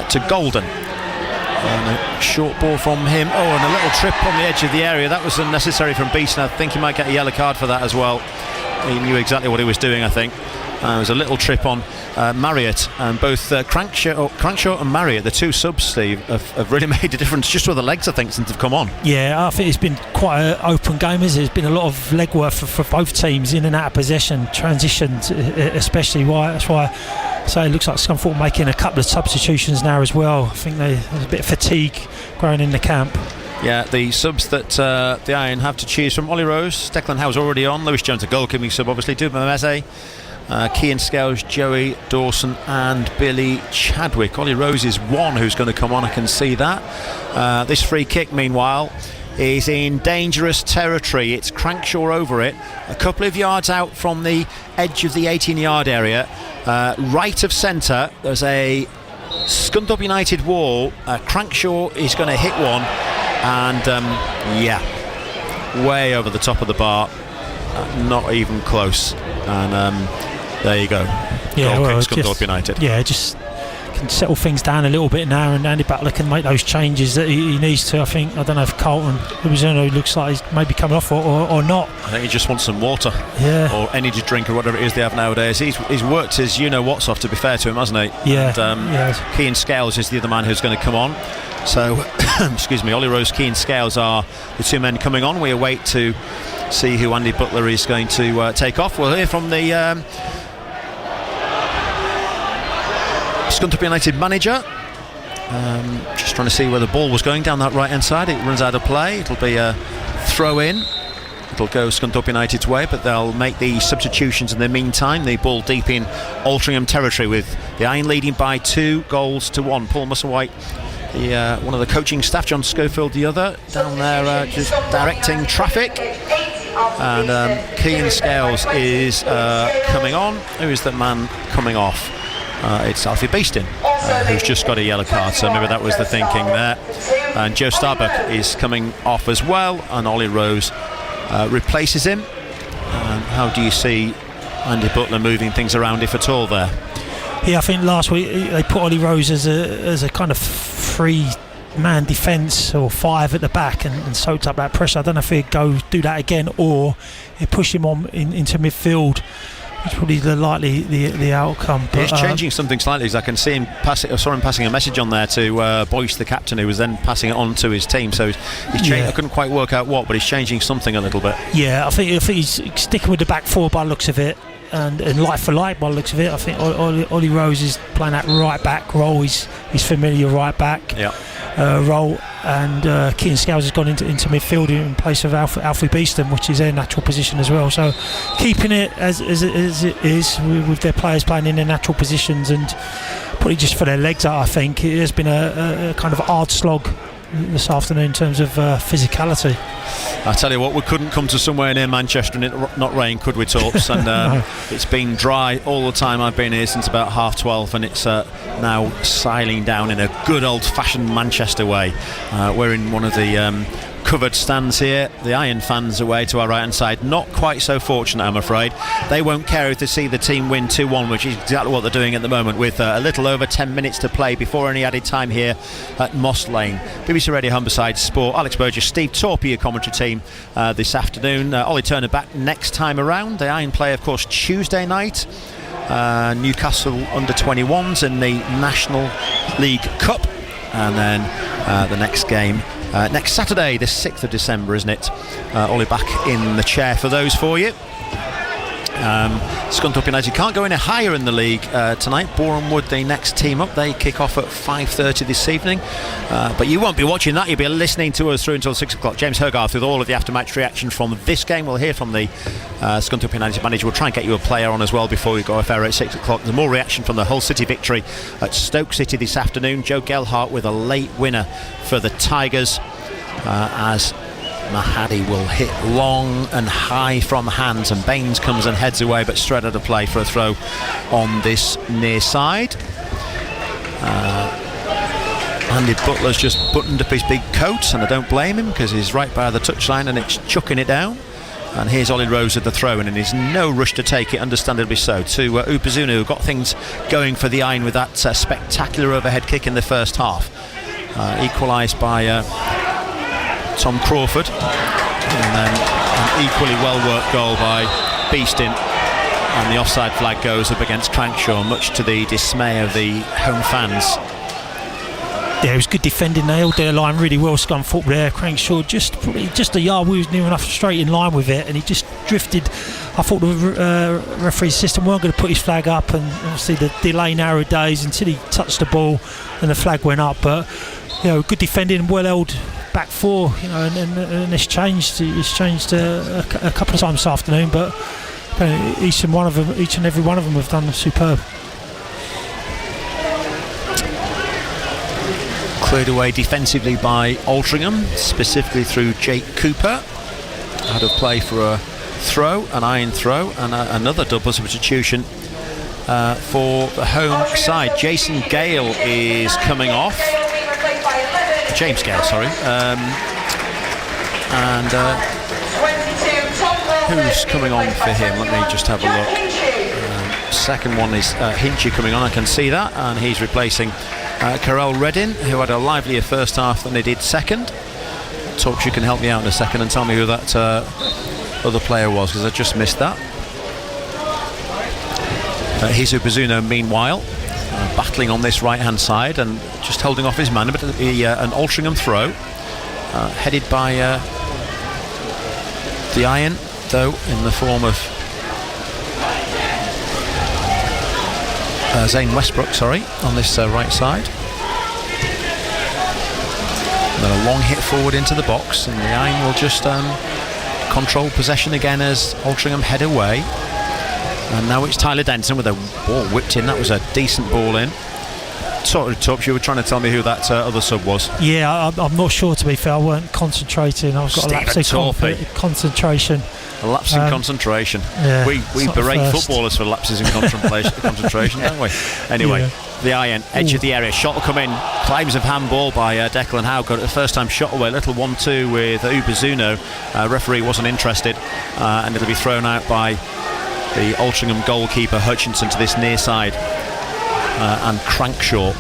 to Golden. And a short ball from him. And a little trip on the edge of the area. That was unnecessary from Beeson. I think he might get a yellow card for that as well. He knew exactly what he was doing, I think. There was a little trip on Marriott, and both Crankshaw and Marriott, the 2 subs, Steve, have really made a difference just with the legs, I think, since they've come on. Yeah, I think it's been quite an open game, isn't it? There's been a lot of legwork for both teams, in and out of possession, transitions especially. That's why I say it looks like Scunthorpe making a couple of substitutions now as well. I think there's a bit of fatigue growing in the camp. Yeah, the subs that the Iron have to choose from: Ollie Rose, Declan Howe's already on, Lewis Jones a goalkeeping sub, obviously, Duma Meze, Cian Scales, Joey Dawson and Billy Chadwick. Ollie Rose is one who's going to come on, I can see that. This free kick, meanwhile, is in dangerous territory. It's Crankshaw over it, a couple of yards out from the edge of the 18-yard area, right of centre. There's a Scunthorpe United wall. Crankshaw is going to hit one, and way over the top of the bar, not even close, and there you go. Yeah, goal kick, Scunthorpe United. Yeah, just can settle things down a little bit now, and Andy Butler can make those changes that he needs to. I think, I don't know if Carlton looks like he's maybe coming off or not. I think he just wants some water, or energy drink or whatever it is they have nowadays. He's worked his what's off, to be fair to him, hasn't he? Yeah. And Cian Scales is the other man who's going to come on. So excuse me, Ollie Rose, Cian Scales are the 2 men coming on. We await to see who Andy Butler is going to take off. We'll hear from the Scunthorpe United manager, Just trying to see where the ball was going down that right hand side. It runs out of play. It'll be a throw in. It'll go Scunthorpe United's way, but they'll make the substitutions in the meantime. The ball deep in Altrincham territory with the Iron leading by 2-1. Paul Musselwhite, one of the coaching staff, John Schofield the other, down there just directing traffic. And Keane Scales is coming on. Who is the man coming off? It's Alfie Beeston, who's just got a yellow card, so maybe that was the thinking there. And Joe Starbuck is coming off as well, and Ollie Rose replaces him. How do you see Andy Butler moving things around, if at all, there? Yeah, I think last week they put Ollie Rose as a kind of three-man defence or 5 at the back and soaked up that pressure. I don't know if he'd go do that again or he'd push him on into midfield. It's probably the outcome. But, he's changing something slightly, because I can see him I saw him passing a message on there to Boyce, the captain, who was then passing it on to his team. So he's changing. I couldn't quite work out what, but he's changing something a little bit. Yeah, I think he's sticking with the back 4 by the looks of it, and like for like by the looks of it. I think Ollie Rose is playing that right back role. He's familiar right back role, and Keane Scales has gone into midfield in place of Alfie Beeston, which is their natural position as well. So keeping it as it is with their players playing in their natural positions, and probably just for their legs out. I think it has been a kind of hard slog this afternoon in terms of physicality. I tell you what, we couldn't come to somewhere near Manchester and it not rain, could we, Torps? And No. It's been dry all the time I've been here, since about 12:30, and it's now siling down in a good old-fashioned Manchester way. We're in one of the covered stands here. The Iron fans away to our right hand side, not quite so fortunate, I'm afraid. They won't care if they see the team win 2-1, which is exactly what they're doing at the moment, with a little over 10 minutes to play before any added time here at Moss Lane. BBC Radio Humberside Sport, Alex Burgess, Steve Torpey, your commentary team this afternoon. Ollie Turner back next time around. The Iron play, of course, Tuesday night. Newcastle under-21s in the National League Cup, and then the next game next Saturday, the 6th of December, isn't it? Ollie back in the chair for those for you. Scunthorpe United can't go any higher in the league tonight. Boreham Wood, the next team up, they kick off at 5:30 this evening, but you won't be watching that. You'll be listening to us through until 6 o'clock. James Hogarth with all of the after-match reaction from this game. We'll hear from the Scunthorpe United manager. We'll try and get you a player on as well before we go off air at 6 o'clock. There's more reaction from the Hull City victory at Stoke City this afternoon. Joe Gelhardt with a late winner for the Tigers, as Mahadi will hit long and high from hands, and Baines comes and heads away, but straight out of play for a throw on this near side. Andy Butler's just buttoned up his big coat, and I don't blame him, because he's right by the touchline and it's chucking it down. And here's Ollie Rose at the throw-in, and he's no rush to take it, understandably so, to Upazuna, who got things going for the Iron with that spectacular overhead kick in the first half. Equalised by Tom Crawford, and then an equally well-worked goal by Beeston, and the offside flag goes up against Crankshaw, much to the dismay of the home fans. Yeah, it was good defending. They held their line really well. Scunthorpe there. Crankshaw just a yard. We was near enough straight in line with it, and he just drifted. I thought the referee's system weren't going to put his flag up, and obviously the delay narrowed days until he touched the ball and the flag went up. But good defending, well held back 4. And it's changed. It's changed a couple of times this afternoon, but each and every one of them have done superb. Cleared away defensively by Altrincham, specifically through Jake Cooper. Out of play for a throw, an Iron throw, and another double substitution for the home side. Jason Gale is coming off. James Gale, sorry. And who's coming on for him? Let me just have a look. Second one is Hinchy coming on, I can see that, and he's replacing Carell Reddin, who had a livelier first half than he did second. Torps, you can help me out in a second and tell me who that other player was, because I just missed that. Hizu Bazuno, meanwhile, battling on this right hand side and just holding off his man, but it'll be an Altrincham throw, headed by the Iron, though, in the form of Zane Westbrook, on this right side. then a long hit forward into the box, and the Iron will just control possession again as Altrincham head away. And now it's Tyler Denton with a ball whipped in. That was a decent ball in. Sorry, Tubbs, you were trying to tell me who that other sub was. Yeah, I'm not sure, to be fair. I weren't concentrating. I've got a lapse in concentration. A lapse in concentration. Yeah, we berate footballers for lapses in concentration, don't we? Anyway, the Iron, edge of the area. Shot will come in. Claims of handball by Declan Howe. Got it the first time shot away. Little 1-2 with Uberzuno. Referee wasn't interested. And it'll be thrown out by the Altrincham goalkeeper Hutchinson to this near side. And Crankshaw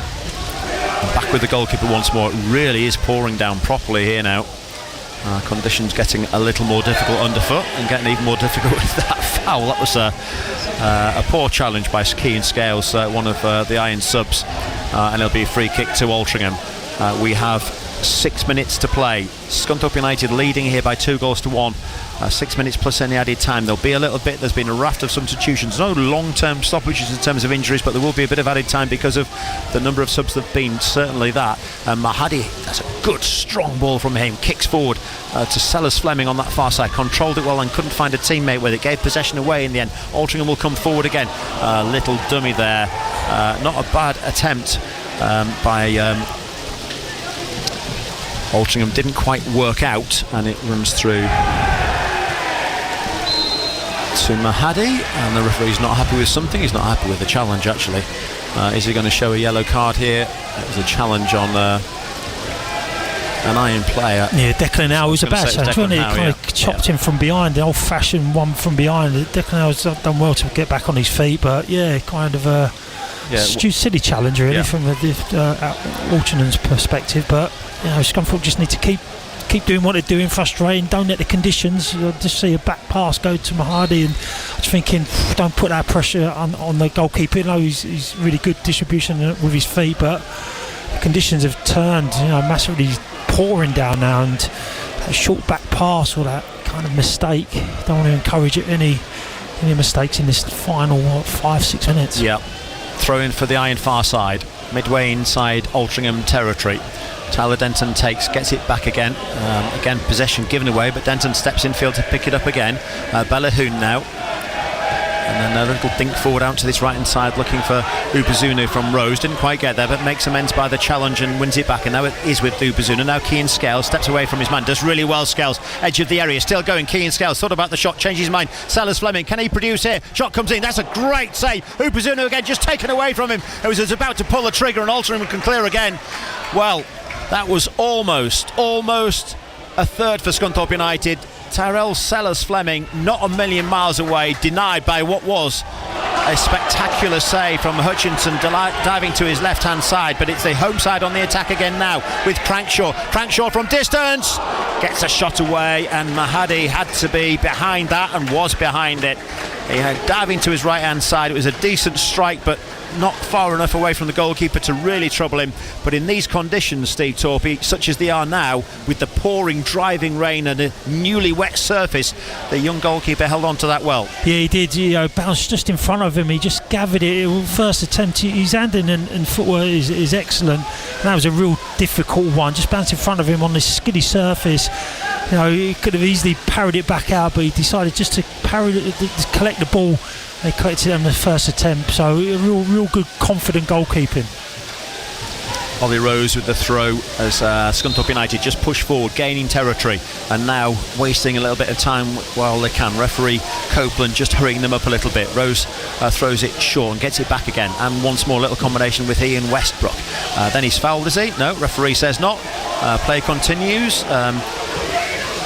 back with the goalkeeper once more. It really is pouring down properly here now. Conditions getting a little more difficult underfoot and getting even more difficult with that foul. That was a poor challenge by Keane Scales, one of the Iron subs, and it'll be a free kick to Altrincham. We have 6 minutes to play. Scunthorpe United leading here by 2-1. 6 minutes plus any added time. There'll be a little bit. There's been a raft of substitutions. No long-term stoppages in terms of injuries, but there will be a bit of added time because of the number of subs that have been. Certainly that. Mahadi, that's a good strong ball from him. Kicks forward to Sellers Fleming on that far side. Controlled it well and couldn't find a teammate with it. Gave possession away in the end. Altrincham will come forward again. Little dummy there. Not a bad attempt by Altrincham. Didn't quite work out, and it runs through to Mahadi, and the referee's not happy with something. He's not happy with the challenge, actually. Is he going to show a yellow card here? It was a challenge on an Iron player. Yeah, Declan Howe was a bad challenge, wasn't he? Kind of chopped him from behind, the old-fashioned one from behind. Declan Howe's done well to get back on his feet, but yeah, kind of a silly challenge really from the Altringham's perspective. But you know, Scunthorpe just need to keep doing what they're doing, frustrating, don't let the conditions. You'll just see a back pass go to Mahadi, and I'm just thinking, don't put that pressure on the goalkeeper. You know, he's really good distribution with his feet, but the conditions have turned, massively pouring down now, and a short back pass or that kind of mistake, don't want to encourage any mistakes in this final 5-6 minutes. Yeah, throw in for the Iron far side, midway inside Altrincham territory. Tyler Denton gets it back again. Again, possession given away, but Denton steps infield to pick it up again. Bellahoon now. And then a little dink forward out to this right hand side, looking for Uberzuno from Rose. Didn't quite get there, but makes amends by the challenge and wins it back. And now it is with Uberzuno. Now Keane Scales steps away from his man. Does really well, Scales. Edge of the area, still going. Keane Scales thought about the shot, changed his mind. Sellers Fleming, can he produce here? Shot comes in. That's a great save. Uberzuno again, just taken away from him. He was about to pull the trigger, and Altrincham can clear again. Well, that was almost a third for Scunthorpe United. Tyrell Sellers Fleming, not a million miles away, denied by what was a spectacular save from Hutchinson, diving to his left hand side, but it's the home side on the attack again now with Crankshaw from distance, gets a shot away, and Mahadi had to be behind that and was behind it. He had diving to his right hand side. It was a decent strike, but not far enough away from the goalkeeper to really trouble him. But in these conditions, Steve Torpey, such as they are now, with the pouring driving rain and a newly wet surface, the young goalkeeper held on to that well. Yeah, he did. Bounced just in front of him. He just gathered it. First attempt, his handling and footwork is excellent. And that was a real difficult one. Just bounced in front of him on this skiddy surface. He could have easily parried it back out, but he decided just to collect the ball. They collected it on the first attempt, so real good, confident goalkeeping. Ollie Rose with the throw as Scunthorpe United just push forward, gaining territory, and now wasting a little bit of time while they can. Referee Copeland just hurrying them up a little bit. Rose throws it short and gets it back again, and once more little combination with Ian Westbrook. Then he's fouled, is he? No, referee says not. Play continues.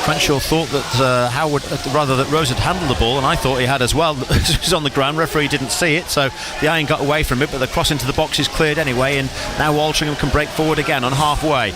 Crenshaw thought that that Rose had handled the ball, and I thought he had as well. It was on the ground. Referee didn't see it, so the Iron got away from it, but the cross into the box is cleared anyway, and now Altrincham can break forward again on halfway.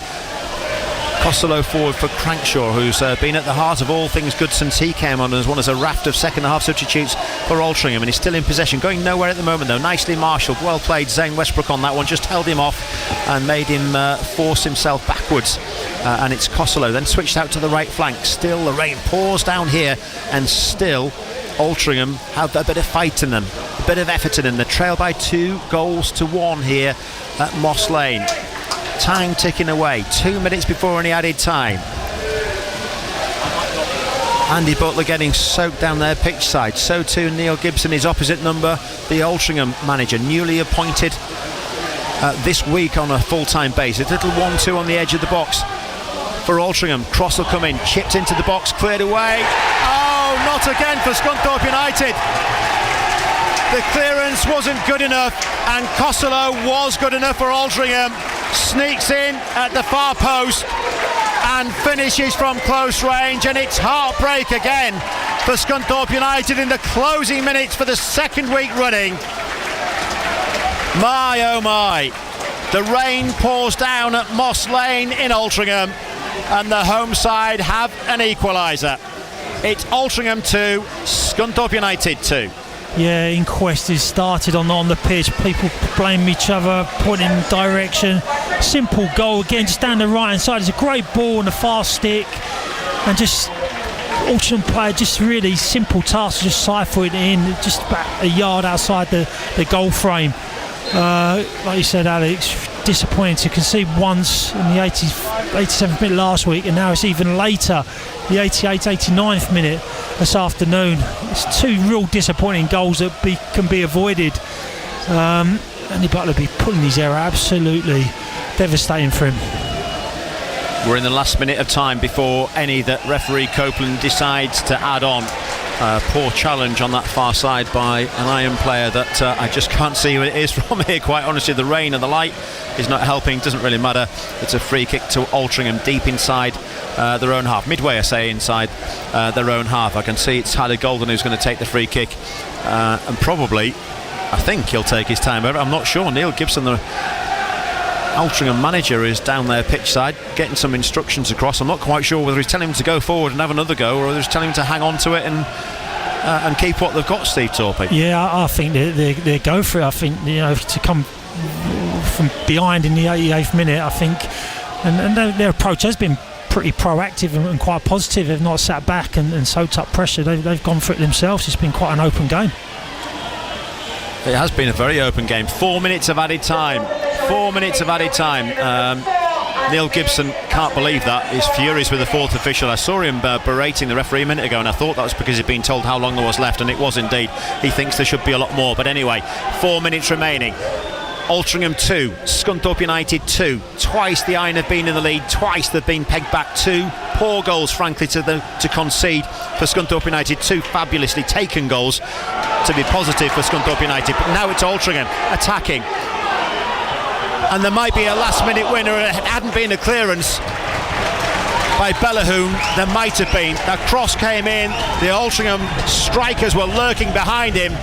Costello forward for Crankshaw, who's been at the heart of all things good since he came on as one as a raft of second half substitutes for Altrincham, and he's still in possession, going nowhere at the moment though. Nicely marshalled, well played. Zane Westbrook on that one, just held him off and made him force himself backwards, and it's Costello then switched out to the right flank. Still the rain pours down here, and still Altrincham have a bit of fight in them, a bit of effort in them. They trail by 2-1 here at Moss Lane. Time ticking away. 2 minutes before any added time. Andy Butler getting soaked down their pitch side. So too Neil Gibson, his opposite number, the Altrincham manager, newly appointed this week on a full-time basis. Little 1-2 on the edge of the box for Altrincham. Cross will come in, chipped into the box, cleared away. Oh, not again for Scunthorpe United. The clearance wasn't good enough, and Costello was good enough for Altrincham. Sneaks in at the far post and finishes from close range, and it's heartbreak again for Scunthorpe United in the closing minutes for the second week running. My oh my, the rain pours down at Moss Lane in Altrincham, and the home side have an equaliser. It's Altrincham 2, Scunthorpe United 2. Yeah, inquest is started on the pitch. People blame each other, pointing in direction. Simple goal again, just down the right hand side. It's a great ball on the far stick, and just Altrincham player, just really simple task, just siphon it in, just about a yard outside the goal frame. Like you said, Alex, disappointing to concede once in the 87th minute last week, and now it's even later, the 89th minute this afternoon. It's two real disappointing goals that can be avoided. Andy Butler will be pulling his error, absolutely devastating for him. We're in the last minute of time before any that referee Copeland decides to add on. Poor challenge on that far side by an Iron player that I just can't see what it is from here, quite honestly. The rain and the light is not helping, doesn't really matter. It's a free kick to Altrincham deep inside their own half, midway I say, inside their own half. I can see it's Tyler Golden who's going to take the free kick, and probably, I think he'll take his time over. I'm not sure. Neil Gibson, the Altrincham manager, is down there pitch side getting some instructions across. I'm not quite sure whether he's telling him to go forward and have another go, or whether he's telling him to hang on to it and keep what they've got, Steve Torpey. Yeah, I think they go for it. I think, to come from behind in the 88th minute, I think, and their approach has been pretty proactive and quite positive. They've not sat back and soaked up pressure. They've gone for it themselves. It's been quite an open game. It has been a very open game. 4 minutes of added time. 4 minutes of added time. Neil Gibson can't believe that. He's furious with the fourth official. I saw him berating the referee a minute ago, and I thought that was because he'd been told how long there was left, and it was indeed. He thinks there should be a lot more. But anyway, 4 minutes remaining. Altrincham 2, Scunthorpe United 2. Twice the Iron have been in the lead, twice they've been pegged back. 2 poor goals, frankly, to concede for Scunthorpe United. 2 fabulously taken goals to be positive for Scunthorpe United. But now it's Altrincham attacking, and there might be a last minute winner. It hadn't been a clearance by Bellahoon. There might have been. That cross came in, the Altrincham strikers were lurking behind him,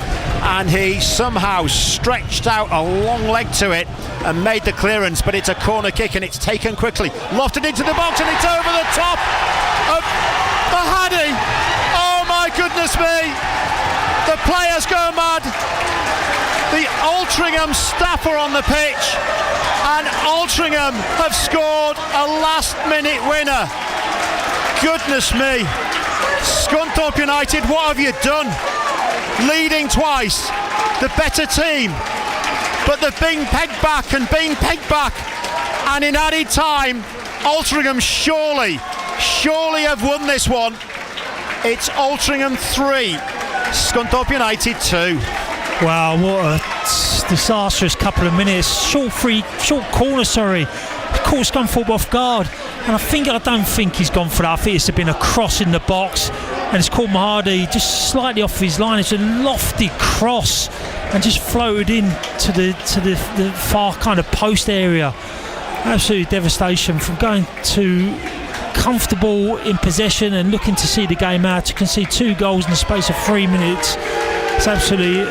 and he somehow stretched out a long leg to it and made the clearance. But it's a corner kick, and it's taken quickly, lofted into the box, and it's over the top of Mahadi. Oh my goodness me, the players go mad. The Altrincham staff are on the pitch, and Altrincham have scored a last minute winner. Goodness me, Scunthorpe United, what have you done? Leading twice, the better team, but they've been pegged back and been pegged back, and in added time Altrincham surely have won this one. It's Altrincham 3, Scunthorpe United 2. Wow, what a disastrous couple of minutes. Short corner, caught Scunthorpe off guard, and I don't think he's gone for that. I think it's been a cross in the box, and it's caught Mahadi just slightly off his line. It's a lofty cross and just floated in to the far kind of post area. Absolutely devastation. From going to comfortable in possession and looking to see the game out, to concede 2 goals in the space of 3 minutes. It's absolutely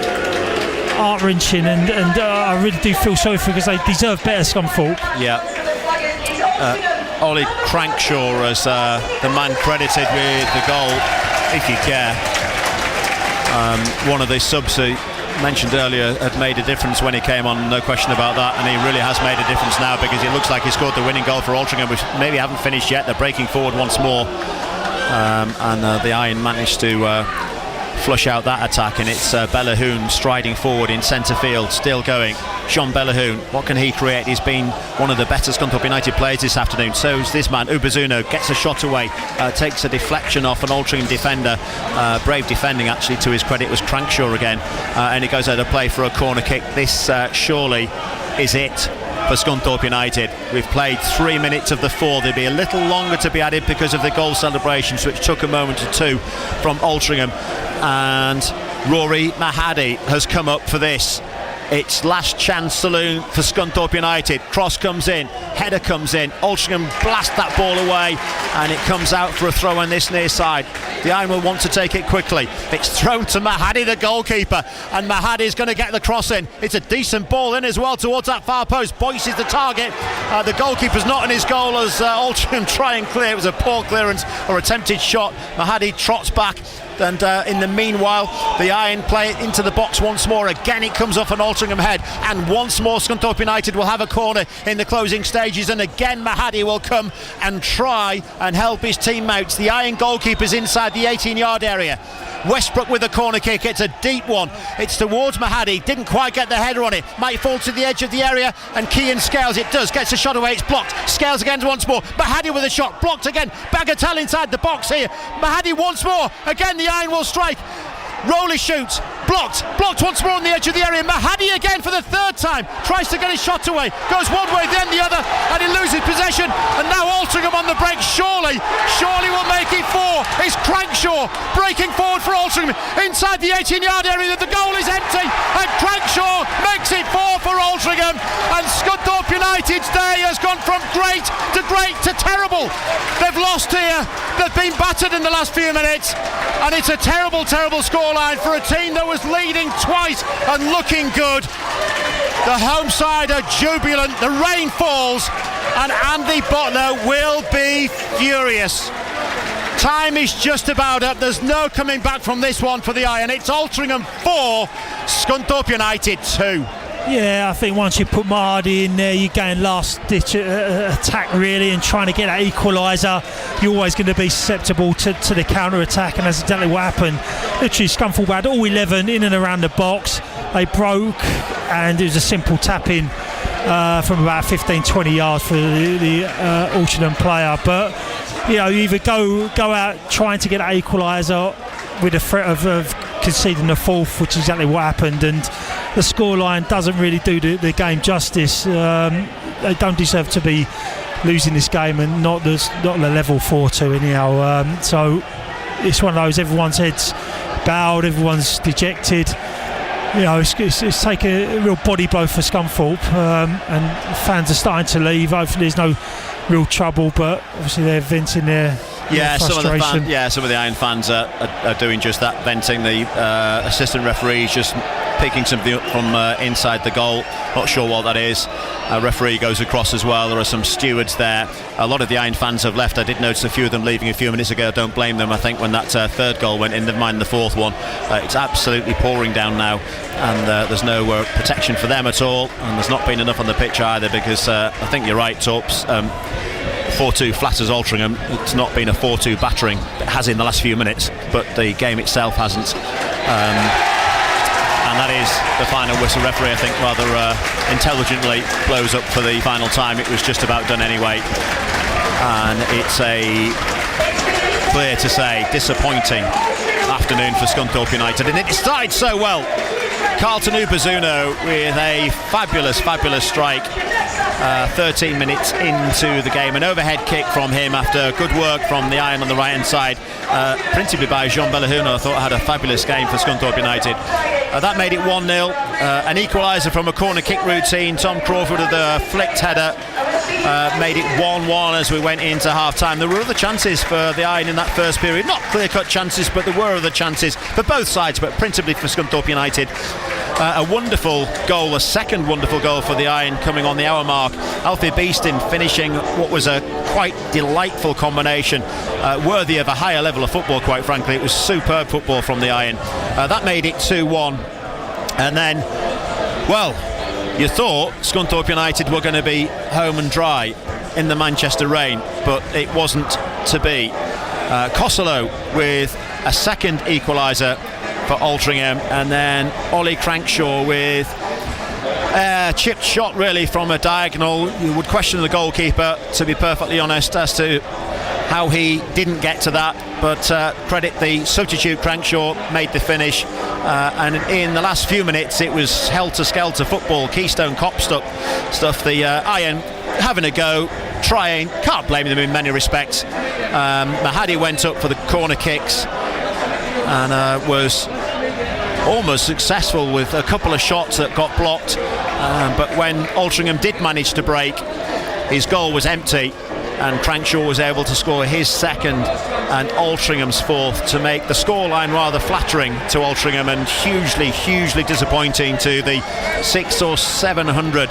heart-wrenching, and I really do feel sorry for them, because they deserve better, Scunthorpe. Yeah. Ollie Crankshaw as the man credited with the goal, if you care. One of the subs who mentioned earlier had made a difference when he came on, no question about that, and he really has made a difference now, because it looks like he scored the winning goal for Altrincham, which maybe haven't finished yet. They're breaking forward once more, and the Iron managed to flush out that attack, and it's Bellahoun striding forward in centre field, still going. Jean Bellahoun, what can he create? He's been one of the better Scunthorpe United players this afternoon. So's this man, Ubezuno, gets a shot away, takes a deflection off an Altrincham defender. Brave defending, actually, to his credit, was Crankshaw again, and he goes out of play for a corner kick. This surely is it for Scunthorpe United. We've played 3 minutes of the 4. There'll be a little longer to be added because of the goal celebrations, which took a moment or two from Altrincham, and Rory Mahadi has come up for this. It's last chance saloon for Scunthorpe United. Cross comes in, header comes in, Altrincham blast that ball away, and it comes out for a throw on this near side. The Iron will want to take it quickly. It's thrown to Mahadi, the goalkeeper, and Mahadi is going to get the cross in. It's a decent ball in as well towards that far post. Boyce is the target. The goalkeeper's not in his goal as Altrincham try and clear. It was a poor clearance or attempted shot. Mahadi trots back, and in the meanwhile the Iron play it into the box once more. Again it comes off an Altrincham head, and once more Scunthorpe United will have a corner in the closing stages, and again Mahadi will come and try and help his teammates. The Iron goalkeeper's inside the 18-yard area. Westbrook with a corner kick. It's a deep one. It's towards Mahadi. Didn't quite get the header on it. Might fall to the edge of the area, and Kean Scales. It does. Gets a shot away. It's blocked. Scales again once more. Mahadi with a shot. Blocked again. Bagatelle inside the box here. Mahadi once more. Again the Iron will strike. Rowley shoots. Blocked once more on the edge of the area. Mahadi again for the third time. Tries to get his shot away. Goes one way, then the other, and he loses possession. And now Altrincham on the break. Surely will make it 4. It's Crankshaw breaking forward for Altrincham inside the 18-yard area. The goal is empty, and Crankshaw makes it 4 for Altrincham. And Scunthorpe United's day has gone from great to terrible. They've lost here. They've been battered in the last few minutes, and it's a terrible scoreline for a team that was leading twice and looking good. The home side are jubilant. The rain falls, and Andy Butler will be furious. Time is just about up. There's no coming back from this one for the Iron. It's Altrincham 4, Scunthorpe United 2. Yeah, I think once you put Mahadi in there, you're going last-ditch attack really, and trying to get that equaliser. You're always going to be susceptible to the counter-attack, and that's exactly what happened. Literally, Scunthorpe had all 11 in and around the box. They broke, and it was a simple tap-in from about 15-20 yards for the Altrincham player. But you either go out trying to get that equaliser with the threat of conceding the fourth, which is exactly what happened, and the scoreline doesn't really do the game justice. They don't deserve to be losing this game, and not the level 4-2 anyhow. So it's one of those, everyone's heads bowed, everyone's dejected. It's taken a real body blow for Scunthorpe, and fans are starting to leave. Hopefully there's no real trouble, but obviously they're venting their frustration. Some of the Iron fans are doing just that, venting. The assistant referees just picking something up from inside the goal. Not sure what that is. A referee goes across as well. There are some stewards there. A lot of the Iron fans have left. I did notice a few of them leaving a few minutes ago. Don't blame them. I think when that third goal went in, never mind the fourth one, it's absolutely pouring down now, and there's no protection for them at all, and there's not been enough on the pitch either, because I think you're right, Torps. 4-2 flatters Altrincham. It's not been a 4-2 battering. It has in the last few minutes, but the game itself hasn't. And that is the final whistle. Referee, I think, rather intelligently blows up for the final time. It was just about done anyway, and it's a clear to say disappointing afternoon for Scunthorpe United, and it started so well. Carlton Ubezuno with a fabulous strike 13 minutes into the game. An overhead kick from him after good work from the Iron on the right hand side, principally by Jean Bellahoun. I thought had a fabulous game for Scunthorpe United. That made it 1-0. An equaliser from a corner kick routine. Tom Crawford with a flicked header made it 1-1 as we went into half time. There were other chances for the Iron in that first period, not clear cut chances, but there were other chances for both sides, but principally for Scunthorpe United. A wonderful goal, a second wonderful goal for the Iron coming on the hour mark. Alfie Beeston finishing what was a quite delightful combination, worthy of a higher level of football, quite frankly. It was superb football from the Iron. That made it 2-1, and then, well, you thought Scunthorpe United were going to be home and dry in the Manchester rain, but it wasn't to be. Costello with a second equaliser for Altrincham, and then Ollie Crankshaw with chipped shot really from a diagonal. You would question the goalkeeper, to be perfectly honest, as to how he didn't get to that, but credit the substitute. Crankshaw made the finish, and in the last few minutes it was helter-skelter football, Keystone Cop stuff. The Iron having a go, trying, can't blame them in many respects. Mahadi went up for the corner kicks and was almost successful with a couple of shots that got blocked, but when Altrincham did manage to break, his goal was empty, and Crankshaw was able to score his second and Altrincham's fourth to make the scoreline rather flattering to Altrincham, and hugely disappointing to the 600 or 700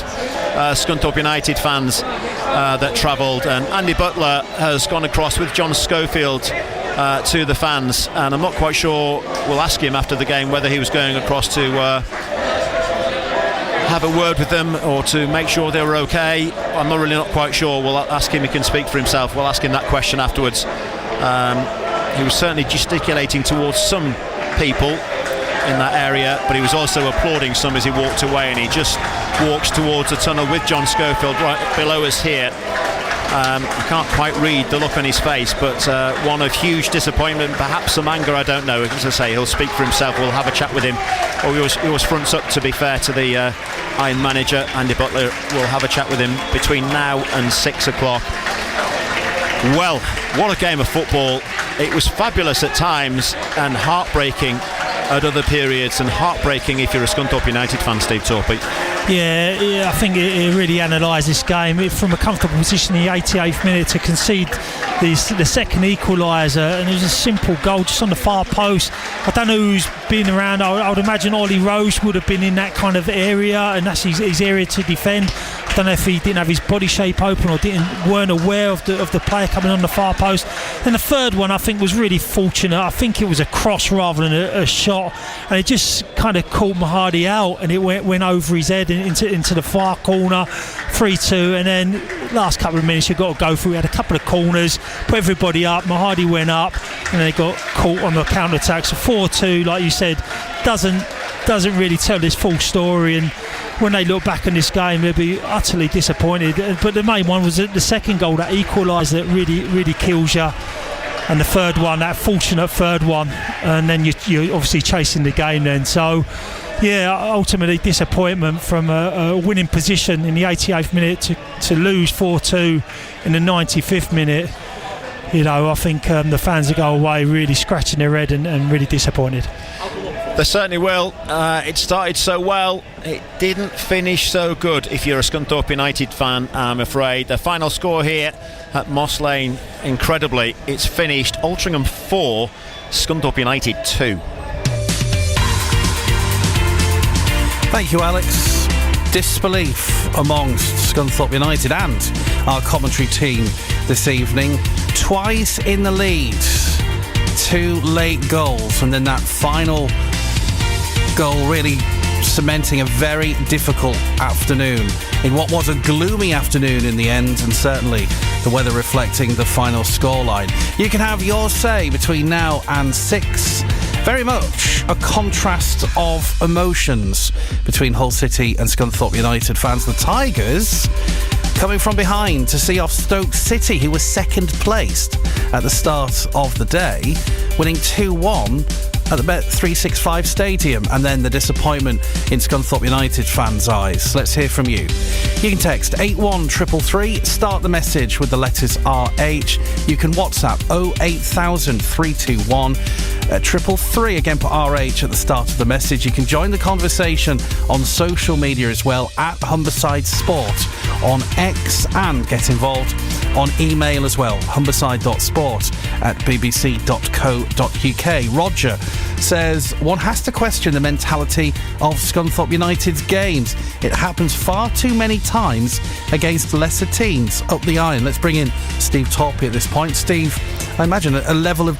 Scunthorpe United fans that travelled. And Andy Butler has gone across with John Schofield to the fans, and I'm not quite sure, we'll ask him after the game whether he was going across to have a word with them or to make sure they were okay. I'm not quite sure. We'll ask him, he can speak for himself. We'll ask him that question afterwards. He was certainly gesticulating towards some people in that area, but he was also applauding some as he walked away, and he just walks towards the tunnel with John Schofield right below us here. You can't quite read the look on his face, but one of huge disappointment, perhaps some anger, I don't know. As I say, he'll speak for himself. We'll have a chat with him. He always fronts up, to be fair to the Iron manager, Andy Butler. We'll have a chat with him between now and 6 o'clock. Well, what a game of football. It was fabulous at times and heartbreaking at other periods, and heartbreaking if you're a Scunthorpe United fan, Steve Torpey. Yeah, I think it really analysed this game from a comfortable position in the 88th minute to concede the second equaliser, and it was a simple goal just on the far post. I don't know who's been around. I would imagine Ollie Rose would have been in that kind of area, and that's his area to defend. I don't know if he didn't have his body shape open or weren't aware of the player coming on the far post. Then the third one I think was really fortunate. I think it was a cross rather than a shot, and it just kind of caught Mahadi out, and it went over his head into the far corner. 3-2, and then last couple of minutes you've got to go through. We had a couple of corners, put everybody up. Mahadi went up, and they got caught on the counter attack. So 4-2, like you said, doesn't really tell this full story, and when they look back on this game they'll be utterly disappointed. But the main one was the second goal, that equaliser, that really kills you, and the third one, that fortunate third one, and then you're obviously chasing the game then. So yeah, ultimately disappointment from a winning position in the 88th minute to lose 4-2 in the 95th minute. You know, I think the fans will go away really scratching their head and really disappointed. They certainly will. It started so well, it didn't finish so good if you're a Scunthorpe United fan, I'm afraid. The final score here at Moss Lane, incredibly, it's finished Altrincham 4, Scunthorpe United 2. Thank you, Alex. Disbelief amongst Scunthorpe United and our commentary team this evening. Twice in the lead, 2 late goals, and then that final goal really cementing a very difficult afternoon in what was a gloomy afternoon in the end, and certainly the weather reflecting the final scoreline. You can have your say between now and 6. Very much a contrast of emotions between Hull City and Scunthorpe United fans. The Tigers coming from behind to see off Stoke City, who was second placed at the start of the day, winning 2-1 at the Bet365 Stadium, and then the disappointment in Scunthorpe United fans' eyes. Let's hear from you. You can text 81333, start the message with the letters RH. You can WhatsApp 08000 321 333, again put RH at the start of the message. You can join the conversation on social media as well, at Humberside Sport on X, and get involved on email as well, humberside.sport@bbc.co.uk. Roger says, one has to question the mentality of Scunthorpe United's games. It happens far too many times against lesser teams up the iron. Let's bring in Steve Torpey at this point. Steve, I imagine a level of